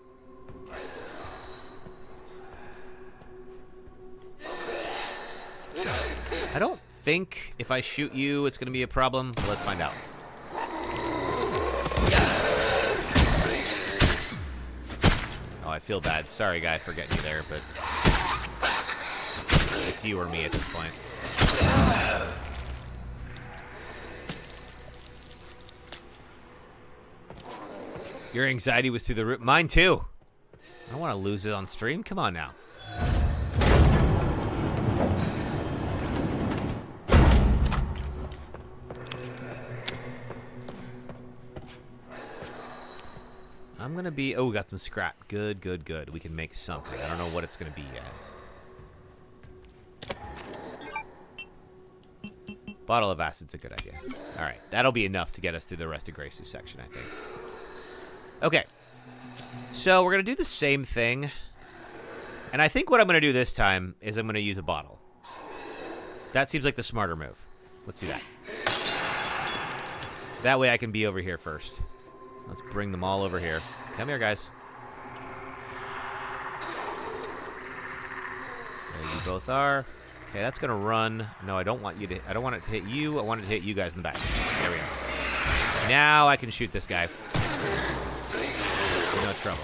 I don't think if I shoot you, it's going to be a problem. Let's find out. Oh, I feel bad. Sorry, guy, for getting you there, but it's you or me at this point. Your anxiety was through the roof. Mine, too. I don't want to lose it on stream. Come on now. I'm going to be... Oh, we got some scrap. Good, good, good. We can make something. I don't know what it's going to be yet. Bottle of acid's a good idea. All right. That'll be enough to get us through the rest of Grace's section, I think. Okay. So we're going to do the same thing. And I think what I'm going to do this time is I'm going to use a bottle. That seems like the smarter move. Let's do that. That way I can be over here first. Let's bring them all over here. Come here, guys. There you both are. Okay, that's gonna run. No, I don't want you to. I don't want it to hit you. I want it to hit you guys in the back. There we go. Now I can shoot this guy. No trouble.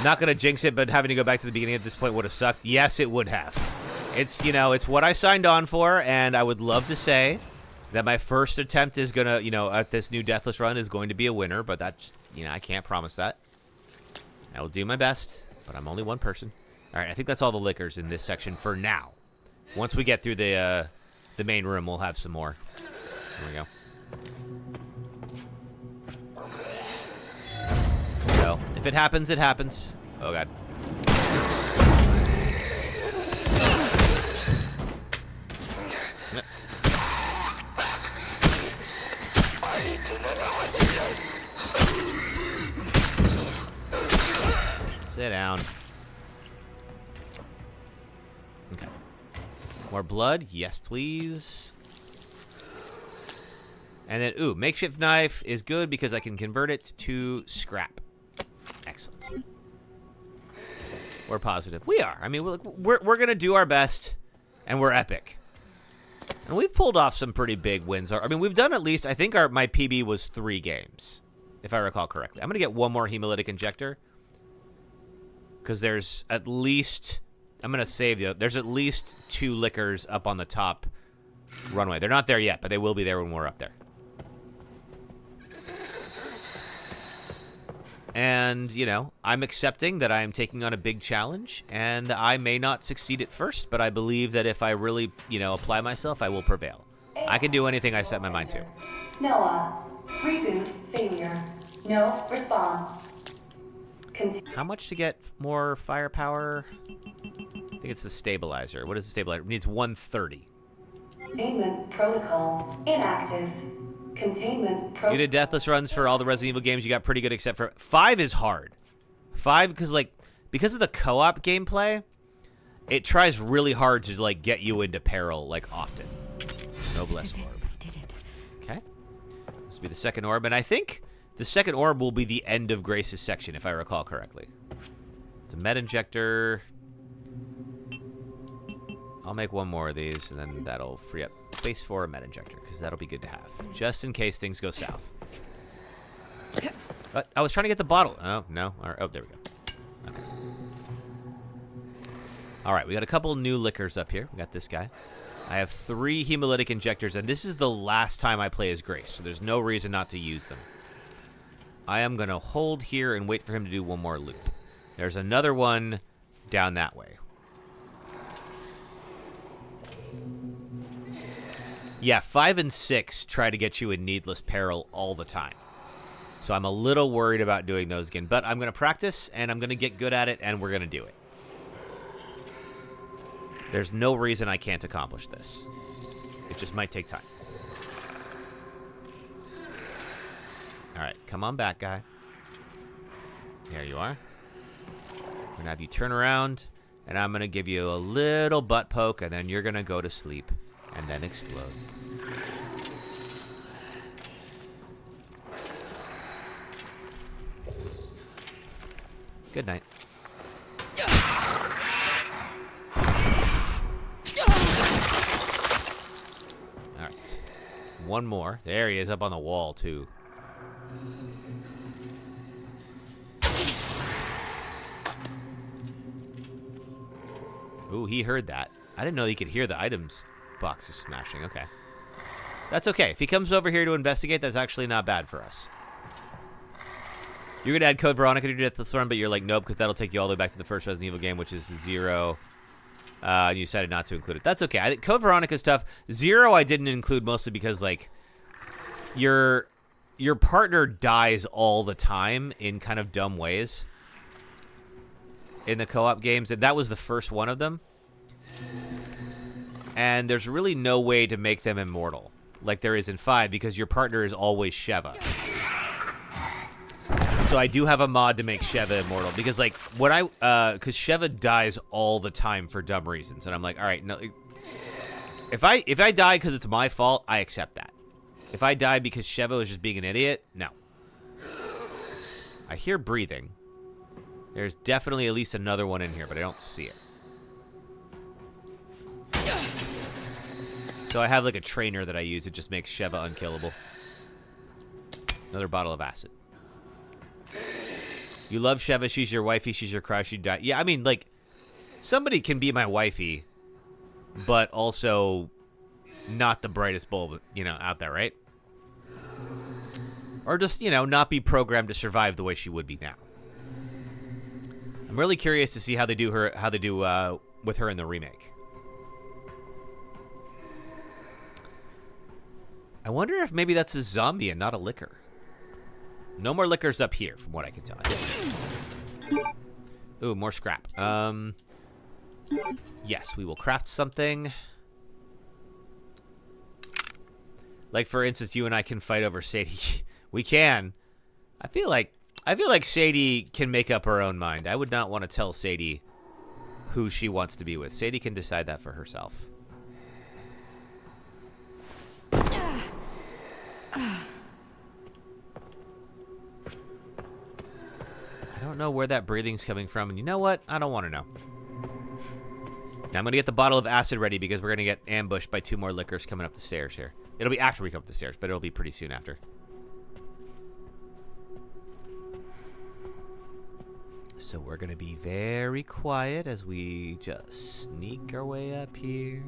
Not gonna jinx it, but having to go back to the beginning at this point would have sucked. Yes, it would have. It's, you know, it's what I signed on for, and I would love to say that my first attempt is gonna, you know, at this new Deathless run is going to be a winner, but that's, you know, I can't promise that. I will do my best, but I'm only one person. All right, I think that's all the liquors in this section for now. Once we get through the main room, we'll have some more. There we go. So, if it happens, it happens. Oh, God. Sit down. Okay. More blood? Yes, please. And then, ooh, makeshift knife is good because I can convert it to scrap. Excellent. We're positive. We are. I mean, we're going to do our best, and we're epic. And we've pulled off some pretty big wins. I mean, we've done at least, I think my PB was 3 games, if I recall correctly. I'm going to get one more hemolytic injector. Because there's at least, I'm going to save the, there's at least 2 liquors up on the top runway. They're not there yet, but they will be there when we're up there. And, you know, I'm accepting that I am taking on a big challenge, and I may not succeed at first, but I believe that if I really, you know, apply myself, I will prevail. I can do anything I set my mind to. Noah, reboot failure. No response. How much to get more firepower? I think it's the stabilizer. What is the stabilizer? It needs 130. Payment protocol inactive. Containment You did Deathless runs for all the Resident Evil games. You got pretty good, except for 5 is hard. 5 because of the co-op gameplay, it tries really hard to like get you into peril like often. Noblesse orb. I did it. Okay. This will be the second orb, and I think the second orb will be the end of Grace's section, if I recall correctly. It's a med injector. I'll make one more of these, and then that'll free up space for a med injector, because that'll be good to have, just in case things go south. I was trying to get the bottle. Oh, no. All right. Oh, there we go. Okay. All right, we got a couple new liquors up here. We got this guy. I have 3 hemolytic injectors, and this is the last time I play as Grace, so there's no reason not to use them. I am going to hold here and wait for him to do one more loop. There's another one down that way. Yeah, 5 and 6 try to get you in needless peril all the time. So I'm a little worried about doing those again. But I'm going to practice, and I'm going to get good at it, and we're going to do it. There's no reason I can't accomplish this. It just might take time. All right, come on back, guy. There you are. I'm going to have you turn around, and I'm going to give you a little butt poke, and then you're going to go to sleep and then explode. Good night. All right. One more. There he is up on the wall, too. Ooh, he heard that. I didn't know he could hear the items boxes smashing. Okay. That's okay. If he comes over here to investigate, that's actually not bad for us. You're going to add Code Veronica to Deathless run, but you're like, nope, because that'll take you all the way back to the first Resident Evil game, which is 0. And you decided not to include it. That's okay. I think Code Veronica stuff. 0 I didn't include mostly because, like, your partner dies all the time in kind of dumb ways in the co-op games, and that was the first one of them. And there's really no way to make them immortal like there is in 5 because your partner is always Sheva. So I do have a mod to make Sheva immortal because, like, when because Sheva dies all the time for dumb reasons, and I'm like, all right, no, if I die because it's my fault, I accept that. If I die because Sheva is just being an idiot, no. I hear breathing. There's definitely at least another one in here, but I don't see it. So I have like a trainer that I use. It just makes Sheva unkillable. Another bottle of acid. You love Sheva. She's your wifey. She's your crush. She died. Yeah, I mean, like, somebody can be my wifey, but also not the brightest bulb, you know, out there, right? Or just, you know, not be programmed to survive the way she would be now. I'm really curious to see how they do with her in the remake. I wonder if maybe that's a zombie and not a liquor. No more liquors up here, from what I can tell. Ooh, more scrap. Yes, we will craft something. Like, for instance, you and I can fight over Sadie. We can. I feel like Sadie can make up her own mind. I would not want to tell Sadie who she wants to be with. Sadie can decide that for herself. I don't know where that breathing's coming from, and you know what? I don't want to know. Now I'm going to get the bottle of acid ready because we're going to get ambushed by 2 more liquors coming up the stairs here. It'll be after we come up the stairs, but it'll be pretty soon after. So we're going to be very quiet as we just sneak our way up here.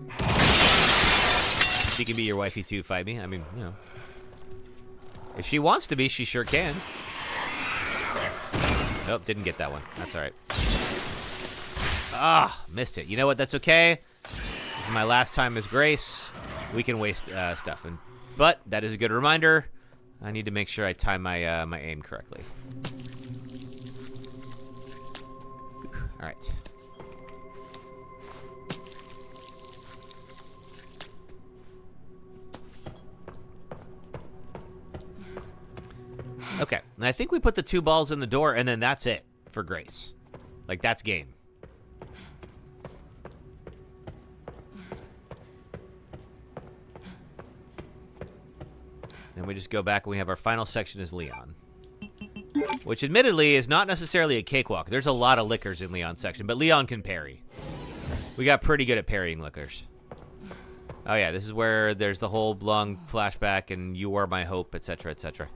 She can be your wifey too, fight me. I mean, you know. If she wants to be, she sure can. Nope, didn't get that one. That's all right. Ah, missed it. You know what? That's okay. This is my last time as Grace. We can waste stuff. But that is a good reminder. I need to make sure I time my my aim correctly. All right. Okay, and I think we put the 2 balls in the door, and then that's it for Grace. Like, that's game. Then we just go back and we have our final section is Leon. Which admittedly is not necessarily a cakewalk. There's a lot of lickers in Leon's section, but Leon can parry. We got pretty good at parrying lickers. Oh yeah, this is where there's the whole long flashback and you are my hope, etc., etc.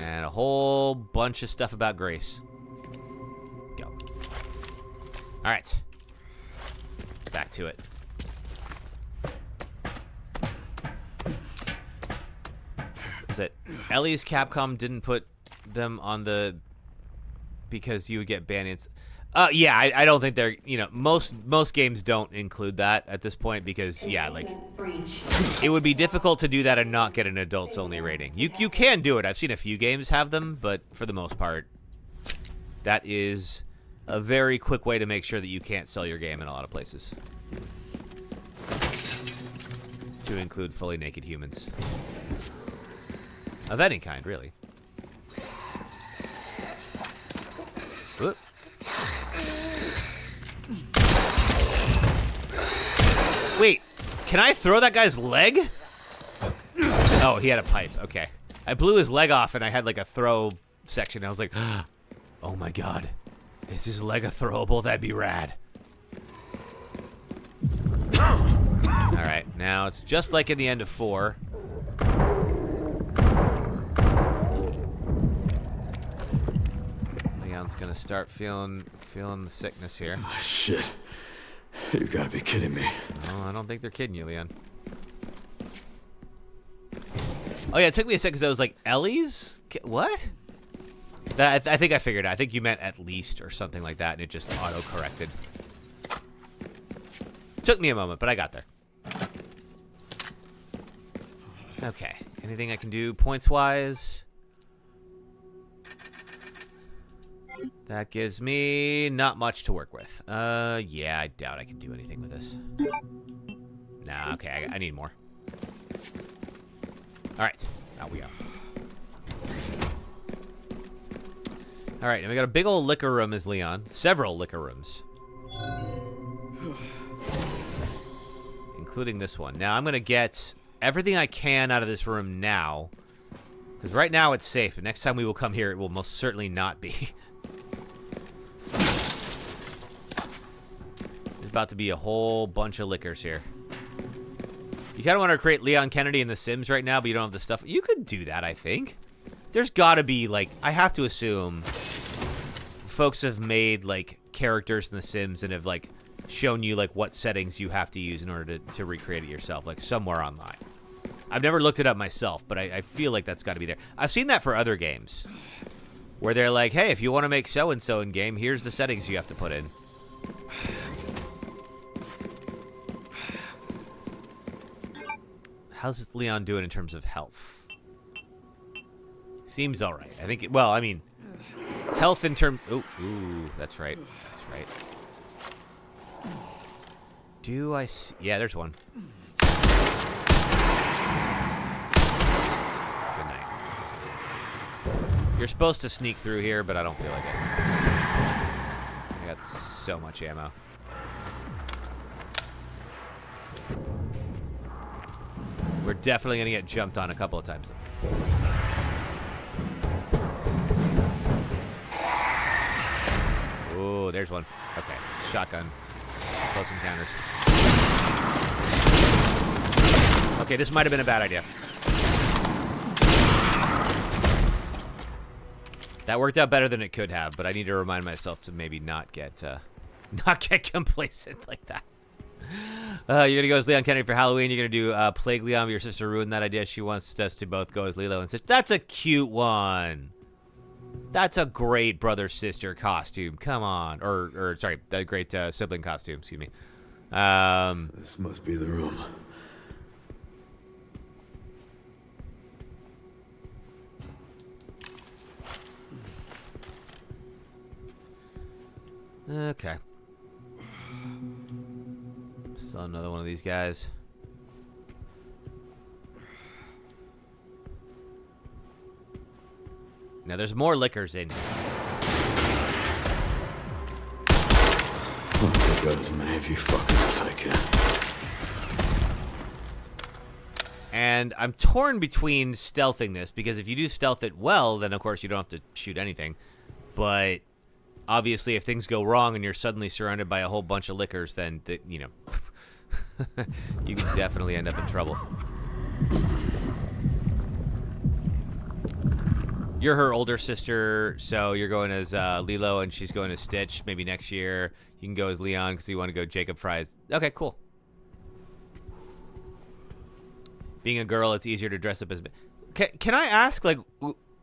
And a whole bunch of stuff about Grace. Go. Alright. Back to it. Is it Ellie's Capcom didn't put them on the because you would get banned? Yeah, I don't think they're, you know, most games don't include that at this point because, yeah, like, it would be difficult to do that and not get an adults only rating. You can do it. I've seen a few games have them, but for the most part, that is a very quick way to make sure that you can't sell your game in a lot of places. To include fully naked humans. Of any kind, really. Whoop. Wait, can I throw that guy's leg? Oh, he had a pipe. Okay. I blew his leg off and I had like a throw section. I was like, oh my god. Is his leg a throwable? That'd be rad. Alright, now it's just like in the end of 4. Leon's gonna start feeling the sickness here. Oh, shit. You've got to be kidding me. No, I don't think they're kidding you, Leon. Oh yeah, it took me a second because I was like, Ellie's? What? I think I figured it out. I think you meant at least or something like that, and it just auto-corrected. Took me a moment, but I got there. Okay. Anything I can do points-wise? That gives me not much to work with. Yeah, I doubt I can do anything with this. Nah, okay, I need more. Alright, out we go. Alright, and we got a big old liquor room as Leon. Several liquor rooms. Including this one. Now, I'm going to get everything I can out of this room now. Because right now it's safe, but next time we will come here, it will most certainly not be. There's about to be a whole bunch of liquors here. You kind of want to create Leon Kennedy in The Sims right now, but you don't have the stuff. You could do that, I think. There's got to be, like, I have to assume folks have made, like, characters in The Sims and have, like, shown you, like, what settings you have to use in order to recreate it yourself, like, somewhere online. I've never looked it up myself, but I feel like that's got to be there. I've seen that for other games, where they're like, hey, if you want to make so-and-so in game, here's the settings you have to put in. How's Leon doing in terms of health? Seems all right. I think, well, I mean, health in terms... Ooh, that's right. That's right. Do I see... Yeah, there's one. Good night. You're supposed to sneak through here, but I don't feel like it. I got so much ammo. We're definitely going to get jumped on a couple of times. Oh, there's one. Okay, shotgun. Close encounters. Okay, this might have been a bad idea. That worked out better than it could have, but I need to remind myself to maybe not get complacent like that. You're gonna go as Leon Kennedy for Halloween. You're gonna do Plague Leon. Your sister ruined that idea. She wants us to both go as Lilo and Stitch. That's a cute one. That's a great brother-sister costume. Come on. Or sorry, that great sibling costume. Excuse me. This must be the room. Okay. Still another one of these guys. Now, there's more liquors in here. I'll take out as many of you fuckers as I can. And I'm torn between stealthing this, because if you do stealth it well, then of course you don't have to shoot anything. But obviously if things go wrong and you're suddenly surrounded by a whole bunch of liquors, then, you know, you can definitely end up in trouble. You're her older sister, so you're going as Lilo, and she's going as Stitch. Maybe next year you can go as Leon because you want to go Jacob Fries. Okay, cool. Being a girl, it's easier to dress up as... Can I ask, like...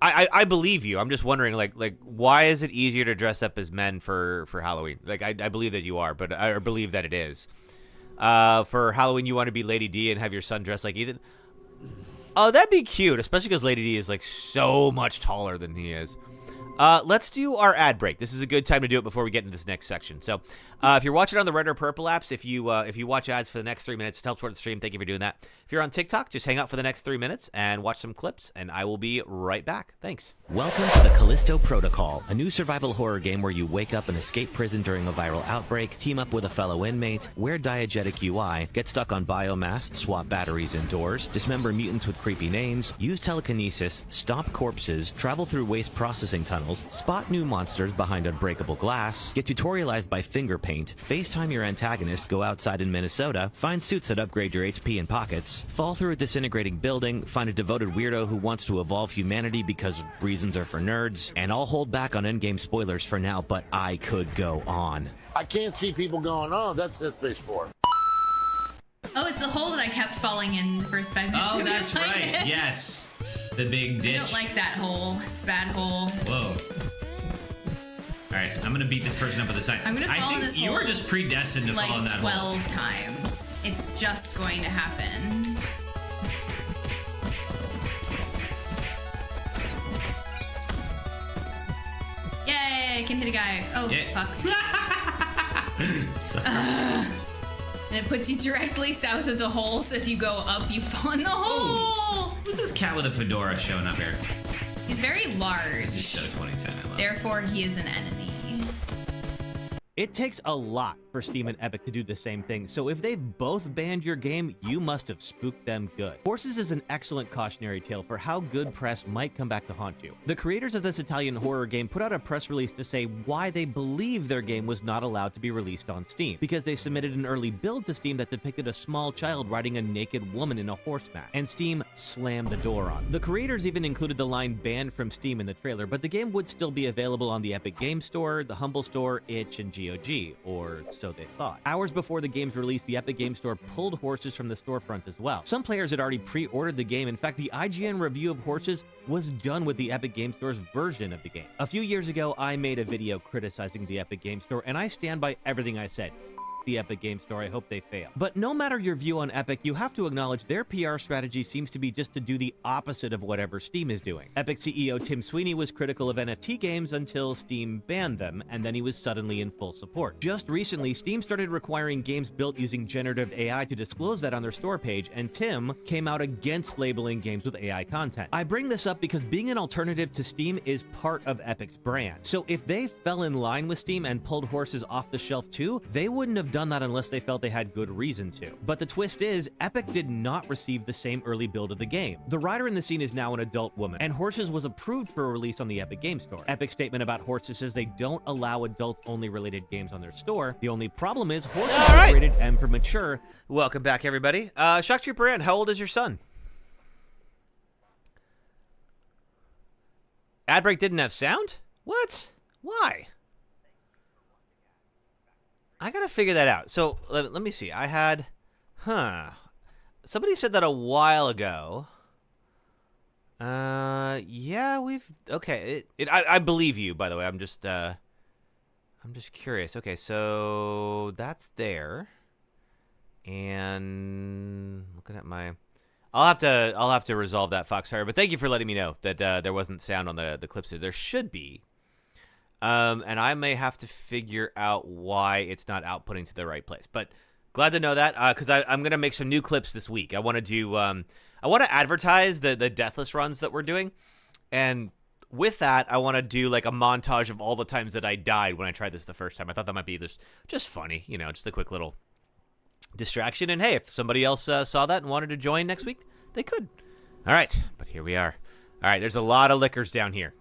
I believe you. I'm just wondering, like, why is it easier to dress up as men for Halloween? Like, I believe that you are, but I believe that it is. For Halloween, you want to be Lady D and have your son dressed like Ethan? Oh, that'd be cute, especially because Lady D is, like, so much taller than he is. Let's do our ad break. This is a good time to do it before we get into this next section. So, if you're watching on the Red or Purple apps, if you watch ads for the next 3 minutes, it helps support the stream. Thank you for doing that. If you're on TikTok, just hang out for the next 3 minutes and watch some clips, and I will be right back. Thanks. Welcome to the Callisto Protocol, a new survival horror game where you wake up and escape prison during a viral outbreak, team up with a fellow inmate, wear diegetic UI, get stuck on biomass, swap batteries indoors, dismember mutants with creepy names, use telekinesis, stomp corpses, travel through waste processing tunnels, spot new monsters behind unbreakable glass, get tutorialized by finger paint, FaceTime your antagonist, go outside in Minnesota, find suits that upgrade your HP and pockets, fall through a disintegrating building, find a devoted weirdo who wants to evolve humanity because reasons are for nerds, and I'll hold back on endgame spoilers for now, but I could go on. I can't see people going, oh, that's Dead Space 4. Oh, it's the hole that I kept falling in the first 5 minutes. Oh, that's right. Yes. The big ditch. I don't like that hole. It's a bad hole. Whoa. All right, I'm gonna beat this person up with a sign. I'm gonna fall in this hole. You are just predestined to fall in that hole. Like 12 times. It's just going to happen. Yay! I can hit a guy. Oh, yeah. Fuck. And it puts you directly south of the hole, so if you go up, you fall in the hole! Ooh. Who's this cat with a fedora showing up here? He's very large. This is so 2010, I love it. Therefore, he is an enemy. It takes a lot for Steam and Epic to do the same thing, so if they've both banned your game, you must have spooked them good. Horses is an excellent cautionary tale for how good press might come back to haunt you. The creators of this Italian horror game put out a press release to say why they believe their game was not allowed to be released on Steam, because they submitted an early build to Steam that depicted a small child riding a naked woman in a horse mat, and Steam slammed the door on. The creators even included the line banned from Steam in the trailer, but the game would still be available on the Epic Game Store, the Humble Store, itch, and GOG, or so they thought. Hours before the game's release, the Epic Game Store pulled Horses from the storefront as well. Some players had already pre-ordered the game. In fact, the IGN review of Horses was done with the Epic Game Store's version of the game. A few years ago, I made a video criticizing the Epic Game Store, and I stand by everything I said. The Epic Game Store, I hope they fail. But no matter your view on Epic, you have to acknowledge their PR strategy seems to be just to do the opposite of whatever Steam is doing. Epic CEO Tim Sweeney was critical of NFT games until Steam banned them, and then he was suddenly in full support. Just recently, Steam started requiring games built using generative AI to disclose that on their store page, and Tim came out against labeling games with AI content. I bring this up because being an alternative to Steam is part of Epic's brand. So if they fell in line with Steam and pulled Horses off the shelf too, they wouldn't have done that unless they felt they had good reason to. But the twist is, Epic did not receive the same early build of the game. The rider in the scene is now an adult woman, and Horses was approved for a release on the Epic Game Store. Epic's statement about Horses says they don't allow adults-only related games on their store. The only problem is Horses is rated M for mature. Welcome back, everybody. Shock Trooper Ann, how old is your son? Ad break didn't have sound? What? Why? I gotta figure that out. So, let me see. I had... Somebody said that a while ago. Yeah, we've... Okay, I believe you, by the way. I'm just curious. Okay, so... That's there. And... Looking at my... I'll have to resolve that, Foxfire. But thank you for letting me know that there wasn't sound on the clips there. There should be. And I may have to figure out why it's not outputting to the right place. But glad to know that, because I'm going to make some new clips this week. I want to do, I want to advertise the Deathless runs that we're doing. And with that, I want to do like a montage of all the times that I died when I tried this the first time. I thought that might be just funny, you know, just a quick little distraction. And hey, if somebody else saw that and wanted to join next week, they could. All right, but here we are. All right, there's a lot of liquors down here.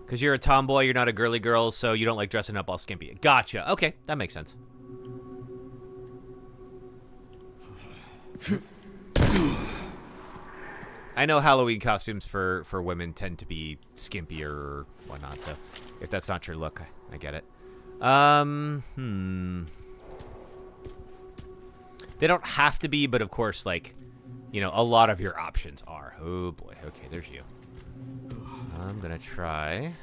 Because you're a tomboy, you're not a girly girl, so you don't like dressing up all skimpy. Gotcha. Okay, that makes sense. I know Halloween costumes for women tend to be skimpier or whatnot, so if that's not your look, I get it. They don't have to be, but of course, like, you know, a lot of your options are. Oh boy, okay, there's you. I'm gonna try